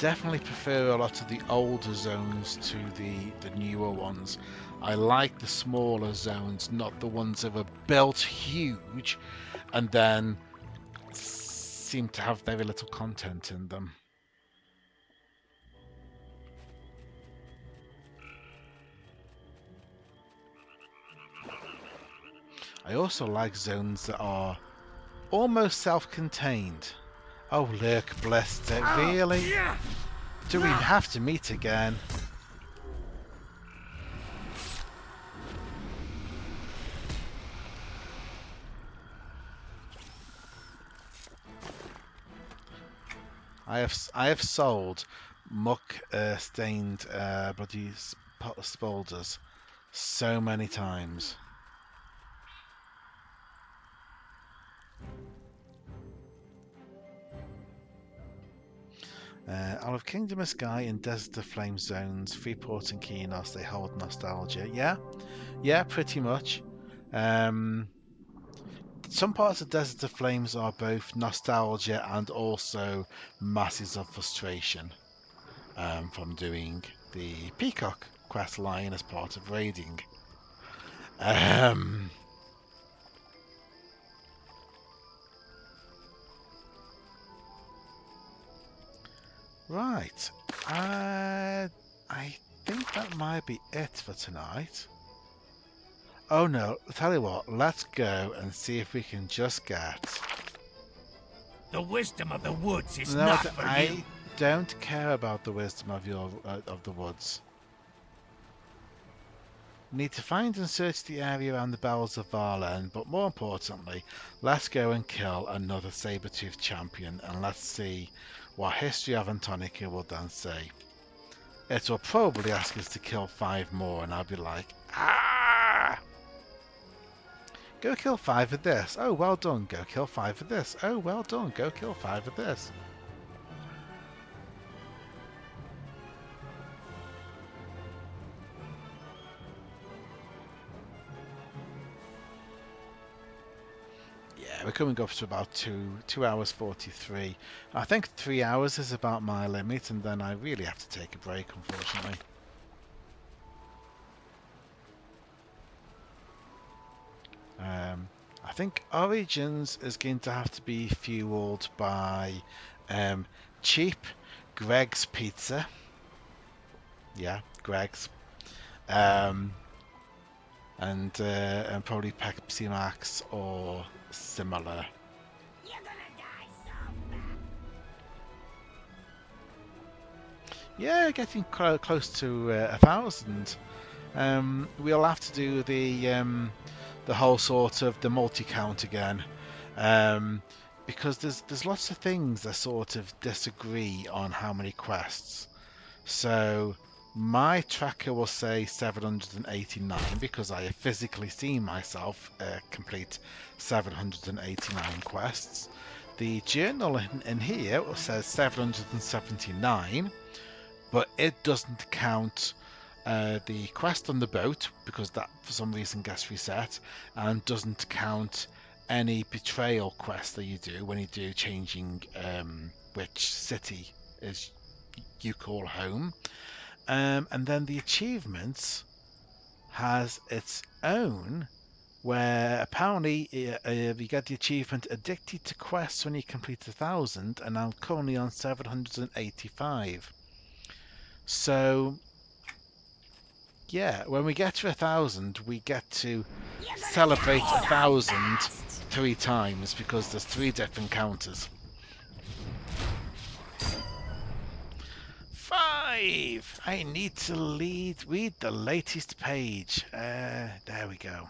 definitely prefer a lot of the older zones to the newer ones. I like the smaller zones, not the ones that were built huge and then seem to have very little content in them. I also like zones that are almost self-contained. Oh, look, blessed it. Really? Do we have to meet again? I have sold muck stained bloody spolders so many times. Olive Kingdom of Sky and Desert of Flame zones, Freeport and Kinos, they hold nostalgia. Yeah, pretty much. Some parts of Desert of Flames are both nostalgia and also masses of frustration from doing the Peacock quest line as part of raiding. Right. I think that might be it for tonight. Oh no, tell you what, let's go and see if we can just get... The wisdom of the woods is No, not for I you. don't care about the wisdom of the woods. Need to find and search the area around the Bells of Varlen, but more importantly, let's go and kill another Sabertooth champion and let's see what History of Antonica will then say. It will probably ask us to kill 5 more and I'll be like, ah! Go kill 5 of this. Oh, well done. Go kill 5 of this. Oh, well done. Go kill 5 of this. Yeah, we're coming up to about 2 hours 43. I think 3 hours is about my limit, and then I really have to take a break, unfortunately. I think Origins is going to have to be fueled by cheap Greg's Pizza. Yeah, Greg's. And probably Pepsi Max or similar. You're gonna die so bad. Yeah, getting close to 1,000. We'll have to do the whole sort of the multi-count again, because there's lots of things that sort of disagree on how many quests. So my tracker will say 789 because I have physically seen myself complete 789 quests. The journal in here says 779, but it doesn't count the quest on the boat because that for some reason gets reset, and doesn't count any betrayal quests that you do when you do changing which city is you call home. And then the achievements has its own, where apparently you get the achievement Addicted to Quests when you complete 1,000, and I'm currently on 785. So yeah, when we get to 1,000, we get to celebrate 1,000 3 times because there's 3 different counters. 5! I need to read the latest page. There we go.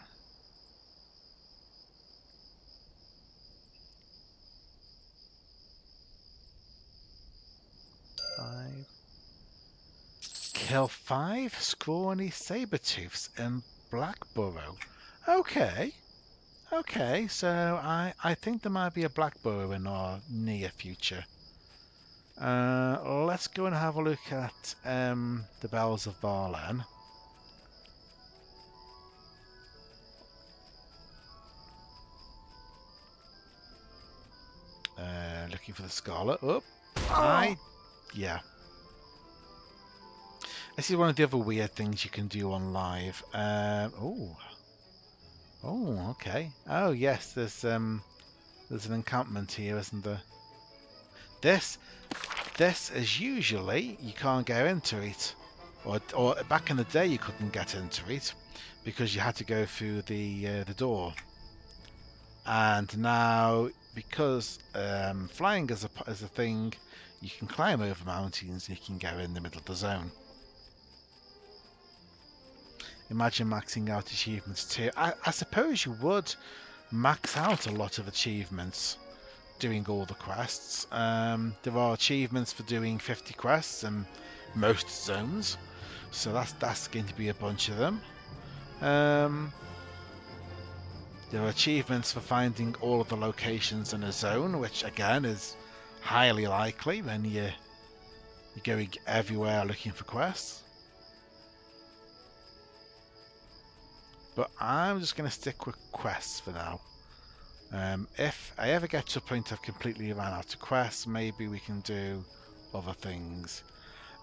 Kill 5 scrawny Sabertooths in Blackburrow. Okay. Okay, so I think there might be a Blackburrow in our near future. Let's go and have a look at the Bells of Varlen. Looking for the Scarlet. Oh, yeah. This is one of the other weird things you can do on live. Oh, okay. Oh yes, there's an encampment here, isn't there? This is usually you can't go into it, or back in the day you couldn't get into it because you had to go through the door. And now, because flying is a thing, you can climb over mountains and you can go in the middle of the zone. Imagine maxing out achievements too. I suppose you would max out a lot of achievements doing all the quests. There are achievements for doing 50 quests in most zones, so that's going to be a bunch of them. There are achievements for finding all of the locations in a zone, which again is highly likely when you're going everywhere looking for quests. But I'm just going to stick with quests for now. If I ever get to a point I've completely ran out of quests, maybe we can do other things.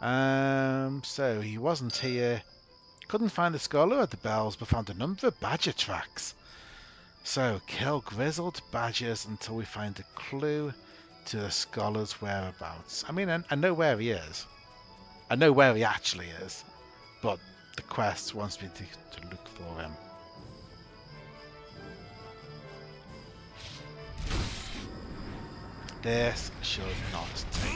So he wasn't here. Couldn't find the scholar at the bells, but found a number of badger tracks. So kill grizzled badgers until we find a clue to the scholar's whereabouts. I mean, I know where he is. I know where he actually is, but the quest wants me to look for him. This should not take.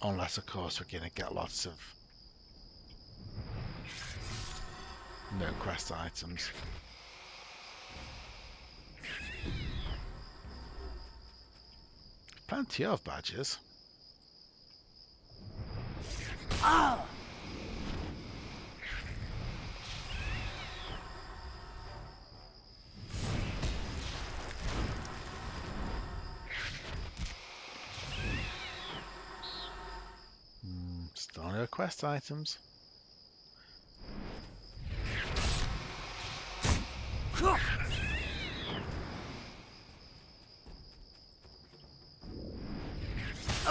Unless, of course, we're going to get lots of no quest items. Plenty of badges. Oh! Still no quest items.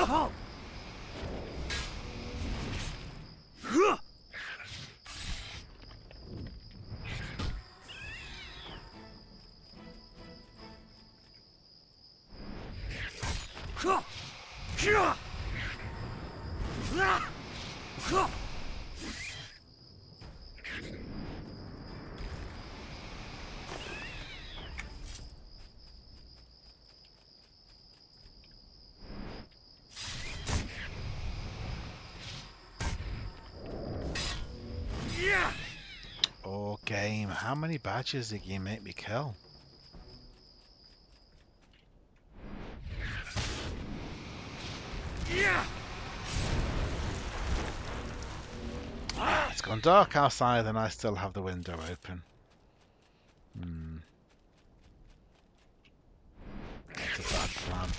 Oh! Oh, game, how many badges did you make me kill? It's gone dark outside and I still have the window open. That's a bad plan.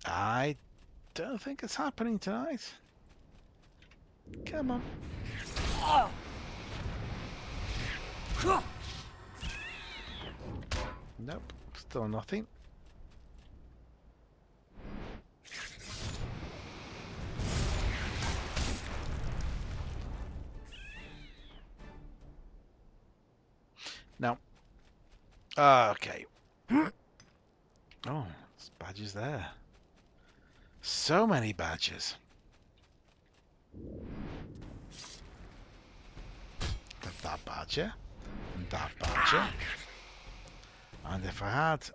I don't think it's happening tonight. Come on. Nope, still nothing. No. Okay. Oh, there's badges there. So many badges. That badger and that badger. And if I had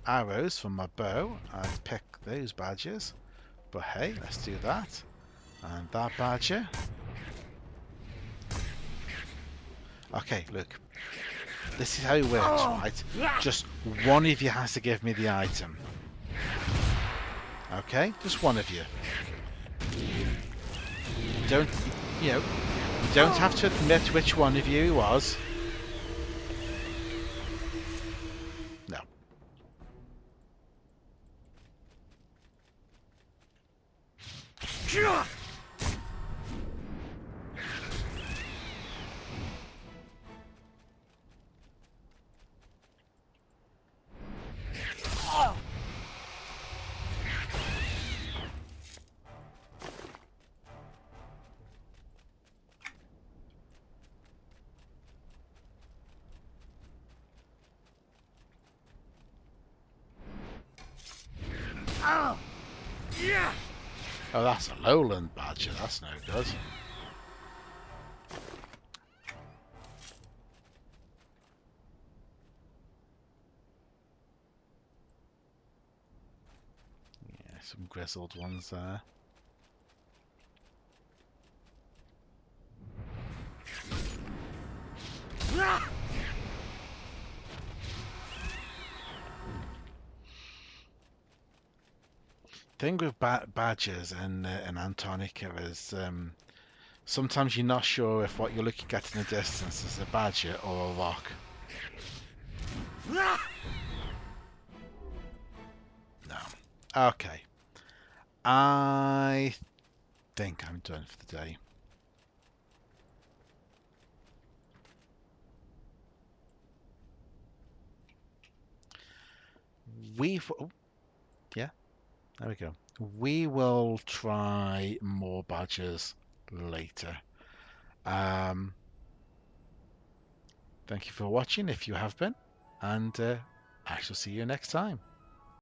arrows from my bow, I'd pick those badges. But hey, let's do that. And that badger. Okay, look. This is how it works, right? Just one of you has to give me the item. Okay? Just one of you. Don't, you know, you don't have to admit which one of you it was. No. Oh, that's a lowland badger. That's no good. Yeah, some grizzled ones there. Thing with badgers and Antarctica is sometimes you're not sure if what you're looking at in the distance is a badger or a rock. No. Okay. I think I'm done for the day. Yeah, there we go. We will try more badgers later. Thank you for watching if you have been, and I shall see you next time.